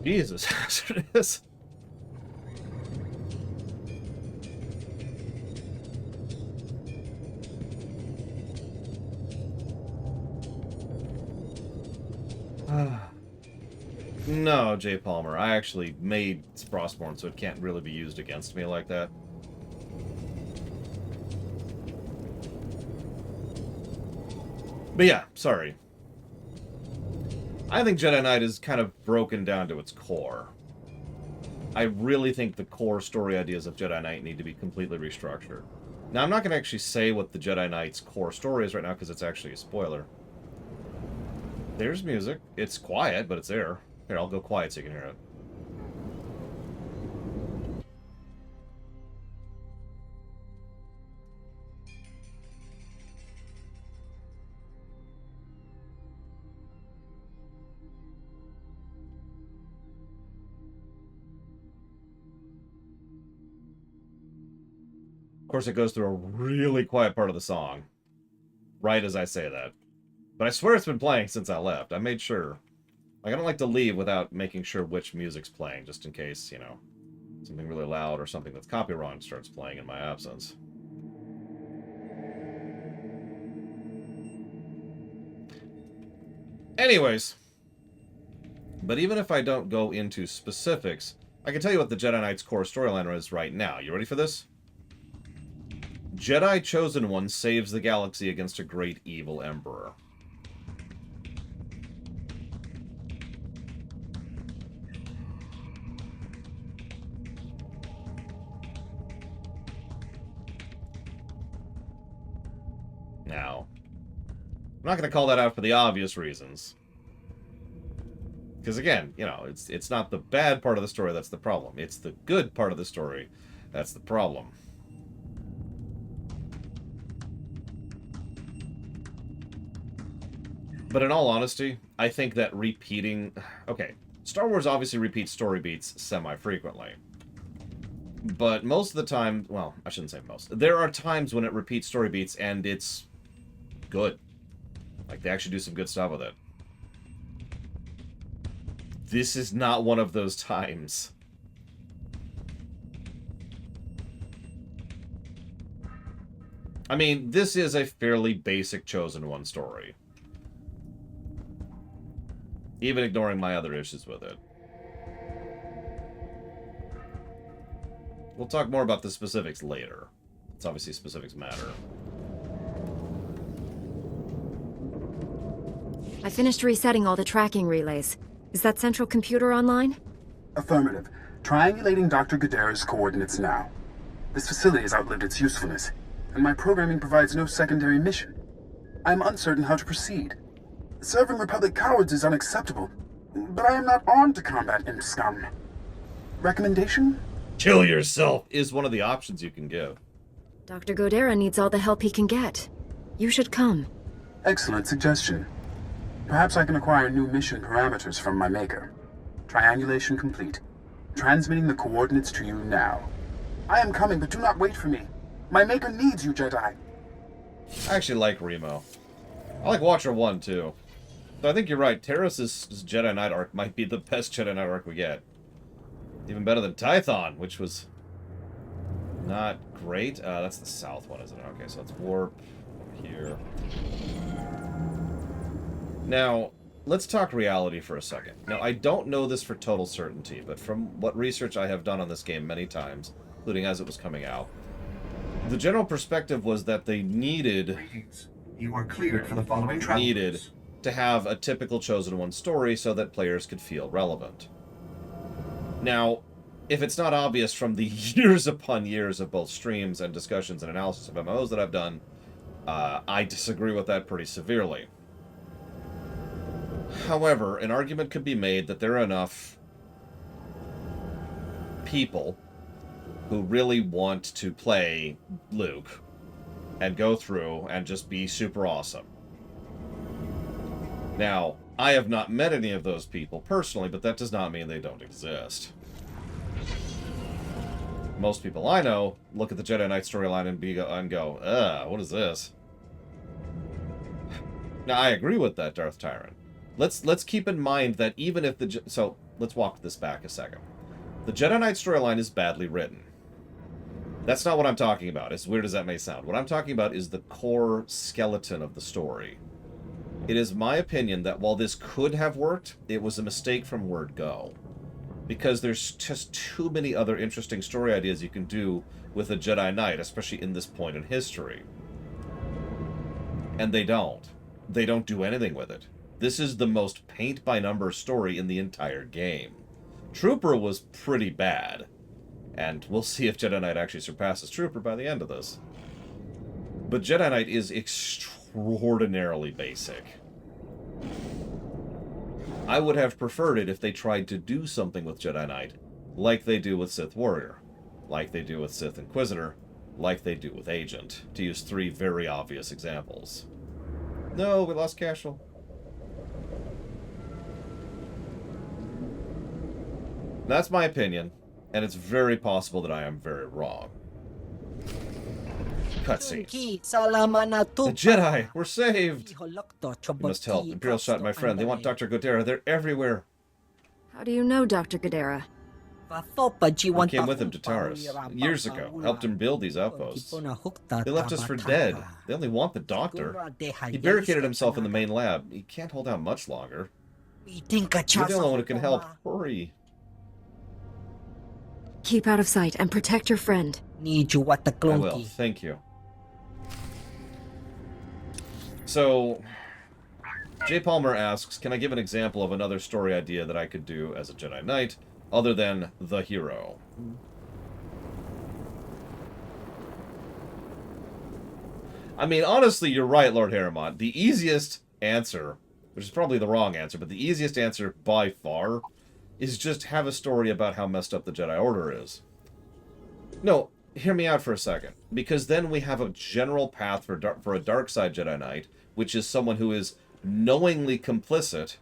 Jesus, that's what it is. No, Jay Palmer. I actually made Frostborn, so it can't really be used against me like that. But yeah, sorry. I think Jedi Knight is kind of broken down to its core. I really think the core story ideas of Jedi Knight need to be completely restructured. Now, I'm not going to actually say what the Jedi Knight's core story is right now, because it's actually a spoiler. There's music. It's quiet, but it's there. Here, I'll go quiet so you can hear it. Of course, it goes through a really quiet part of the song. Right as I say that. But I swear it's been playing since I left. I made sure. Like, I don't like to leave without making sure which music's playing, just in case, you know, something really loud or something that's copyrighted starts playing in my absence. Anyways. But even if I don't go into specifics, I can tell you what the Jedi Knight's core storyline is right now. You ready for this? Jedi Chosen One saves the galaxy against a great evil emperor. Now, I'm not going to call that out for the obvious reasons. Because again, you know, it's not the bad part of the story that's the problem. It's the good part of the story that's the problem. But in all honesty, I think that repeating... Okay, Star Wars obviously repeats story beats semi-frequently. But most of the time... Well, I shouldn't say most. There are times when it repeats story beats and it's good. Like, they actually do some good stuff with it. This is not one of those times. I mean, this is a fairly basic Chosen One story. Even ignoring my other issues with it. We'll talk more about the specifics later. It's obviously specifics matter. I finished resetting all the tracking relays. Is that central computer online? Affirmative. Triangulating Dr. Gadara's coordinates now. This facility has outlived its usefulness, and my programming provides no secondary mission. I am uncertain how to proceed. Serving Republic cowards is unacceptable, but I am not armed to combat imp scum. Recommendation? Kill yourself is one of the options you can give. Dr. Godera needs all the help he can get. You should come. Excellent suggestion. Perhaps I can acquire new mission parameters from my maker. Triangulation complete. Transmitting the coordinates to you now. I am coming, but do not wait for me. My maker needs you, Jedi. I actually like Remo. I like Watcher 1, too. So I think you're right. Terrace's Jedi Knight arc might be the best Jedi Knight arc we get. Even better than Tython, which was not great. That's the south one, isn't it? Okay, so let's warp here. Now, let's talk reality for a second. Now, I don't know this for total certainty, but from what research I have done on this game many times, including as it was coming out, the general perspective was that they needed... You are cleared for the following travel. Needed to have a typical Chosen One story so that players could feel relevant. Now, if it's not obvious from the years upon years of both streams and discussions and analysis of MMOs that I've done, I disagree with that pretty severely. However, an argument could be made that there are enough people who really want to play Luke and go through and just be super awesome. Now, I have not met any of those people personally, but that does not mean they don't exist. Most people I know look at the Jedi Knight storyline and go, ugh, what is this? Now, I agree with that, Darth Tyrant. Let's keep in mind that even if the... So, let's walk this back a second. The Jedi Knight storyline is badly written. That's not what I'm talking about, as weird as that may sound. What I'm talking about is the core skeleton of the story. It is my opinion that while this could have worked, it was a mistake from word go. Because there's just too many other interesting story ideas you can do with a Jedi Knight, especially in this point in history. And they don't. They don't do anything with it. This is the most paint-by-number story in the entire game. Trooper was pretty bad. And we'll see if Jedi Knight actually surpasses Trooper by the end of this. But Jedi Knight is extraordinarily basic. I would have preferred it if they tried to do something with Jedi Knight, like they do with Sith Warrior, like they do with Sith Inquisitor, like they do with Agent, to use 3 very obvious examples. No, we lost Cashel. That's my opinion, and it's very possible that I am very wrong. Cutscene. The Jedi! We're saved! You must help. Imperial shot my friend. They want Dr. Godera. They're everywhere. How do you know Dr. Godera? I came with him to Taris years ago. Helped him build these outposts. They left us for dead. They only want the doctor. He barricaded himself in the main lab. He can't hold out much longer. You're the only one who can help. Hurry. Keep out of sight and protect your friend. I will. Thank you. So, J. Palmer asks, can I give an example of another story idea that I could do as a Jedi Knight, other than the hero? I mean, honestly, you're right, Lord Harrimont. The easiest answer, which is probably the wrong answer, but the easiest answer by far is just have a story about how messed up the Jedi Order is. No, hear me out for a second. Because then we have a general path for a dark side Jedi Knight, which is someone who is knowingly complicit.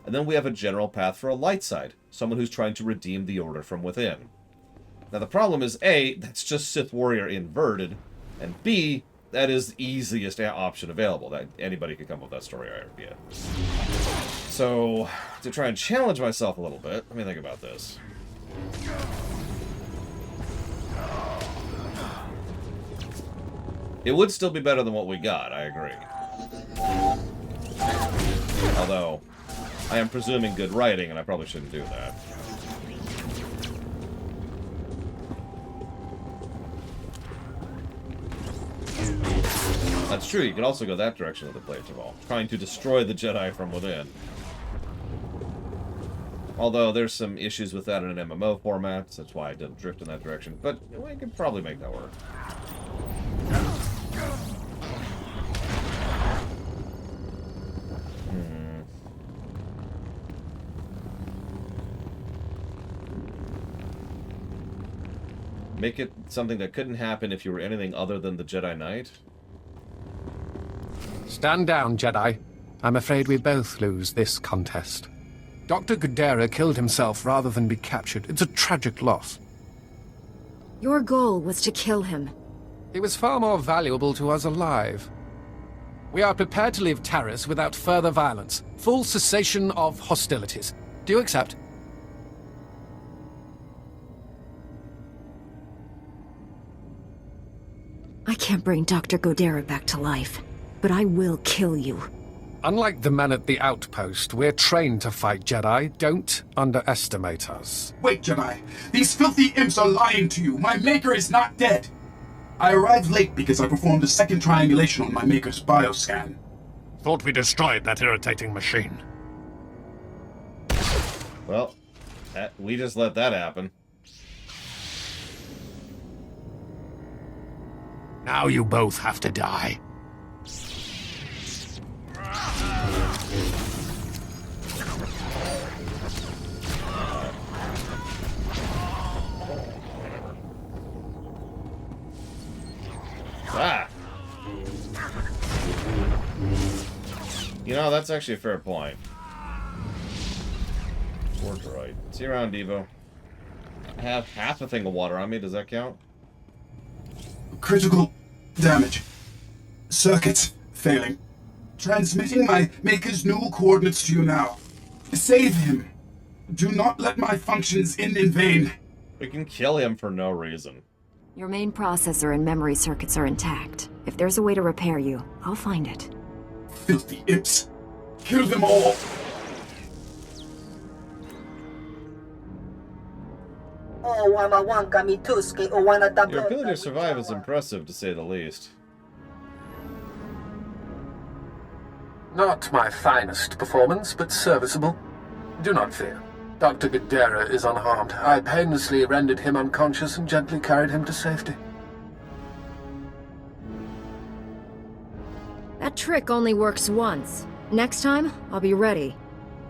And then we have a general path for a light side, someone who's trying to redeem the Order from within. Now the problem is, A, that's just Sith Warrior inverted, and B, that is the easiest option available. That anybody could come up with that story idea. So, to try and challenge myself a little bit, let me think about this. It would still be better than what we got, I agree. Although, I am presuming good writing, and I probably shouldn't do that. That's true, you could also go that direction with the Blade Jamal, trying to destroy the Jedi from within. Although there's some issues with that in an MMO format, so that's why I didn't drift in that direction, but we could probably make that work. Make it something that couldn't happen if you were anything other than the Jedi Knight? Stand down, Jedi. I'm afraid we both lose this contest. Dr. Godera killed himself rather than be captured. It's a tragic loss. Your goal was to kill him. He was far more valuable to us alive. We are prepared to leave Taris without further violence. Full cessation of hostilities. Do you accept? I can't bring Dr. Godera back to life, but I will kill you. Unlike the men at the outpost, we're trained to fight Jedi. Don't underestimate us. Wait, Jedi. These filthy imps are lying to you. My Maker is not dead. I arrived late because I performed a second triangulation on my Maker's bioscan. Thought we destroyed that irritating machine. Well, we just let that happen. Now you both have to die. Ah! You know, that's actually a fair point. Worked right. See you around, Devo. I have half a thing of water on me. Does that count? Critical damage. Circuits failing. Transmitting my Maker's new coordinates to you now. Save him. Do not let my functions end in vain. We can kill him for no reason. Your main processor and memory circuits are intact. If there's a way to repair you, I'll find it. Filthy imps. Kill them all. Your ability to survive is impressive, to say the least. Not my finest performance, but serviceable. Do not fear. Dr. Gadara is unharmed. I painlessly rendered him unconscious and gently carried him to safety. That trick only works once. Next time, I'll be ready.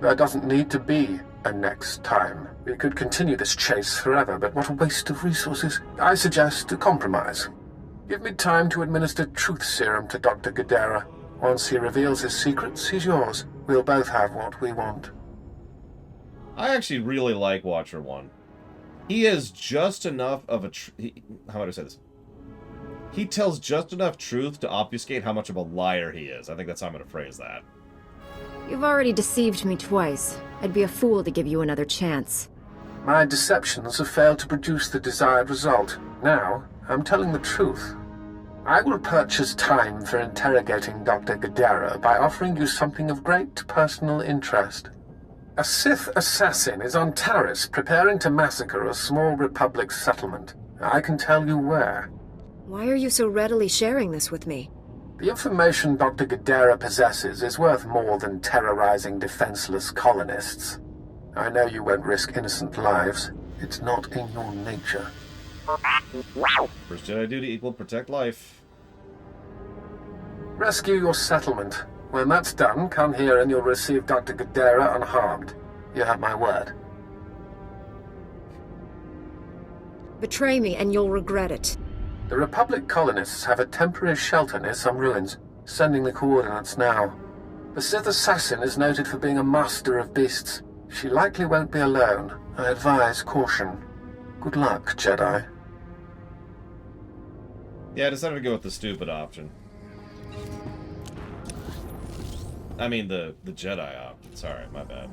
There doesn't need to be a next time. We could continue this chase forever, but what a waste of resources. I suggest a compromise. Give me time to administer truth serum to Dr. Gadara. Once he reveals his secrets, he's yours. We'll both have what we want. I actually really like Watcher 1. He is just enough of a... how would I say this? He tells just enough truth to obfuscate how much of a liar he is. I think that's how I'm going to phrase that. You've already deceived me twice. I'd be a fool to give you another chance. My deceptions have failed to produce the desired result. Now, I'm telling the truth. I will purchase time for interrogating Dr. Gadara by offering you something of great personal interest. A Sith assassin is on Taris, preparing to massacre a small Republic settlement. I can tell you where. Why are you so readily sharing this with me? The information Dr. Gadara possesses is worth more than terrorizing defenseless colonists. I know you won't risk innocent lives. It's not in your nature. First Jedi duty equal protect life. Rescue your settlement. When that's done, come here and you'll receive Dr. Gadara unharmed. You have my word. Betray me and you'll regret it. The Republic colonists have a temporary shelter near some ruins. Sending the coordinates now. The Sith assassin is noted for being a master of beasts. She likely won't be alone. I advise caution. Good luck, Jedi. Yeah, I decided to go with the stupid option. I mean, the Jedi option. Sorry, my bad.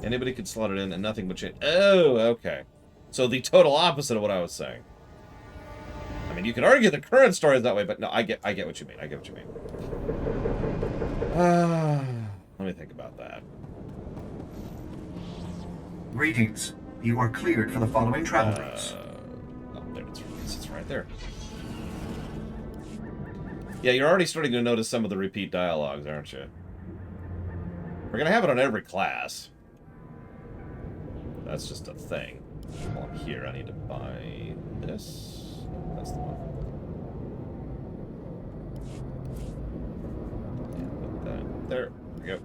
Anybody could slot it in and nothing would change. Oh, okay. So the total opposite of what I was saying. I mean, you can argue the current story is that way, but no, I get what you mean. I get what you mean. Let me think about that. Greetings. You are cleared for the following travel routes. Oh, there it's right there. Yeah, you're already starting to notice some of the repeat dialogues, aren't you? We're gonna have it on every class. That's just a thing. While I'm here, I need to buy this. That's the one. And put that there. There we go.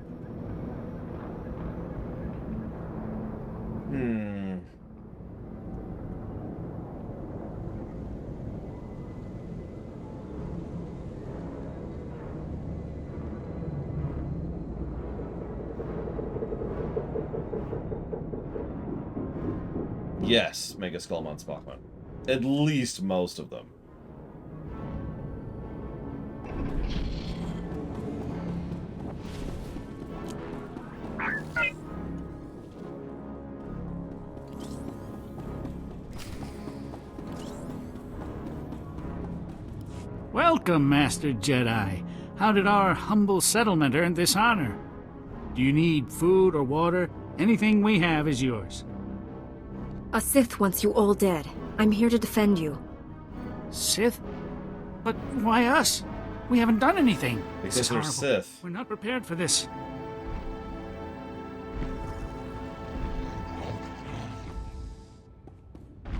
Yes, Mega Skullmon Spockmon. At least most of them. Welcome, Master Jedi. How did our humble settlement earn this honor? Do you need food or water? Anything we have is yours. A Sith wants you all dead. I'm here to defend you. Sith? But why us? We haven't done anything. Because they're Sith. We're not prepared for this.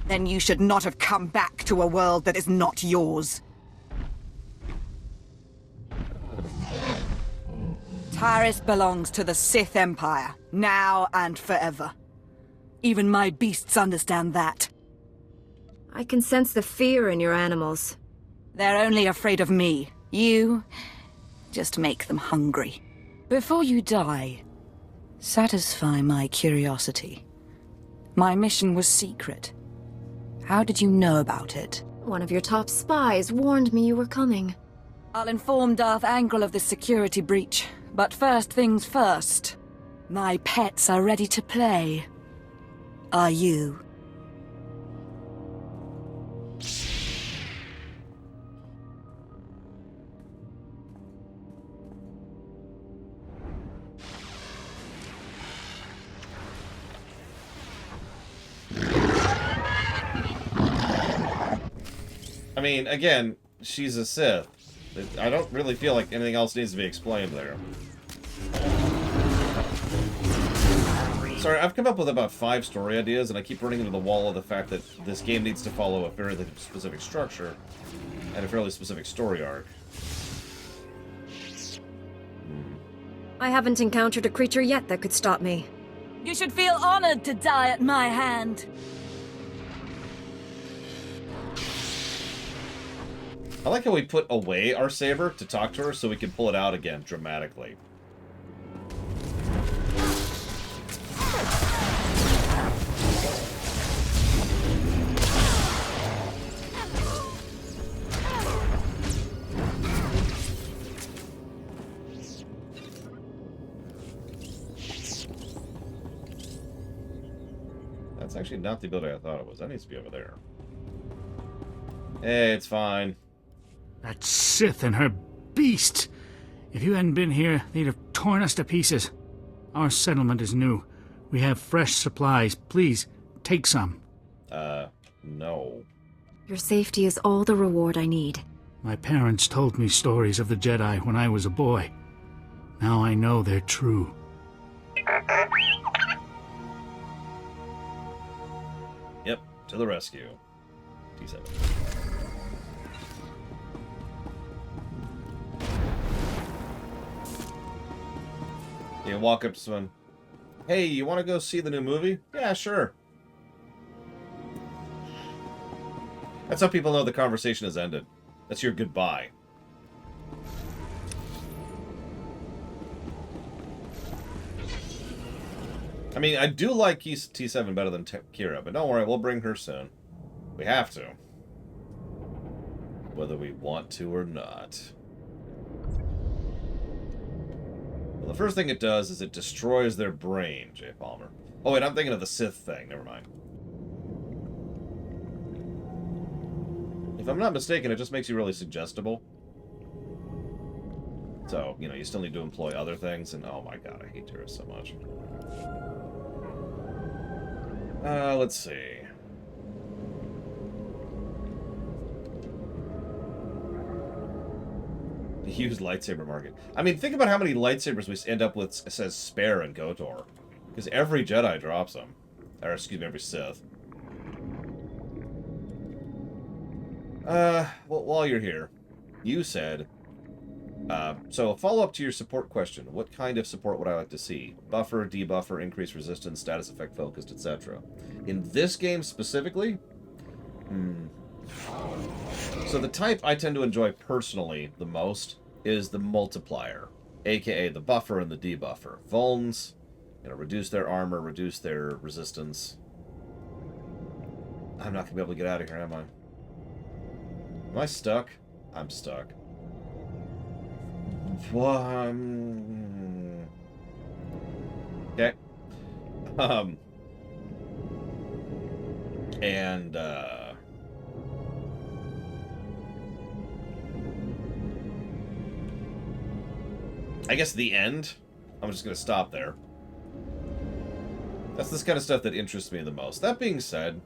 Then you should not have come back to a world that is not yours. Taris belongs to the Sith Empire, now and forever. Even my beasts understand that. I can sense the fear in your animals. They're only afraid of me. You just make them hungry. Before you die, satisfy my curiosity. My mission was secret. How did you know about it? One of your top spies warned me you were coming. I'll inform Darth Angral of the security breach, But first things first. My pets are ready to play. Are you? I mean, again, she's a Sith. I don't really feel like anything else needs to be explained there. Sorry, I've come up with about 5 story ideas, and I keep running into the wall of the fact that this game needs to follow a fairly specific structure and a fairly specific story arc. I haven't encountered a creature yet that could stop me. You should feel honored to die at my hand. I like how we put away our saber to talk to her so we can pull it out again dramatically. That's actually not the ability I thought it was. That needs to be over there. Hey, it's fine. That Sith and her beast! If you hadn't been here, they'd have torn us to pieces. Our settlement is new. We have fresh supplies. Please, take some. No. Your safety is all the reward I need. My parents told me stories of the Jedi when I was a boy. Now I know they're true. Yep, to the rescue. T7. You walk up to someone. Hey, you want to go see the new movie? Yeah, sure. That's how people know the conversation has ended. That's your goodbye. I mean, I do like T7 better than Kira, but don't worry, we'll bring her soon. We have to. Whether we want to or not. Well, the first thing it does is it destroys their brain, J. Palmer. Oh, wait, I'm thinking of the Sith thing. Never mind. If I'm not mistaken, it just makes you really suggestible. So, you know, you still need to employ other things, and oh my god, I hate Tira so much. Let's see. Used lightsaber market. I mean, think about how many lightsabers we end up with says spare in KOTOR. Because every Jedi drops them. Or, excuse me, every Sith. Well, while you're here, you said... so, a follow-up to your support question. What kind of support would I like to see? Buffer, debuffer, increased resistance, status effect focused, etc. In this game specifically? So the type I tend to enjoy personally the most is the multiplier, aka the buffer and the debuffer. Vulns, you know, reduce their armor, reduce their resistance. I'm not gonna be able to get out of here, am I? Am I stuck? I'm stuck. Okay. And I guess the end, I'm just going to stop there. That's this kind of stuff that interests me the most. That being said,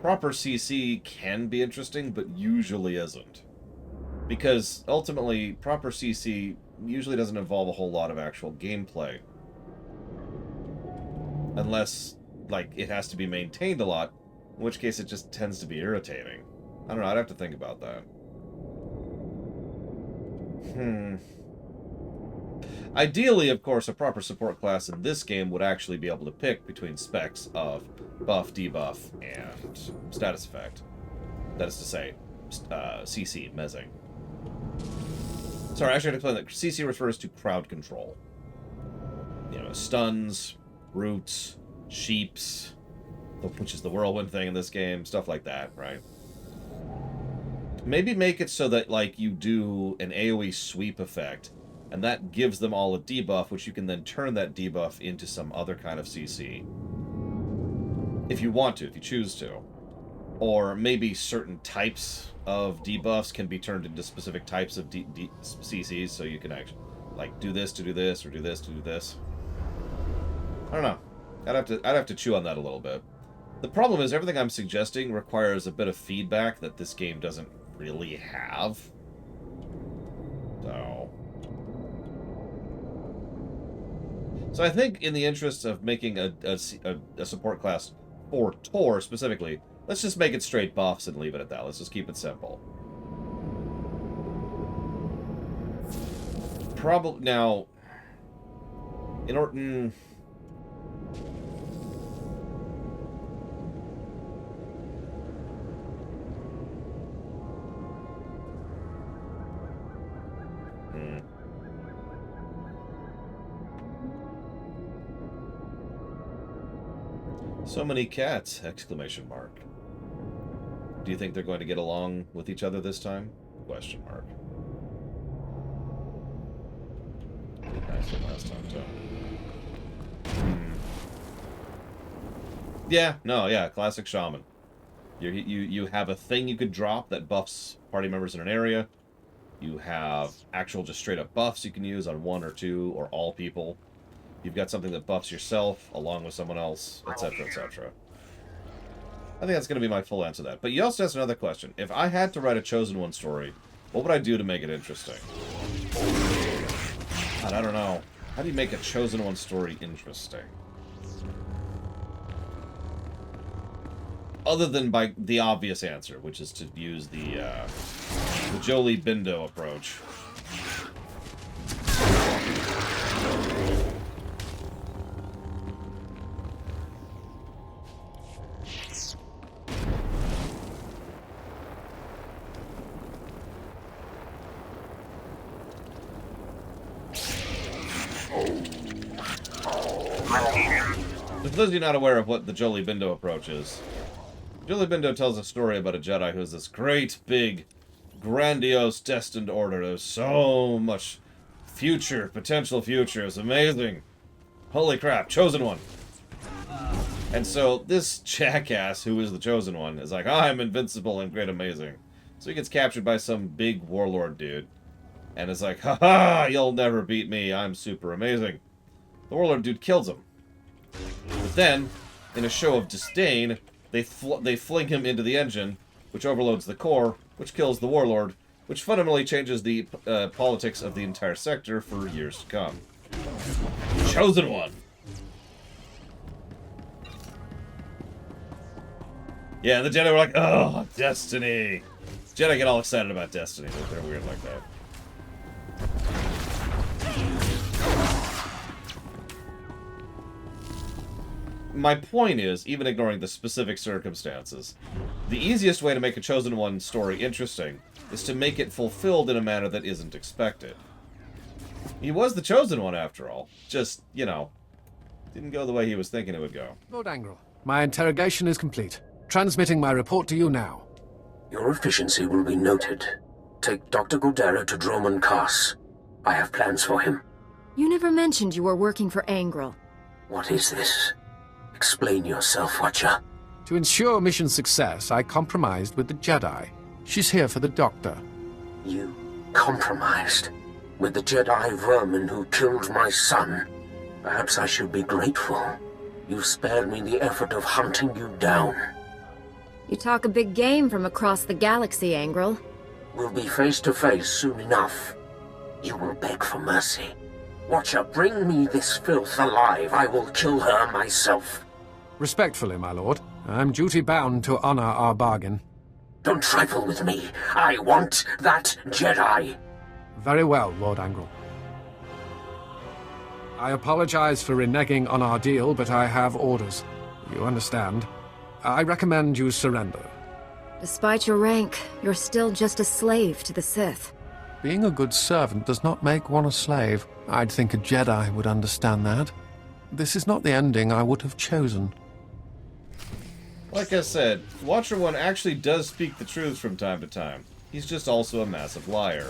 proper CC can be interesting, but usually isn't. Because, ultimately, proper CC usually doesn't involve a whole lot of actual gameplay. Unless, like, it has to be maintained a lot, in which case it just tends to be irritating. I don't know, I'd have to think about that. Ideally, of course, a proper support class in this game would actually be able to pick between specs of buff, debuff, and status effect. That is to say, CC, mezzing. Sorry, I should explain that CC refers to crowd control. You know, stuns, roots, sheeps, which is the whirlwind thing in this game, stuff like that, right? Maybe make it so that, like, you do an AoE sweep effect And that gives them all a debuff, which you can then turn that debuff into some other kind of CC. If you want to, if you choose to. Or maybe certain types of debuffs can be turned into specific types of CCs, so you can actually, like, do this to do this, or do this to do this. I don't know. I'd have to chew on that a little bit. The problem is everything I'm suggesting requires a bit of feedback that this game doesn't really have. So I think in the interest of making a support class for Tor specifically, let's just make it straight buffs and leave it at that. Let's just keep it simple. Probably now, in order. So many cats! Exclamation mark. Do you think they're going to get along with each other this time? Question mark. Nice one last time too. Yeah, no, yeah, classic shaman. You have a thing you could drop that buffs party members in an area. You have actual just straight up buffs you can use on one or two or all people. You've got something that buffs yourself along with someone else, etc., etc. I think that's going to be my full answer to that. But you also asked another question. If I had to write a Chosen One story, what would I do to make it interesting? God, I don't know. How do you make a Chosen One story interesting? Other than by the obvious answer, which is to use the Jolie Bindo approach. For those of you not aware of what the Jolie Bindo approach is, Jolie Bindo tells a story about a Jedi who has this great, big, grandiose, destined order. There's so much future, potential future. It's amazing. Holy crap, Chosen One. And so this jackass, who is the Chosen One, is like, I'm invincible and great, amazing. So he gets captured by some big warlord dude. And is like, haha, you'll never beat me. I'm super amazing. The warlord dude kills him. But then, in a show of disdain, they fling him into the engine, which overloads the core, which kills the warlord, which fundamentally changes the politics of the entire sector for years to come. Chosen One! Yeah, the Jedi were like, oh, destiny! Jedi get all excited about destiny. They're weird like that. My point is, even ignoring the specific circumstances, the easiest way to make a Chosen One story interesting is to make it fulfilled in a manner that isn't expected. He was the Chosen One, after all. Just, you know, didn't go the way he was thinking it would go. Lord Angrel, my interrogation is complete. Transmitting my report to you now. Your efficiency will be noted. Take Dr. Godera to Droman Kaas. I have plans for him. You never mentioned you were working for Angrel. What is this? Explain yourself, Watcher. To ensure mission success, I compromised with the Jedi. She's here for the Doctor. You compromised? With the Jedi vermin who killed my son? Perhaps I should be grateful. You spared me the effort of hunting you down. You talk a big game from across the galaxy, Angrel. We'll be face to face soon enough. You will beg for mercy. Watcher, bring me this filth alive. I will kill her myself. Respectfully, my lord. I'm duty-bound to honor our bargain. Don't trifle with me. I want that Jedi. Very well, Lord Angrel. I apologize for reneging on our deal, but I have orders. You understand? I recommend you surrender. Despite your rank, you're still just a slave to the Sith. Being a good servant does not make one a slave. I'd think a Jedi would understand that. This is not the ending I would have chosen. Like I said, Watcher 1 actually does speak the truth from time to time. He's just also a massive liar.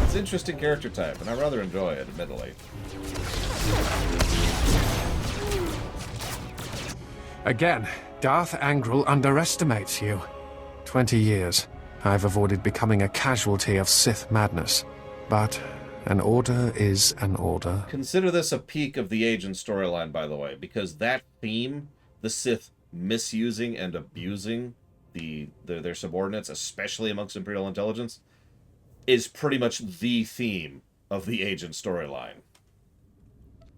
It's an interesting character type, and I rather enjoy it, admittedly. Again, Darth Angral underestimates you. 20 years. I've avoided becoming a casualty of Sith madness. But an order is an order. Consider this a peak of the Agent storyline, by the way, because that theme, the Sith misusing and abusing their subordinates, especially amongst Imperial intelligence, is pretty much the theme of the Agent storyline.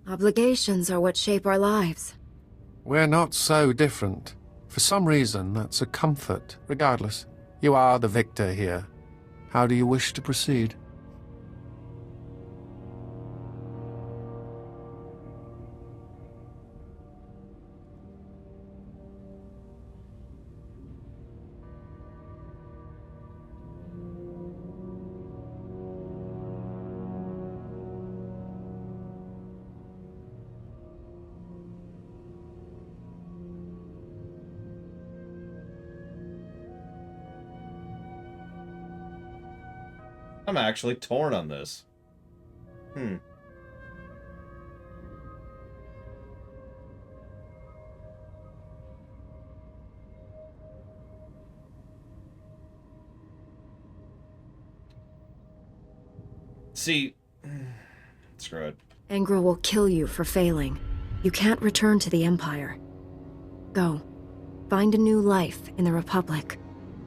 Obligations are what shape our lives. We're not so different. For some reason, that's a comfort. Regardless, you are the victor here. How do you wish to proceed? I'm actually torn on this. See, screw it. Angral will kill you for failing. You can't return to the Empire. Go. Find a new life in the Republic.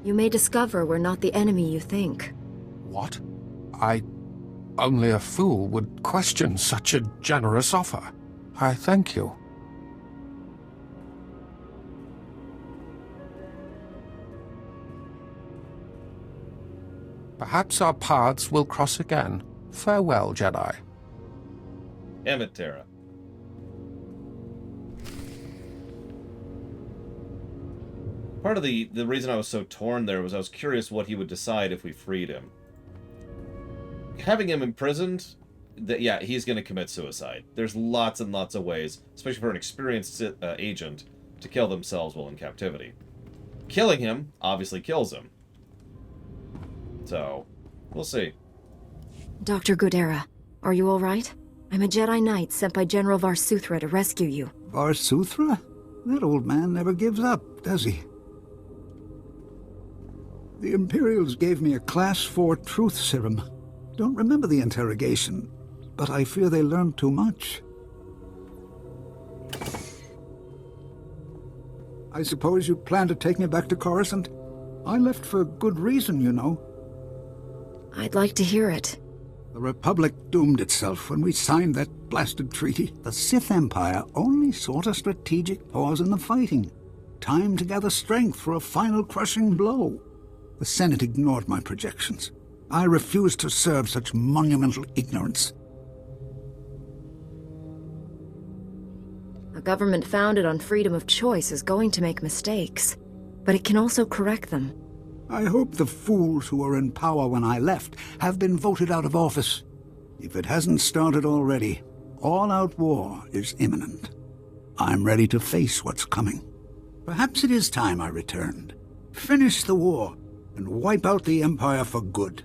You may discover we're not the enemy you think. What? Only a fool would question such a generous offer. I thank you. Perhaps our paths will cross again. Farewell, Jedi. Emmett Terra. Part of the reason I was so torn there was I was curious what he would decide if we freed him. Having him imprisoned, yeah, he's going to commit suicide. There's lots and lots of ways, especially for an experienced agent, to kill themselves while in captivity. Killing him obviously kills him. So, we'll see. Dr. Gudera, are you all right? I'm a Jedi Knight sent by General Varsuthra to rescue you. Varsuthra? That old man never gives up, does he? The Imperials gave me a Class 4 truth serum. Don't remember the interrogation, but I fear they learned too much. I suppose you plan to take me back to Coruscant? I left for good reason, you know. I'd like to hear it. The Republic doomed itself when we signed that blasted treaty. The Sith Empire only sought a strategic pause in the fighting. Time to gather strength for a final crushing blow. The Senate ignored my projections. I refuse to serve such monumental ignorance. A government founded on freedom of choice is going to make mistakes, but it can also correct them. I hope the fools who were in power when I left have been voted out of office. If it hasn't started already, all-out war is imminent. I'm ready to face what's coming. Perhaps it is time I returned. Finish the war and wipe out the Empire for good.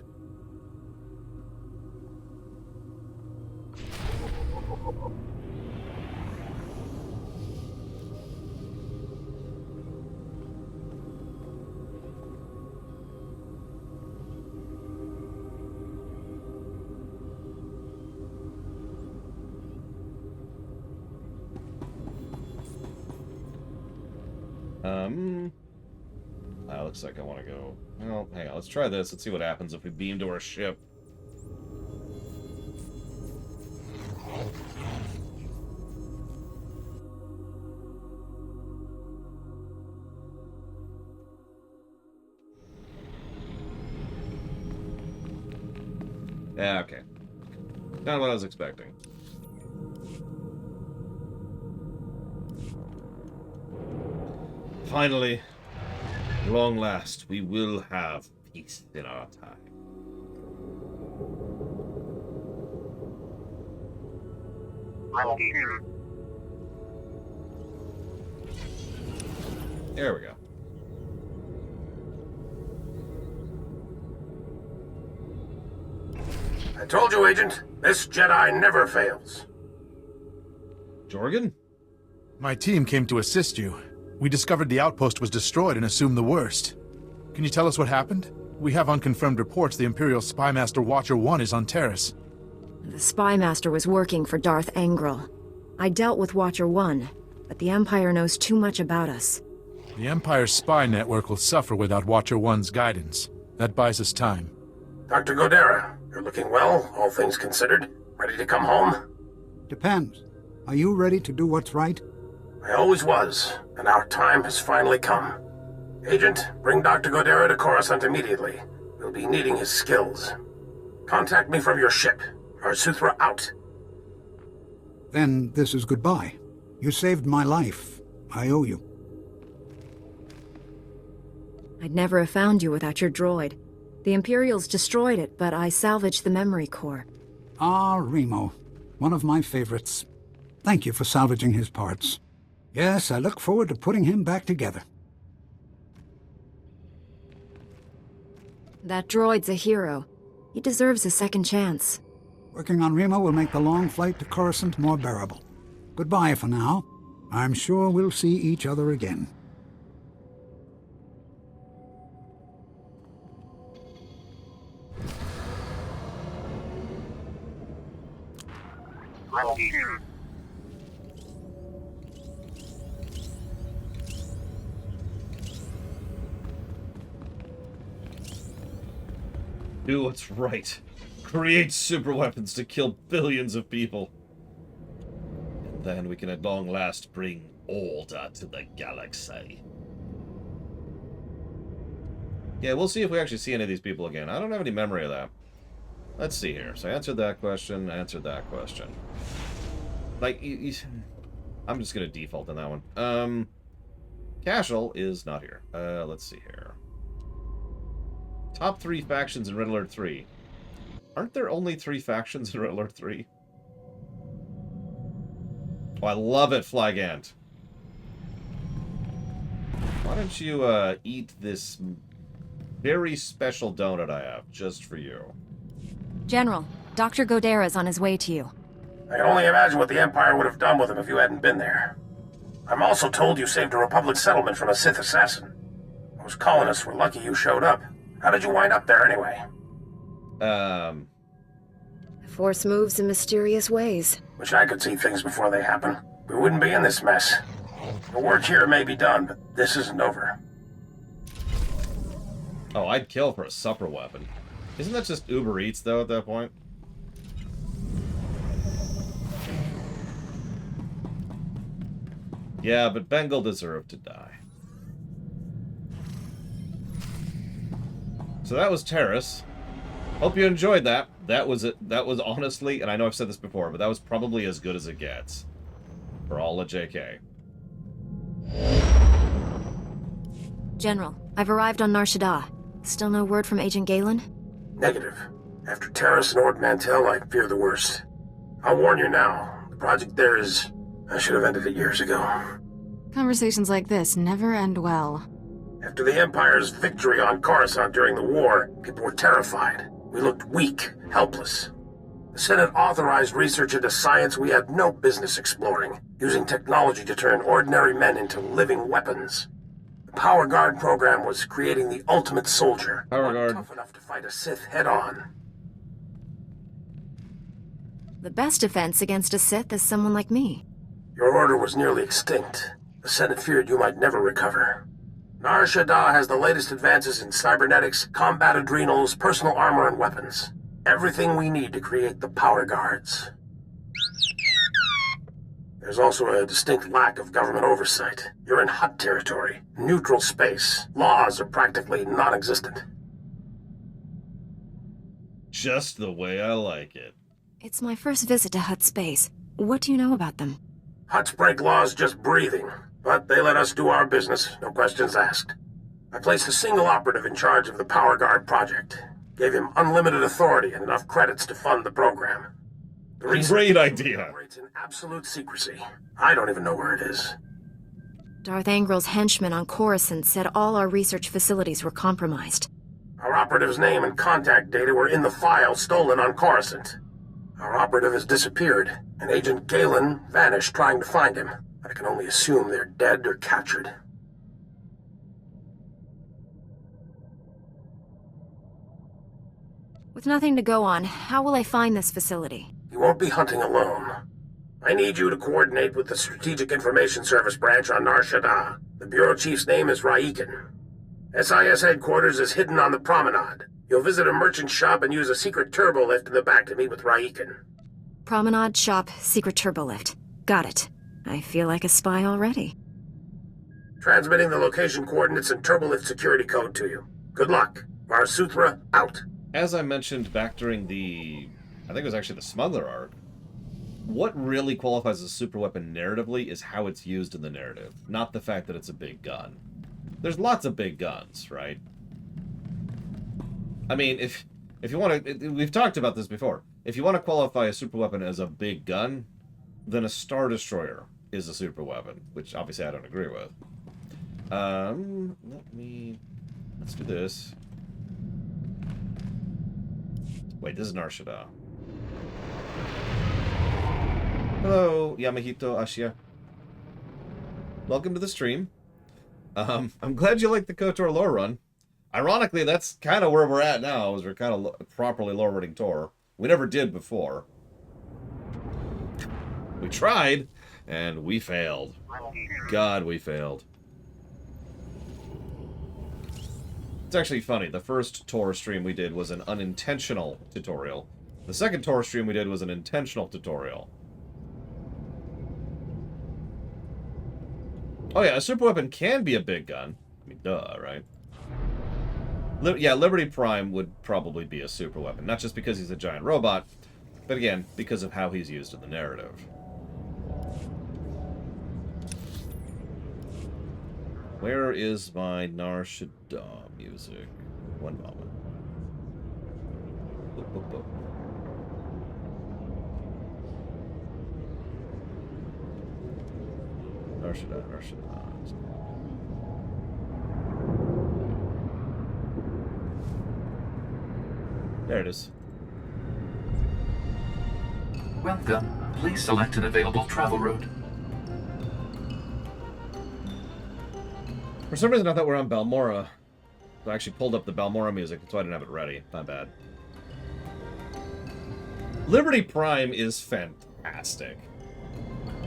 Looks like I want to go... Well, hang on, let's try this. Let's see what happens if we beam to our ship. Yeah, okay. Not what I was expecting. Finally, at long last, we will have peace in our time. There we go. told you, Agent. This Jedi never fails. Jorgen? My team came to assist you. We discovered the outpost was destroyed and assumed the worst. Can you tell us what happened? We have unconfirmed reports the Imperial Spymaster Watcher 1 is on Terrace. The Spymaster was working for Darth Angral. I dealt with Watcher 1, but the Empire knows too much about us. The Empire's spy network will suffer without Watcher 1's guidance. That buys us time. Dr. Godera, you're looking well, all things considered. Ready to come home? Depends. Are you ready to do what's right? I always was, and our time has finally come. Agent, bring Dr. Godera to Coruscant immediately. We'll be needing his skills. Contact me from your ship. Arsuthra out. Then this is goodbye. You saved my life. I owe you. I'd never have found you without your droid. The Imperials destroyed it, but I salvaged the memory core. Ah, Remo. One of my favorites. Thank you for salvaging his parts. Yes, I look forward to putting him back together. That droid's a hero. He deserves a second chance. Working on Remo will make the long flight to Coruscant more bearable. Goodbye for now. I'm sure we'll see each other again. Do what's right. Create superweapons to kill billions of people. And then we can at long last bring order to the galaxy. Yeah, we'll see if we actually see any of these people again. I don't have any memory of that. Let's see here. So I answered that question, answered that question. Like, I'm just going to default on that one. Cashel is not here. Let's see here. Top 3 factions in Red Alert 3. Aren't there only 3 factions in Red Alert 3? Oh, I love it, Flygant. Why don't you eat this very special donut I have just for you? General, Dr. Godera's on his way to you. I can only imagine what the Empire would have done with him if you hadn't been there. I'm also told you saved a Republic settlement from a Sith assassin. Those colonists were lucky you showed up. How did you wind up there, anyway? The Force moves in mysterious ways. Wish I could see things before they happen. We wouldn't be in this mess. The work here may be done, but this isn't over. Oh, I'd kill for a supper weapon. Isn't that just Uber Eats, though, at that point? Yeah, but Bengal deserved to die. So that was Terrace. Hope you enjoyed that. That was honestly, and I know I've said this before, but that was probably as good as it gets. For all of JK. General, I've arrived on Nar Shaddaa. Still no word from Agent Galen? Negative. After Terrace and Ord Mantell, I fear the worst. I'll warn you now. The project there is... I should have ended it years ago. Conversations like this never end well. After the Empire's victory on Coruscant during the war, people were terrified. We looked weak, helpless. The Senate authorized research into science we had no business exploring, using technology to turn ordinary men into living weapons. The Power Guard program was creating the ultimate soldier. Power Guard. Tough enough to fight a Sith head-on. The best defense against a Sith is someone like me. Your order was nearly extinct. The Senate feared you might never recover. Nar Shaddaa has the latest advances in cybernetics, combat adrenals, personal armor, and weapons. Everything we need to create the Power Guards. There's also a distinct lack of government oversight. You're in Hutt territory, neutral space. Laws are practically non-existent. Just the way I like it. It's my first visit to Hutt Space. What do you know about them? Hutts break laws just breathing, but they let us do our business, no questions asked. I placed a single operative in charge of the Power Guard project. Gave him unlimited authority and enough credits to fund the program. The Great idea. Operates in absolute secrecy. I don't even know where it is. Darth Angral's henchmen on Coruscant said all our research facilities were compromised. Our operative's name and contact data were in the file stolen on Coruscant. Our operative has disappeared, and Agent Galen vanished trying to find him. I can only assume they're dead or captured. With nothing to go on, how will I find this facility? You won't be hunting alone. I need you to coordinate with the Strategic Information Service branch on Nar Shaddaa. The Bureau Chief's name is Raiken. SIS headquarters is hidden on the promenade. You'll visit a merchant shop and use a secret turbo lift in the back to meet with Raiken. Promenade, shop, secret turbo lift. Got it. I feel like a spy already. Transmitting the location coordinates and turbo lift security code to you. Good luck. Var Suthra, out. As I mentioned back during I think it was actually the Smuggler arc, what really qualifies as a superweapon narratively is how it's used in the narrative, not the fact that it's a big gun. There's lots of big guns, right? I mean, if you want to, we've talked about this before. If you want to qualify a superweapon as a big gun, then a Star Destroyer is a superweapon, which obviously I don't agree with. Let's do this. Wait, this is Nar Shaddaa. Hello, Yamahito Ashia. Welcome to the stream. I'm glad you like the KOTOR lore run. Ironically, that's kind of where we're at now, is we're kind of properly lore running Tor. We never did before. We tried, and we failed. God, we failed. It's actually funny. The first Tor stream we did was an unintentional tutorial. The second Tor stream we did was an intentional tutorial. Oh yeah, a superweapon can be a big gun. I mean, duh, right? Yeah, Liberty Prime would probably be a superweapon. Not just because he's a giant robot, but again, because of how he's used in the narrative. Where is my Nar Shaddaa music? One moment. Boop, boop, boop. Nar Shaddaa, Nar Shaddaa. There it is. Welcome. Please select an available travel route. For some reason, I thought we were on Balmorra. I actually pulled up the Balmorra music, so I didn't have it ready. My bad. Liberty Prime is fantastic.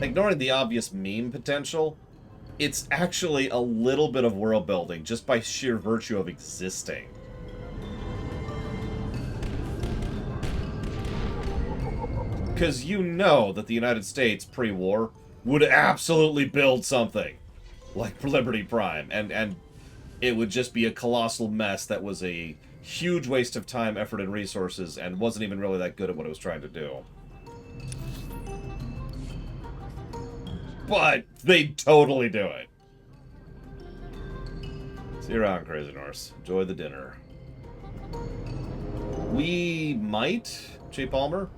Ignoring the obvious meme potential, it's actually a little bit of world building just by sheer virtue of existing. Because you know that the United States, pre-war, would absolutely build something like Liberty Prime, and it would just be a colossal mess that was a huge waste of time, effort, and resources, and wasn't even really that good at what it was trying to do. But they'd totally do it. See you around, Crazy Norse. Enjoy the dinner. We might, J. Palmer.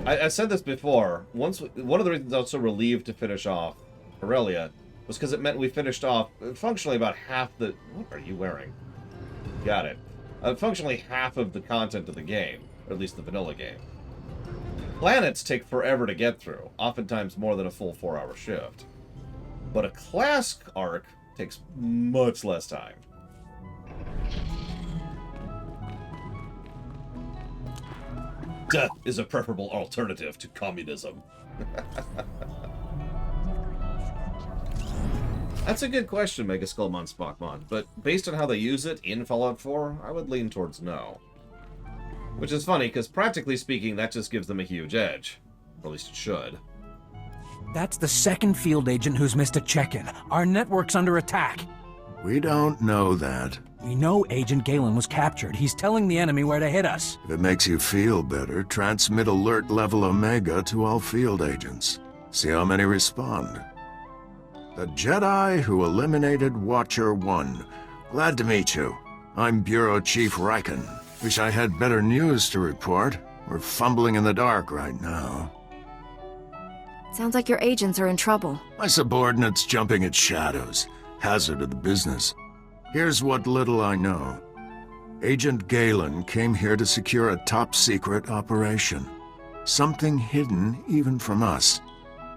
I said this before. One of the reasons I was so relieved to finish off Aurelia was because it meant we finished off functionally about half the... What are you wearing? Got it. Functionally half of the content of the game, or at least the vanilla game. Planets take forever to get through, oftentimes more than a full 4-hour shift. But a class arc takes much less time. Death is a preferable alternative to communism. That's a good question, Mega Skullmon Spockmon, but based on how they use it in Fallout 4, I would lean towards no. Which is funny, because practically speaking, that just gives them a huge edge. Or at least it should. That's the second field agent who's missed a check-in. Our network's under attack. We don't know that. We know Agent Galen was captured. He's telling the enemy where to hit us. If it makes you feel better, transmit alert level Omega to all field agents. See how many respond. The Jedi who eliminated Watcher 1. Glad to meet you. I'm Bureau Chief Raiken. Wish I had better news to report. We're fumbling in the dark right now. Sounds like your agents are in trouble. My subordinates jumping at shadows. Hazard of the business. Here's what little I know. Agent Galen came here to secure a top-secret operation. Something hidden even from us.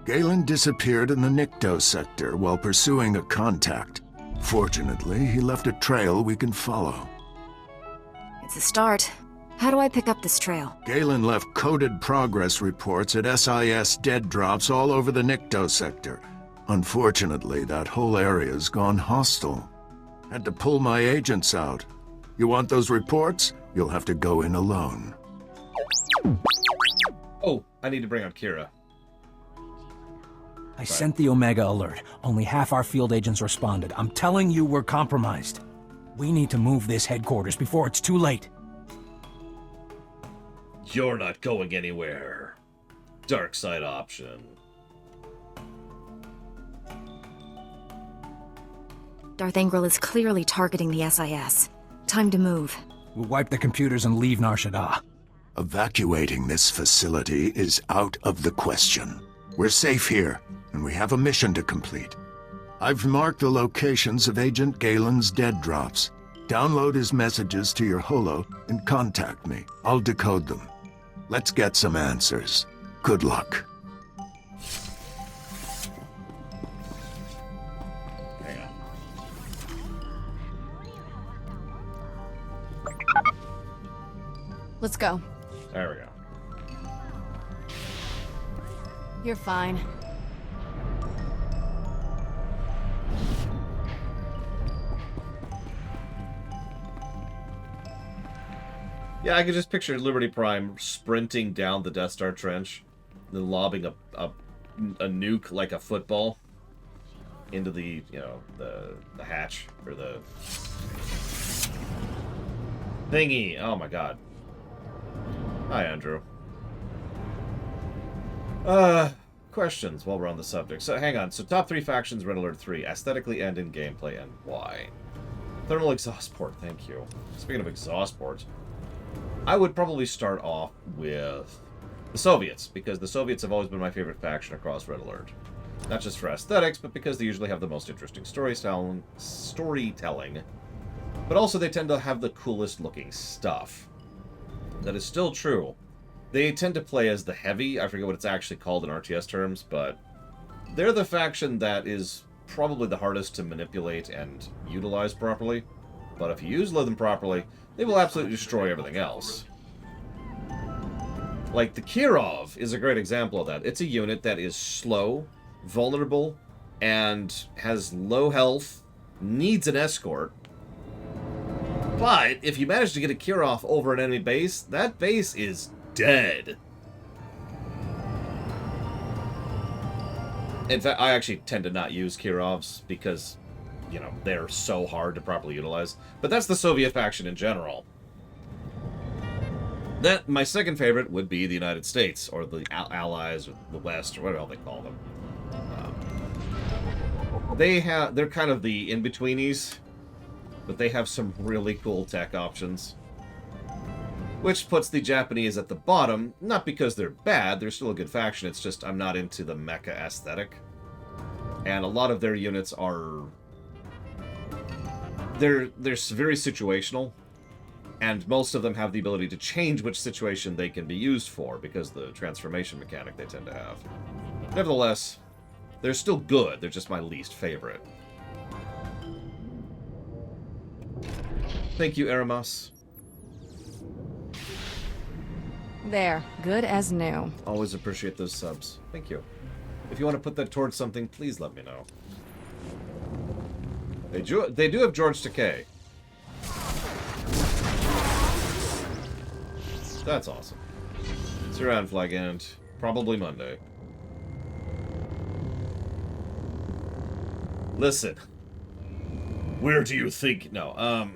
Galen disappeared in the Nikto sector while pursuing a contact. Fortunately, he left a trail we can follow. It's a start. How do I pick up this trail? Galen left coded progress reports at SIS dead drops all over the Nikto sector. Unfortunately, that whole area's gone hostile. Had to pull my agents out. You want those reports? You'll have to go in alone. Oh, I need to bring out Kira. I sent the Omega alert. Only half our field agents responded. I'm telling you we're compromised. We need to move this headquarters before it's too late. You're not going anywhere. Dark side option. Darth Angral is clearly targeting the SIS. Time to move. We'll wipe the computers and leave Nar Shaddaa. Evacuating this facility is out of the question. We're safe here, and we have a mission to complete. I've marked the locations of Agent Galen's dead drops. Download his messages to your holo and contact me. I'll decode them. Let's get some answers. Good luck. Hang on. Let's go. There we go. You're fine. Yeah, I could just picture Liberty Prime sprinting down the Death Star trench, then lobbing a nuke like a football into the, you know, the hatch, or the thingy. Oh my god. Hi, Andrew. Questions while we're on the subject. So, hang on. So, top 3 factions, Red Alert 3, aesthetically and in gameplay, and why? Thermal exhaust port, thank you. Speaking of exhaust ports, I would probably start off with the Soviets, because the Soviets have always been my favorite faction across Red Alert. Not just for aesthetics, but because they usually have the most interesting storytelling, but also they tend to have the coolest looking stuff. That is still true. They tend to play as the heavy. I forget what it's actually called in RTS terms, but they're the faction that is probably the hardest to manipulate and utilize properly. But if you use them properly, they will absolutely destroy everything else. Like, the Kirov is a great example of that. It's a unit that is slow, vulnerable, and has low health, needs an escort. But if you manage to get a Kirov over an enemy base, that base is dead. In fact, I actually tend to not use Kirovs because, you know, they're so hard to properly utilize. But that's the Soviet faction in general. My second favorite would be the United States, or the Allies, or the West, or whatever they call them. They're kind of the in-betweenies, but they have some really cool tech options. Which puts the Japanese at the bottom, not because they're bad, they're still a good faction, it's just I'm not into the mecha aesthetic. And a lot of their units are... They're very situational, and most of them have the ability to change which situation they can be used for, because the transformation mechanic they tend to have. Nevertheless, they're still good, they're just my least favorite. Thank you, Eramas. There, good as new. Always appreciate those subs. Thank you. If you want to put that towards something, please let me know. They do have George Takei. That's awesome. See you around, Flagant. Probably Monday. Listen. Where do you think... No,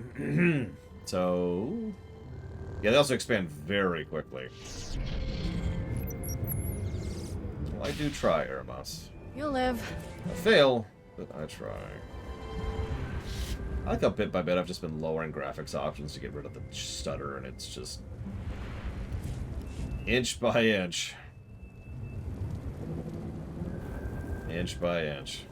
so... Yeah, they also expand very quickly. Well, I do try, Eramas. You'll live. I fail, but I try. I like how bit by bit I've just been lowering graphics options to get rid of the stutter, and it's just... inch by inch. Inch by inch.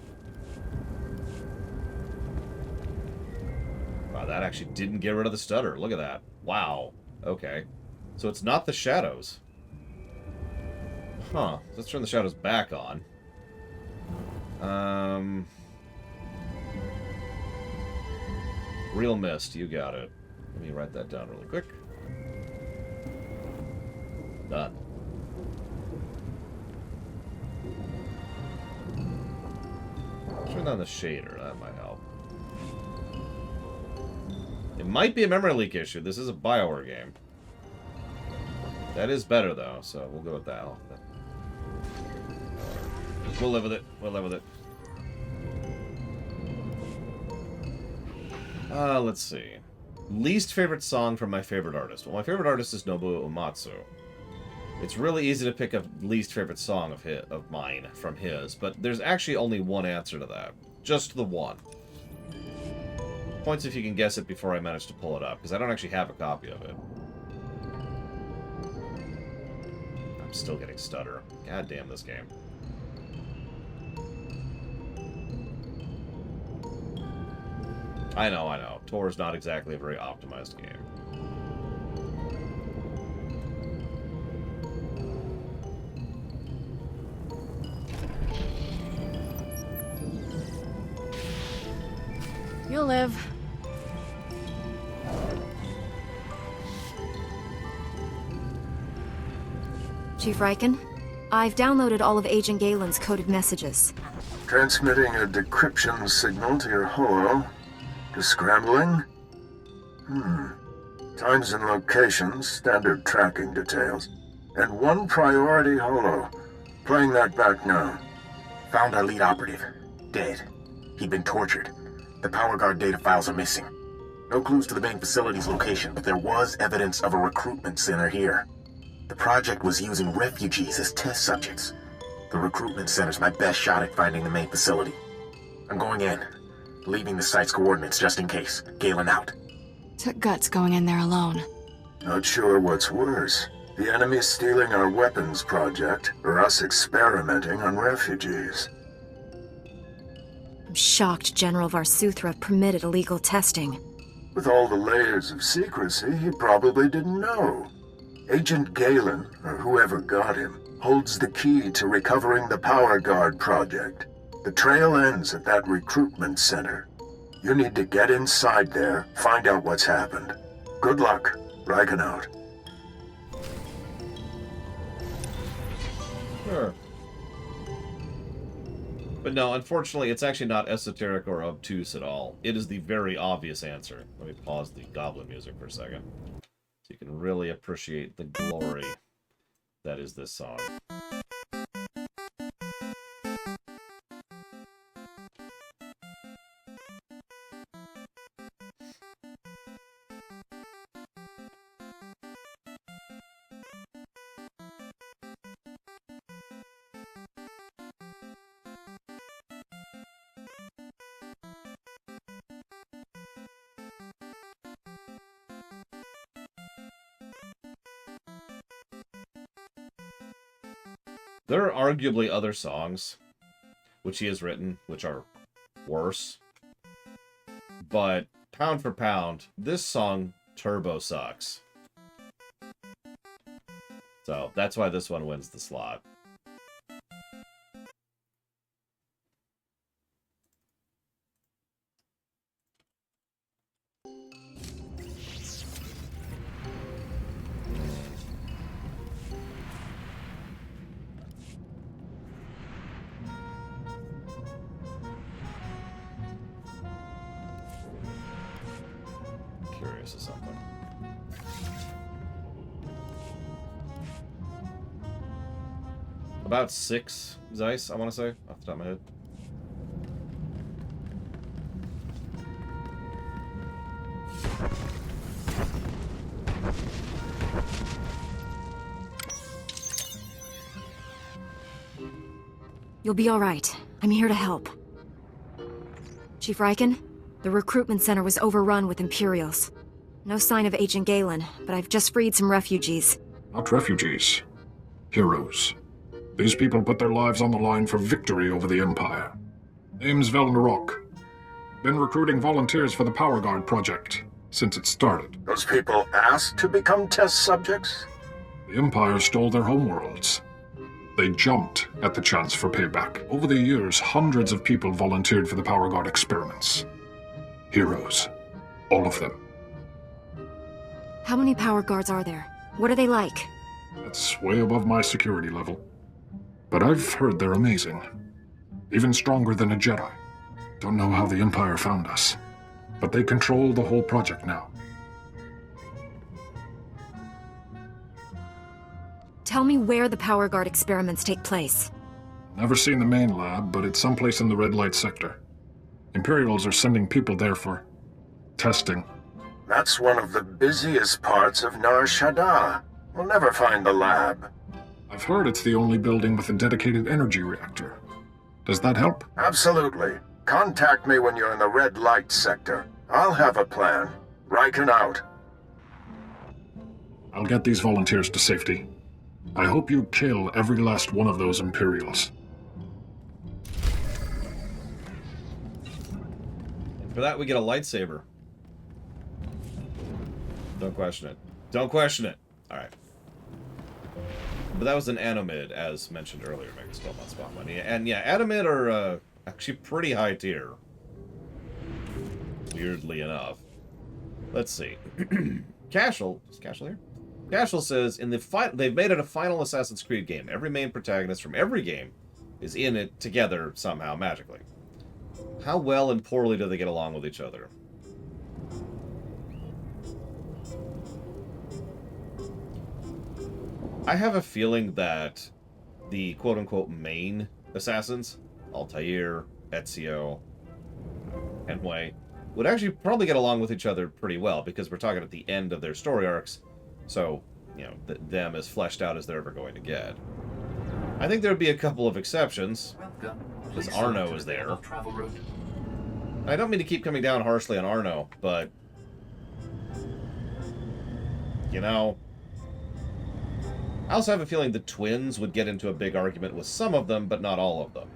Oh, that actually didn't get rid of the stutter. Look at that. Wow. Okay. So it's not the shadows. Huh. Let's turn the shadows back on. Real mist, you got it. Let me write that down really quick. Done. Turn on the shader, that might help. It might be a memory leak issue. This is a BioWare game. That is better, though, so we'll go with that. We'll live with it. We'll live with it. Let's see. Least favorite song from my favorite artist. Well, my favorite artist is Nobuo Uematsu. It's really easy to pick a least favorite song of mine from his, but there's actually only one answer to that. Just the one. Points if you can guess it before I manage to pull it up, because I don't actually have a copy of it. I'm still getting stutter. God damn this game. I know, I know. Tor is not exactly a very optimized game. You'll live. Chief Riken, I've downloaded all of Agent Galen's coded messages. Transmitting a decryption signal to your holo. Scrambling? Times and locations, standard tracking details. And one priority holo. Playing that back now. Found our lead operative. Dead. He'd been tortured. The power guard data files are missing. No clues to the main facility's location, but there was evidence of a recruitment center here. The project was using refugees as test subjects. The recruitment center's my best shot at finding the main facility. I'm going in. Leaving the site's coordinates just in case. Galen out. Took guts going in there alone. Not sure what's worse. The enemy stealing our weapons project, or us experimenting on refugees. I'm shocked General Varsuthra permitted illegal testing. With all the layers of secrecy, he probably didn't know. Agent Galen, or whoever got him, holds the key to recovering the Power Guard project. The trail ends at that recruitment center. You need to get inside there, find out what's happened. Good luck. Riken out. Sure. But no, unfortunately, it's actually not esoteric or obtuse at all. It is the very obvious answer. Let me pause the goblin music for a second, so you can really appreciate the glory that is this song. There are arguably other songs which he has written, which are worse. But pound for pound, this song turbo sucks. So that's why this one wins the slot. Curious of something. About 6 Zeiss, I want to say, off the top of my head. You'll be all right. I'm here to help. Chief Riken, the recruitment center was overrun with Imperials. No sign of Agent Galen, but I've just freed some refugees. Not refugees. Heroes. These people put their lives on the line for victory over the Empire. Name's Velnarok. Been recruiting volunteers for the Power Guard project since it started. Those people asked to become test subjects? The Empire stole their homeworlds. They jumped at the chance for payback. Over the years, hundreds of people volunteered for the Power Guard experiments. Heroes. All of them. How many power guards are there? What are they like? That's way above my security level. But I've heard they're amazing. Even stronger than a Jedi. Don't know how the Empire found us. But they control the whole project now. Tell me where the Power Guard experiments take place. Never seen the main lab, but it's someplace in the red light sector. Imperials are sending people there for testing. That's one of the busiest parts of Nar Shaddaa. We'll never find the lab. I've heard it's the only building with a dedicated energy reactor. Does that help? Absolutely. Contact me when you're in the red light sector. I'll have a plan. Riken out. I'll get these volunteers to safety. I hope you kill every last one of those Imperials. And for that, we get a lightsaber. Don't question it. Don't question it. Alright. But that was an Anomid, as mentioned earlier, making 12 months spot money. And yeah, Anomid are actually pretty high tier. Weirdly enough. Let's see. Cashel. Is Cashel here? Cashel says, they've made it a final Assassin's Creed game. Every main protagonist from every game is in it together somehow, magically. How well and poorly do they get along with each other? I have a feeling that the quote-unquote main assassins, Altair, Ezio, and Wei, would actually probably get along with each other pretty well, because we're talking at the end of their story arcs, so, you know, them as fleshed out as they're ever going to get. I think there'd be a couple of exceptions, because Arno is there. I don't mean to keep coming down harshly on Arno, but, you know, I also have a feeling the twins would get into a big argument with some of them, but not all of them.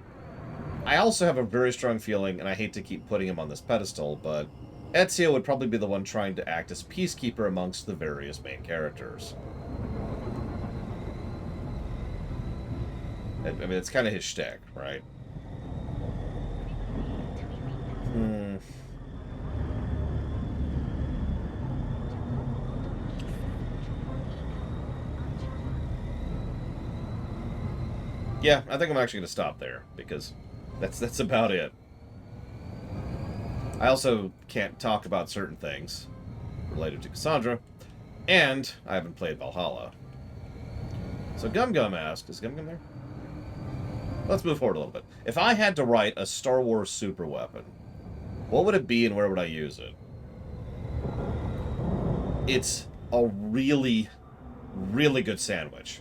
I also have a very strong feeling, and I hate to keep putting him on this pedestal, but Ezio would probably be the one trying to act as peacekeeper amongst the various main characters. I mean, it's kind of his shtick, right? Yeah, I think I'm actually going to stop there, because that's about it. I also can't talk about certain things related to Cassandra, and I haven't played Valhalla. So Gum Gum asks, is Gum Gum there? Let's move forward a little bit. If I had to write a Star Wars super weapon, what would it be and where would I use it? It's a really, really good sandwich.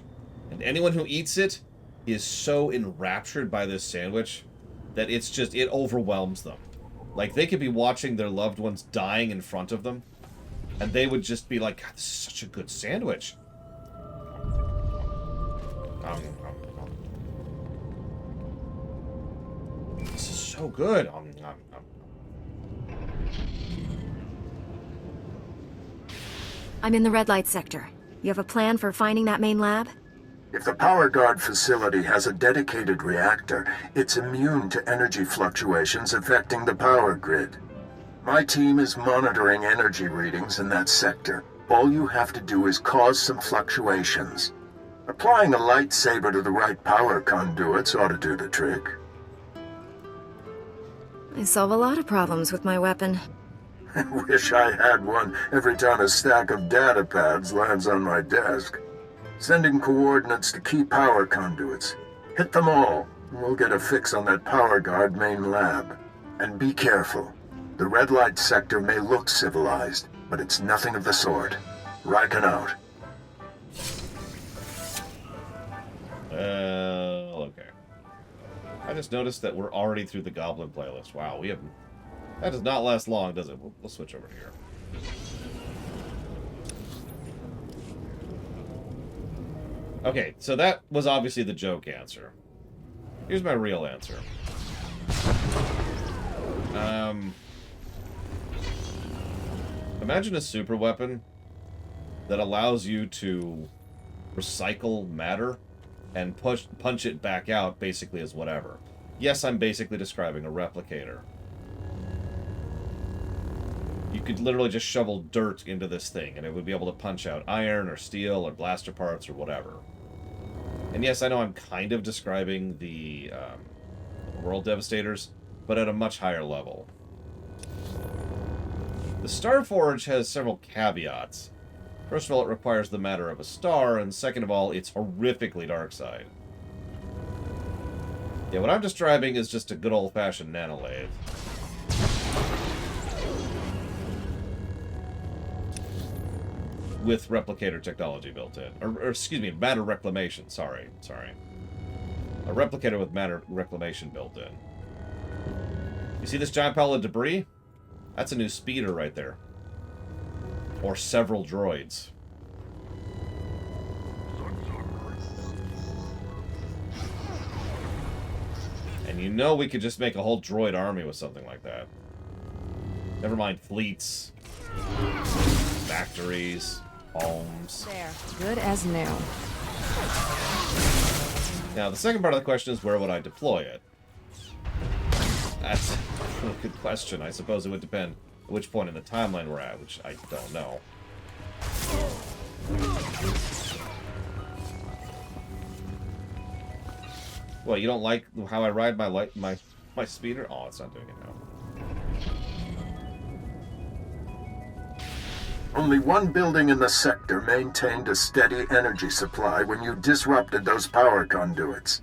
And anyone who eats it is so enraptured by this sandwich that it's just, it overwhelms them. Like, they could be watching their loved ones dying in front of them, and they would just be like, God, this is such a good sandwich. This is so good. I'm in the red light sector. You have a plan for finding that main lab? If the Power Guard facility has a dedicated reactor, it's immune to energy fluctuations affecting the power grid. My team is monitoring energy readings in that sector. All you have to do is cause some fluctuations. Applying a lightsaber to the right power conduits ought to do the trick. I solve a lot of problems with my weapon. I wish I had one every time a stack of data pads lands on my desk. Sending coordinates to key power conduits. Hit them all, and we'll get a fix on that Power Guard main lab. And be careful. The red light sector may look civilized, but it's nothing of the sort. Riken out. Okay. I just noticed that we're already through the Goblin playlist. Wow, we have... That does not last long, does it? We'll switch over here. Okay, so that was obviously the joke answer. Here's my real answer. Imagine a super weapon that allows you to recycle matter and punch it back out basically as whatever. Yes, I'm basically describing a replicator. You could literally just shovel dirt into this thing and it would be able to punch out iron or steel or blaster parts or whatever. And yes, I know I'm kind of describing the World Devastators, but at a much higher level. The Starforge has several caveats. First of all, it requires the matter of a star, and second of all, it's horrifically dark side. Yeah, what I'm describing is just a good old-fashioned nanolathe. With replicator technology built in. Or excuse me, matter reclamation. Sorry. A replicator with matter reclamation built in. You see this giant pile of debris? That's a new speeder right there. Or several droids. And you know we could just make a whole droid army with something like that. Never mind fleets. Factories. Homes. There. Good as new. Now, the second part of the question is, where would I deploy it? That's a good question. I suppose it would depend at which point in the timeline we're at, which I don't know. What, you don't like how I ride my speeder? Oh, it's not doing it now. Only one building in the sector maintained a steady energy supply when you disrupted those power conduits.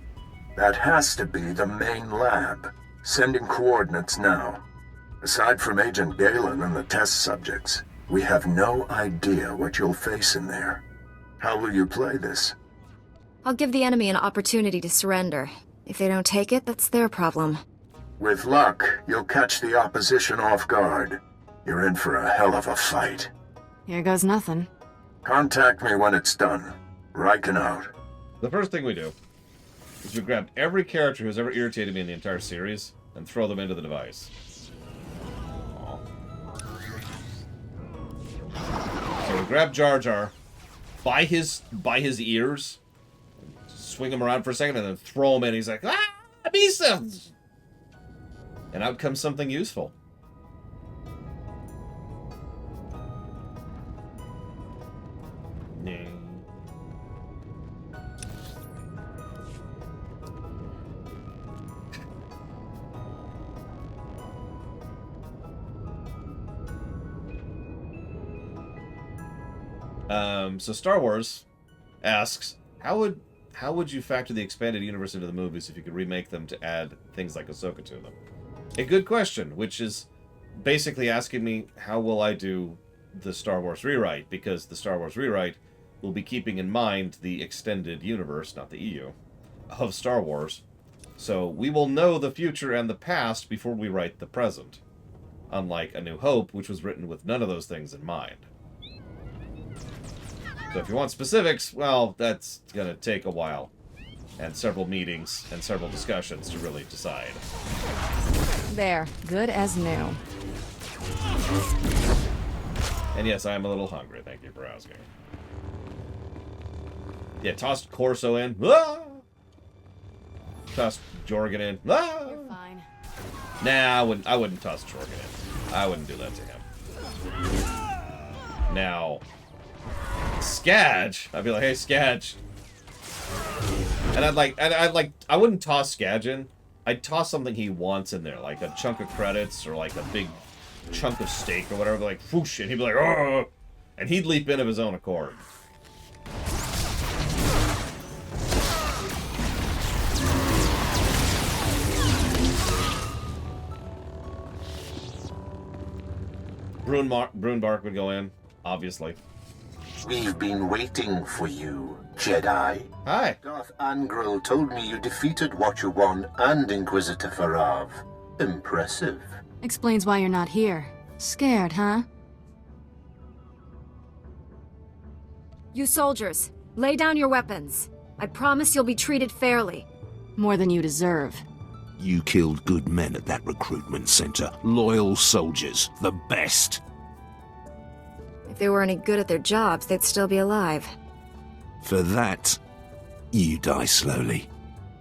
That has to be the main lab. Sending coordinates now. Aside from Agent Galen and the test subjects, we have no idea what you'll face in there. How will you play this? I'll give the enemy an opportunity to surrender. If they don't take it, that's their problem. With luck, you'll catch the opposition off guard. You're in for a hell of a fight. Here goes nothing. Contact me when it's done. Riken out. The first thing we do is we grab every character who's ever irritated me in the entire series and throw them into the device. So we grab Jar Jar by his ears, swing him around for a second, and then throw him in. He's like, ah, Misa! And out comes something useful. So Star Wars asks, how would you factor the expanded universe into the movies if you could remake them to add things like Ahsoka to them? A good question, which is basically asking me, how will I do the Star Wars rewrite? Because the Star Wars rewrite will be keeping in mind the extended universe, not the EU, of Star Wars. So we will know the future and the past before we write the present. Unlike A New Hope, which was written with none of those things in mind. So if you want specifics, well, that's going to take a while. And several meetings and several discussions to really decide. There. Good as new. And yes, I am a little hungry. Thank you for asking. Yeah, tossed Corso in. Ah! Tossed Jorgen in. Ah! You're fine. Nah, I wouldn't toss Jorgen in. I wouldn't do that to him. Now, Skadge, I'd be like, hey, Skadge. And I wouldn't toss Skadge in. I'd toss something he wants in there, like a chunk of credits or like a big chunk of steak or whatever, like, whoosh, and he'd be like, oh, and he'd leap in of his own accord. Brunbark would go in, obviously. We've been waiting for you, Jedi. Hi. Darth Angral told me you defeated Watcher 1 and Inquisitor Farav. Impressive. Explains why you're not here. Scared, huh? You soldiers, lay down your weapons. I promise you'll be treated fairly. More than you deserve. You killed good men at that recruitment center. Loyal soldiers. The best. If they were any good at their jobs, they'd still be alive. For that, you die slowly.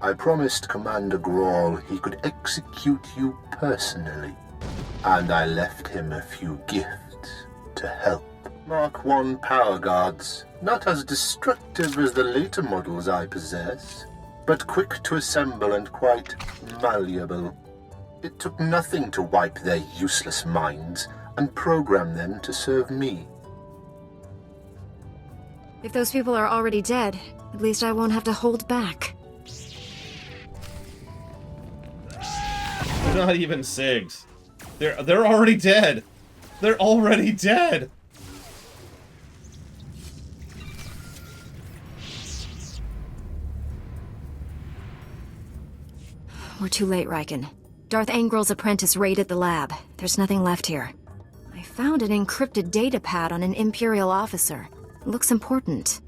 I promised Commander Grawl he could execute you personally, and I left him a few gifts to help. Mark I power guards, not as destructive as the later models I possess, but quick to assemble and quite malleable. It took nothing to wipe their useless minds and program them to serve me. If those people are already dead, at least I won't have to hold back. Not even SIGs. They're already dead. They're already dead. We're too late, Riken. Darth Angril's apprentice raided the lab. There's nothing left here. I found an encrypted data pad on an Imperial officer. It looks important.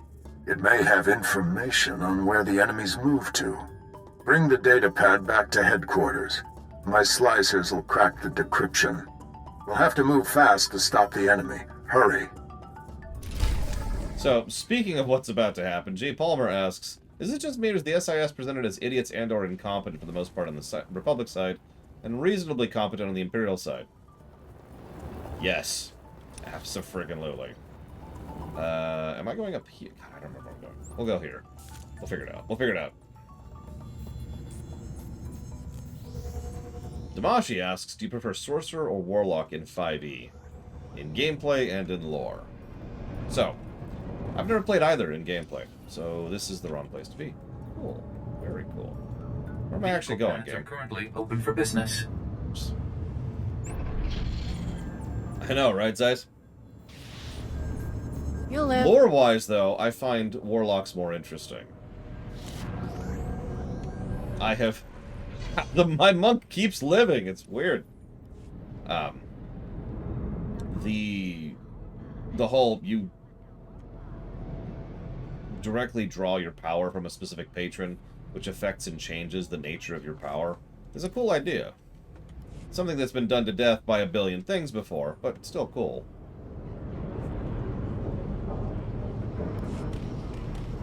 It may have information on where the enemies moved to. Bring the data pad back to headquarters. My slicers will crack the decryption. We'll have to move fast to stop the enemy. Hurry. So, speaking of what's about to happen, J. Palmer asks, is it just me or is the SIS presented as idiots and or incompetent for the most part on the Republic side, and reasonably competent on the Imperial side? Yes. Abso-friggin-lutely. Am I going up here? God, I don't remember where I'm going. We'll go here. We'll figure it out. We'll figure it out. Damashi asks, do you prefer Sorcerer or Warlock in 5e? In gameplay and in lore. So, I've never played either in gameplay, so this is the wrong place to be. Cool. Very cool. Where am I actually going, game? Are currently open for business. I know, right, Zeiss? You'll live. Lore-wise, though, I find Warlocks more interesting. I have... my monk keeps living. It's weird. The whole you directly draw your power from a specific patron, which affects and changes the nature of your power, is a cool idea. Something that's been done to death by a billion things before, but still cool.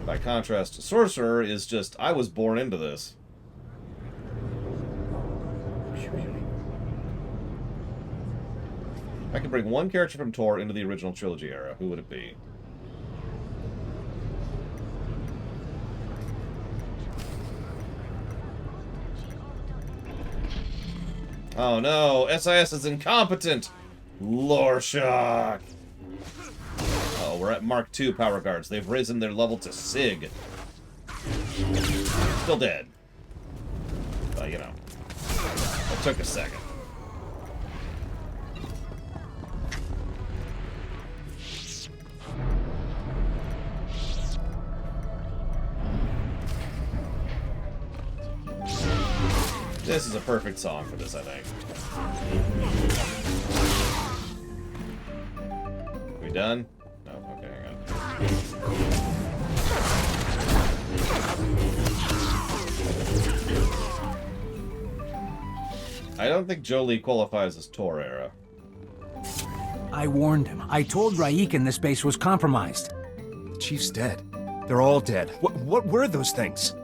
By contrast, Sorcerer is just, I was born into this. I could bring one character from Tor into the original trilogy era. Who would it be? Oh no, SIS is incompetent! Lore shock! Oh, we're at Mark II power guards. They've risen their level to SIG. Still dead. But, you know. It took a second. This is a perfect song for this, I think. Are we done? No, okay, hang on. I don't think Jolie qualifies as Tor era. I warned him. I told Raiken this base was compromised. The Chief's dead. They're all dead. What were those things?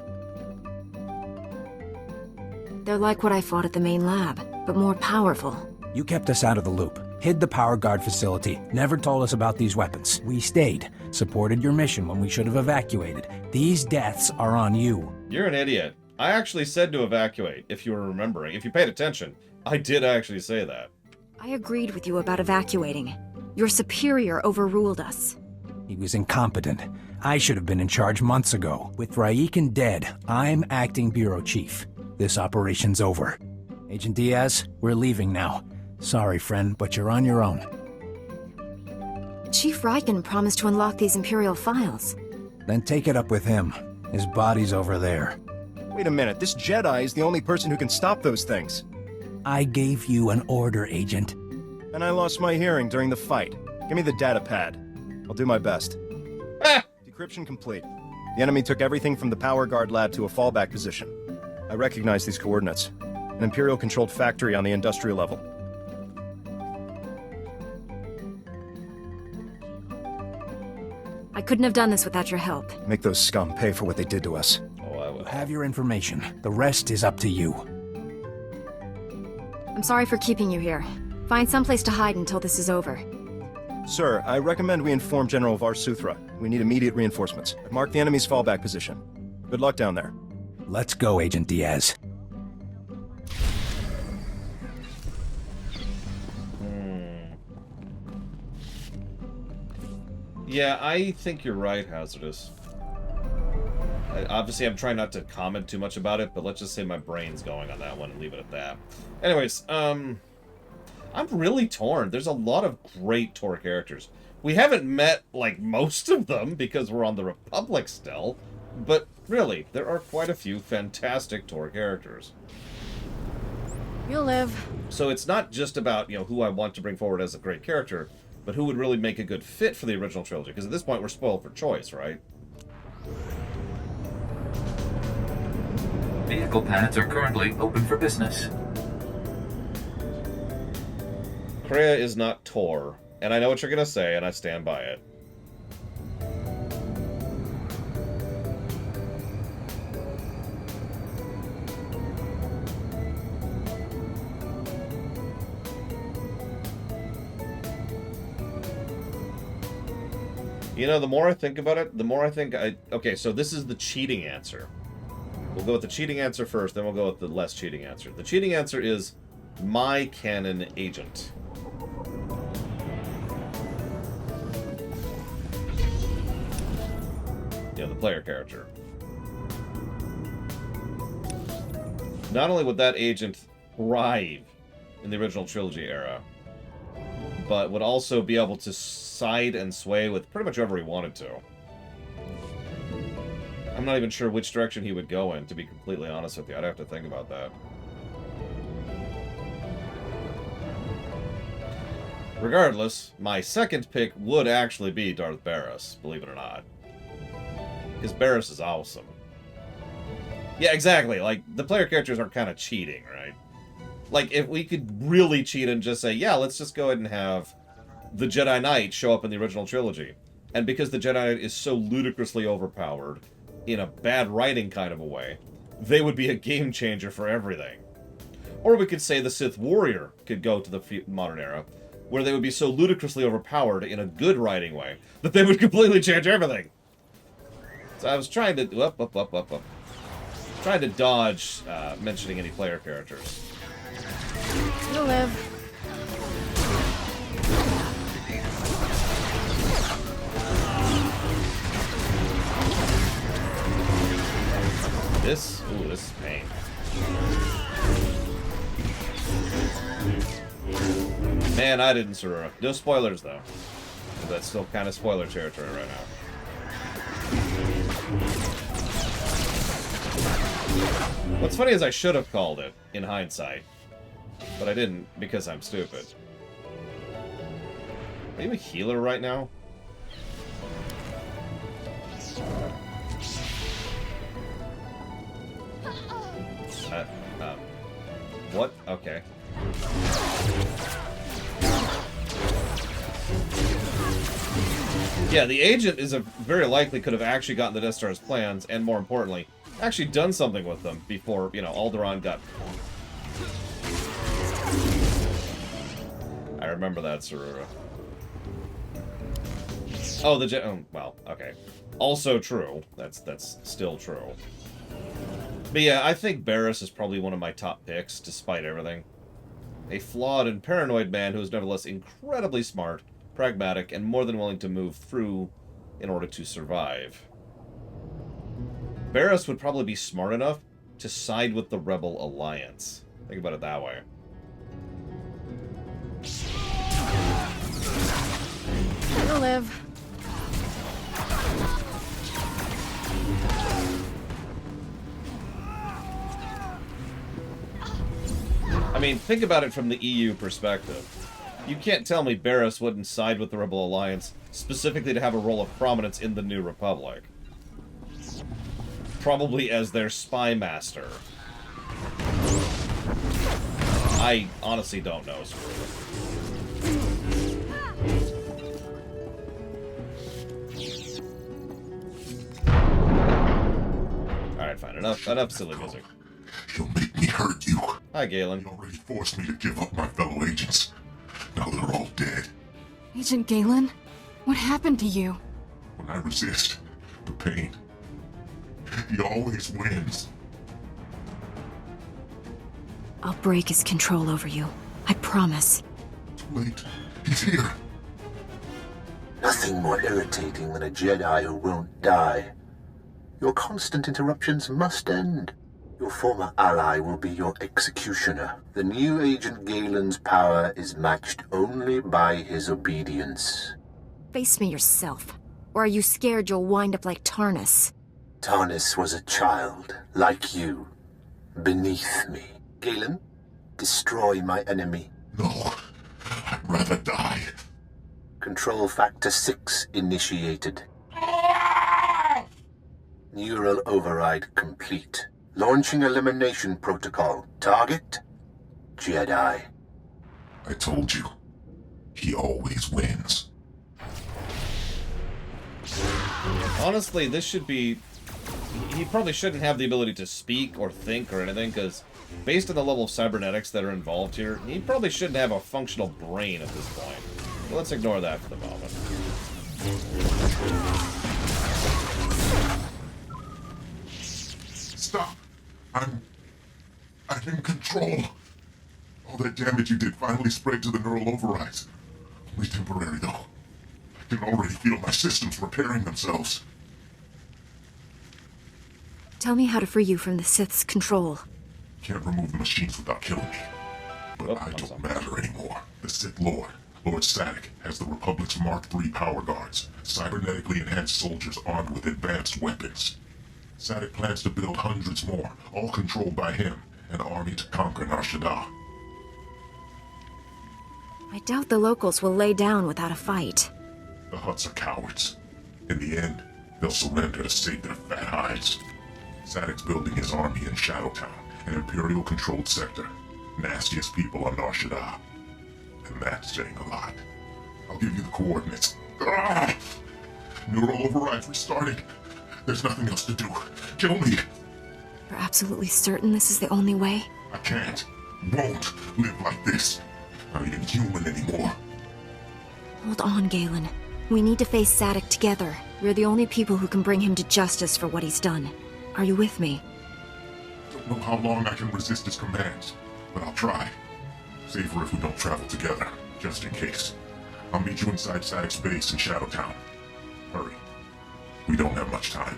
They're like what I fought at the main lab, but more powerful. You kept us out of the loop, hid the power guard facility, never told us about these weapons. We stayed, supported your mission when we should have evacuated. These deaths are on you. You're an idiot. I actually said to evacuate, if you were remembering. If you paid attention, I did actually say that. I agreed with you about evacuating. Your superior overruled us. He was incompetent. I should have been in charge months ago. With Raiken dead, I'm acting bureau chief. This operation's over. Agent Diaz, we're leaving now. Sorry, friend, but you're on your own. Chief Riken promised to unlock these Imperial files. Then take it up with him. His body's over there. Wait a minute, this Jedi is the only person who can stop those things. I gave you an order, Agent. And I lost my hearing during the fight. Give me the data pad. I'll do my best. Decryption complete. The enemy took everything from the power guard lab to a fallback position. I recognize these coordinates. An Imperial-controlled factory on the industrial level. I couldn't have done this without your help. Make those scum pay for what they did to us. Oh, I will. Have your information. The rest is up to you. I'm sorry for keeping you here. Find someplace to hide until this is over. Sir, I recommend we inform General Varsuthra. We need immediate reinforcements. Mark the enemy's fallback position. Good luck down there. Let's go, Agent Diaz. Yeah, I think you're right, Hazardous. Obviously, I'm trying not to comment too much about it, but let's just say my brain's going on that one and leave it at that. Anyways, I'm really torn. There's a lot of great Tor characters. We haven't met, like, most of them because we're on the Republic still, but really, there are quite a few fantastic Tor characters. You'll live. So it's not just about, you know, who I want to bring forward as a great character, but who would really make a good fit for the original trilogy, because at this point we're spoiled for choice, right? Vehicle pads are currently open for business. Kreia is not Tor, and I know what you're gonna say, and I stand by it. You know, the more I think about it, the more I think okay, so this is the cheating answer. We'll go with the cheating answer first, then we'll go with the less cheating answer. The cheating answer is my canon agent. You know, the player character. Not only would that agent thrive in the original trilogy era, but would also be able to side and sway with pretty much whoever he wanted to. I'm not even sure which direction he would go in, to be completely honest with you. I'd have to think about that. Regardless, my second pick would actually be Darth Barris, believe it or not. Because Barris is awesome. Yeah, exactly. Like, the player characters are kind of cheating, right? Like, if we could really cheat and just say, yeah, let's just go ahead and have the Jedi Knight show up in the original trilogy. And because the Jedi Knight is so ludicrously overpowered, in a bad writing kind of a way, they would be a game changer for everything. Or we could say the Sith Warrior could go to the modern era, where they would be so ludicrously overpowered in a good writing way, that they would completely change everything. So I was trying to... Trying to dodge mentioning any player characters. You'll live. This is pain. Man, I didn't Sarura. No spoilers, though. That's still kind of spoiler territory right now. What's funny is I should have called it, in hindsight. But I didn't, because I'm stupid. Are you a healer right now? What? Okay. Yeah, the agent is very likely could have actually gotten the Death Star's plans, and more importantly, actually done something with them before, you know, Alderaan got... I remember that, Sarura. Oh, the oh, well, okay. Also true. That's still true. But yeah, I think Barris is probably one of my top picks, despite everything. A flawed and paranoid man who is nevertheless incredibly smart, pragmatic, and more than willing to move through in order to survive. Barris would probably be smart enough to side with the Rebel Alliance. Think about it that way. You'll live. I mean, think about it from the EU perspective. You can't tell me Barris wouldn't side with the Rebel Alliance specifically to have a role of prominence in the New Republic. Probably as their spy master. I honestly don't know. Alright, fine. Enough silly music. You'll make me hurt you. Hi, Galen. You already forced me to give up my fellow agents. Now they're all dead. Agent Galen? What happened to you? When I resist the pain, he always wins. I'll break his control over you. I promise. Too late. He's here. Nothing more irritating than a Jedi who won't die. Your constant interruptions must end. Your former ally will be your executioner. The new Agent Galen's power is matched only by his obedience. Face me yourself. Or are you scared you'll wind up like Tarnus? Tarnus was a child, like you, beneath me. Galen, destroy my enemy. No, I'd rather die. Control Factor 6 initiated. Neural override complete. Launching elimination protocol. Target? Jedi. I told you. He always wins. Honestly, this should be... He probably shouldn't have the ability to speak or think or anything, because based on the level of cybernetics that are involved here, he probably shouldn't have a functional brain at this point. So let's ignore that for the moment. Stop! I'm in control. All that damage you did finally spread to the neural overrides. Only temporary, though. I can already feel my systems repairing themselves. Tell me how to free you from the Sith's control. Can't remove the machines without killing me. But I don't matter anymore. The Sith Lord, Lord Sadek, has the Republic's Mark III power guards, cybernetically enhanced soldiers armed with advanced weapons. Sadek plans to build hundreds more, all controlled by him, an army to conquer Nar Shaddaa. I doubt the locals will lay down without a fight. The Hutts are cowards. In the end, they'll surrender to save their fat hides. Sadek's building his army in Shadowtown, an Imperial-controlled sector. Nastiest people on Nar Shaddaa. And that's saying a lot. I'll give you the coordinates. Ah! Neural overrides restarting. There's nothing else to do. Kill me. You're absolutely certain this is the only way? I can't. Won't live like this. Not even human anymore. Hold on, Galen. We need to face Sadek together. We're the only people who can bring him to justice for what he's done. Are you with me? Don't know how long I can resist his commands, but I'll try. Safer if we don't travel together, just in case. I'll meet you inside Sadek's base in Shadowtown. Hurry. We don't have much time.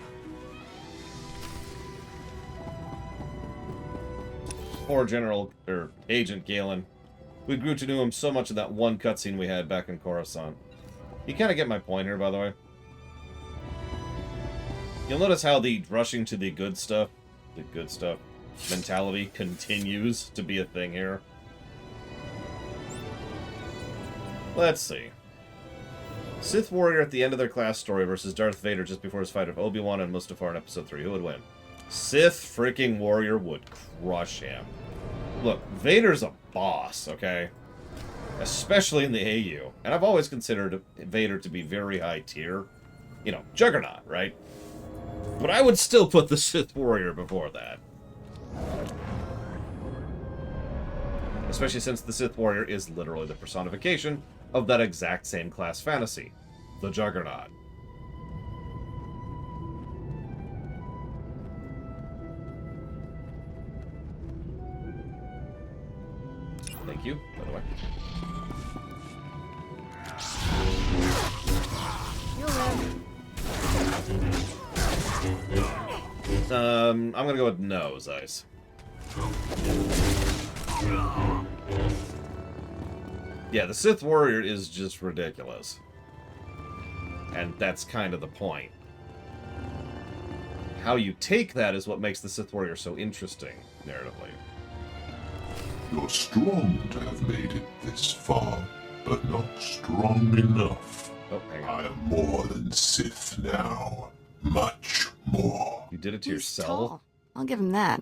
Poor Agent Galen. We grew to know him so much in that one cutscene we had back in Coruscant. You kind of get my point here, by the way. You'll notice how the rushing to the good stuff mentality continues to be a thing here. Let's see. Sith Warrior at the end of their class story versus Darth Vader just before his fight with Obi-Wan and Mustafar in Episode 3. Who would win? Sith freaking Warrior would crush him. Look, Vader's a boss, okay? Especially in the AU. And I've always considered Vader to be very high tier. You know, Juggernaut, right? But I would still put the Sith Warrior before that. Especially since the Sith Warrior is literally the personification of that exact same class fantasy, the Juggernaut. Thank you, by the way. I'm gonna go with no, Zeiss. Yeah, the Sith Warrior is just ridiculous. And that's kind of the point. How you take that is what makes the Sith Warrior so interesting, narratively. You're strong to have made it this far, but not strong enough. Oh, hang on. I am more than Sith now. Much more. You did it to He's yourself? tall. I'll give him that.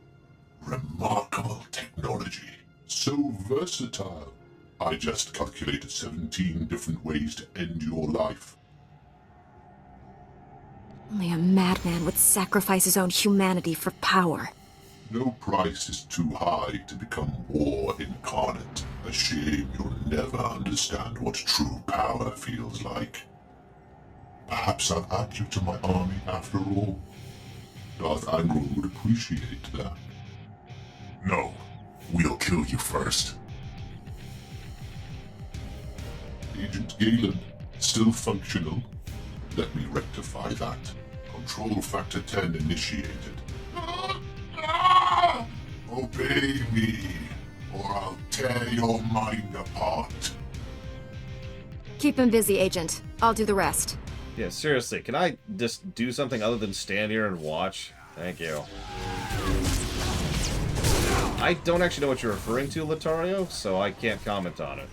Remarkable technology. So versatile. I just calculated 17 different ways to end your life. Only a madman would sacrifice his own humanity for power. No price is too high to become war incarnate. A shame you'll never understand what true power feels like. Perhaps I'll add you to my army after all. Darth Angral would appreciate that. No, we'll kill you first. Agent Galen, still functional. Let me rectify that. Control Factor 10 initiated. Obey me, or I'll tear your mind apart. Keep him busy, Agent. I'll do the rest. Yeah, seriously, can I just do something other than stand here and watch? Thank you. I don't actually know what you're referring to, Latario, so I can't comment on it.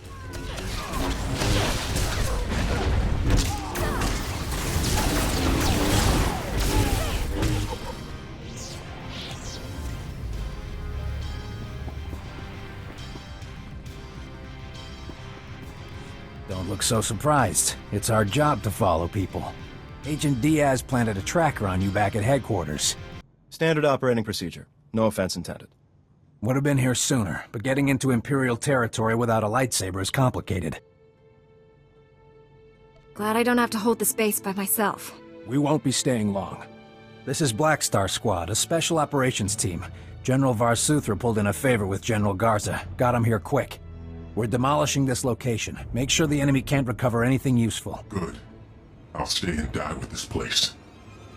Don't look so surprised. It's our job to follow people. Agent Diaz planted a tracker on you back at headquarters. Standard operating procedure. No offense intended. Would have been here sooner, but getting into Imperial territory without a lightsaber is complicated. Glad I don't have to hold this base by myself. We won't be staying long. This is Black Star Squad, a special operations team. General Varsuthra pulled in a favor with General Garza. Got him here quick. We're demolishing this location. Make sure the enemy can't recover anything useful. Good. I'll stay and die with this place.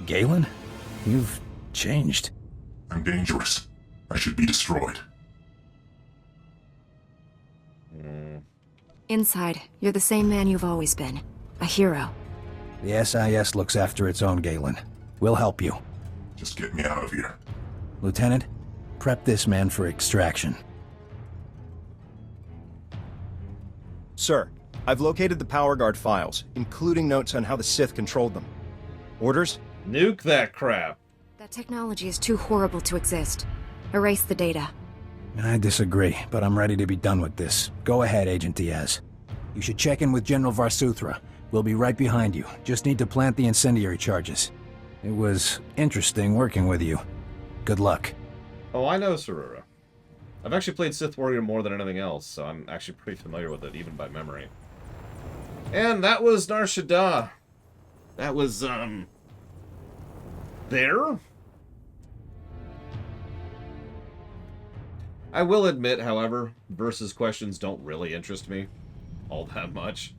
Galen? You've changed. I'm dangerous. I should be destroyed. Inside, you're the same man you've always been. A hero. The SIS looks after its own, Galen. We'll help you. Just get me out of here. Lieutenant, prep this man for extraction. Sir, I've located the Power Guard files, including notes on how the Sith controlled them. Orders? Nuke that crap. That technology is too horrible to exist. Erase the data. I disagree, but I'm ready to be done with this. Go ahead, Agent Diaz. You should check in with General Varsuthra. We'll be right behind you. Just need to plant the incendiary charges. It was interesting working with you. Good luck. Oh, I know Sarura. I've actually played Sith Warrior more than anything else, so I'm actually pretty familiar with it, even by memory. And that was Nar Shaddaa. That was, there? I will admit, however, versus questions don't really interest me all that much.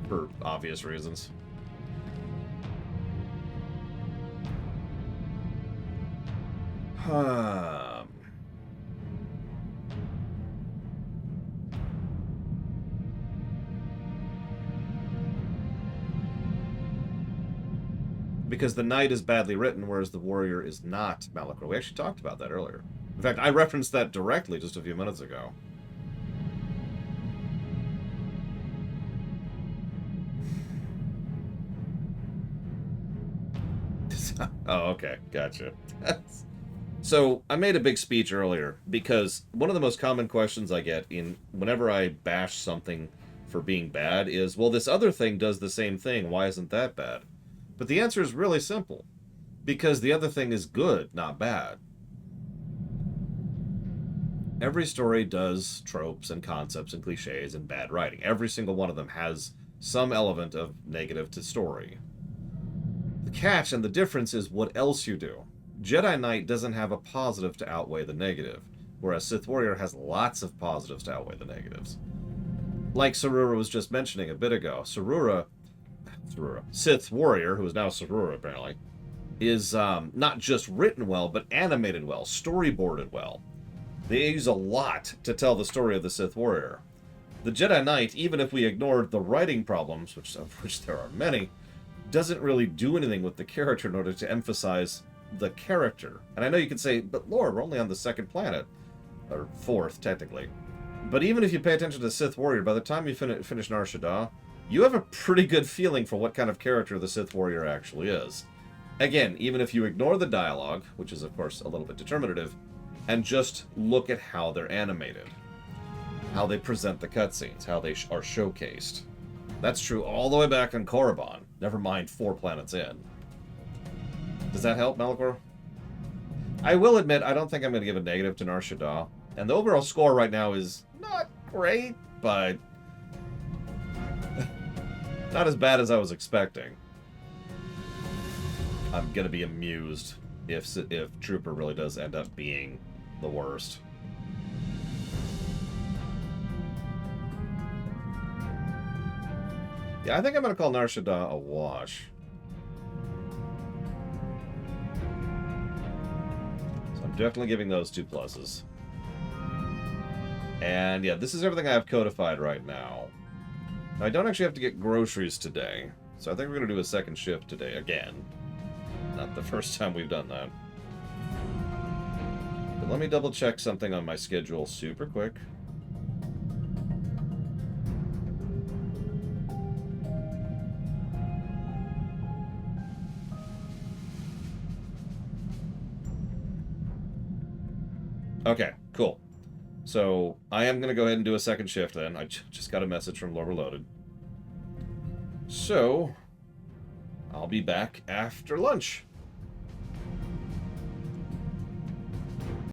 For obvious reasons. Because the knight is badly written, whereas the warrior is not Malachor. We actually talked about that earlier. In fact, I referenced that directly just a few minutes ago. Oh, okay. Gotcha. So, I made a big speech earlier, because one of the most common questions I get whenever I bash something for being bad is, well, this other thing does the same thing, why isn't that bad? But the answer is really simple. Because the other thing is good, not bad. Every story does tropes and concepts and cliches and bad writing. Every single one of them has some element of negative to story. The catch and the difference is what else you do. Jedi Knight doesn't have a positive to outweigh the negative, whereas Sith Warrior has lots of positives to outweigh the negatives. Like Sarura was just mentioning a bit ago, Sith Warrior, who is now Sarura apparently, is not just written well, but animated well, storyboarded well. They use a lot to tell the story of the Sith Warrior. The Jedi Knight, even if we ignored the writing problems, of which there are many, doesn't really do anything with the character in order to emphasize the character. And I know you could say, but Lord, we're only on the second planet. Or fourth, technically. But even if you pay attention to Sith Warrior, by the time you finish Nar Shaddaa, you have a pretty good feeling for what kind of character the Sith Warrior actually is. Again, even if you ignore the dialogue, which is of course a little bit determinative, and just look at how they're animated. How they present the cutscenes, how they are showcased. That's true all the way back on Korriban, never mind 4 planets in. Does that help, Malachor? I will admit, I don't think I'm going to give a negative to Nar Shaddaa. And the overall score right now is not great, but not as bad as I was expecting. I'm going to be amused if Trooper really does end up being the worst. Yeah, I think I'm going to call Nar Shaddaa a wash. So I'm definitely giving those 2 pluses. And yeah, this is everything I have codified right now. I don't actually have to get groceries today, so I think we're going to do a second shift today again. Not the first time we've done that. But let me double check something on my schedule super quick. Okay, cool. So, I am going to go ahead and do a second shift then. I just got a message from Lord Reloaded. So, I'll be back after lunch.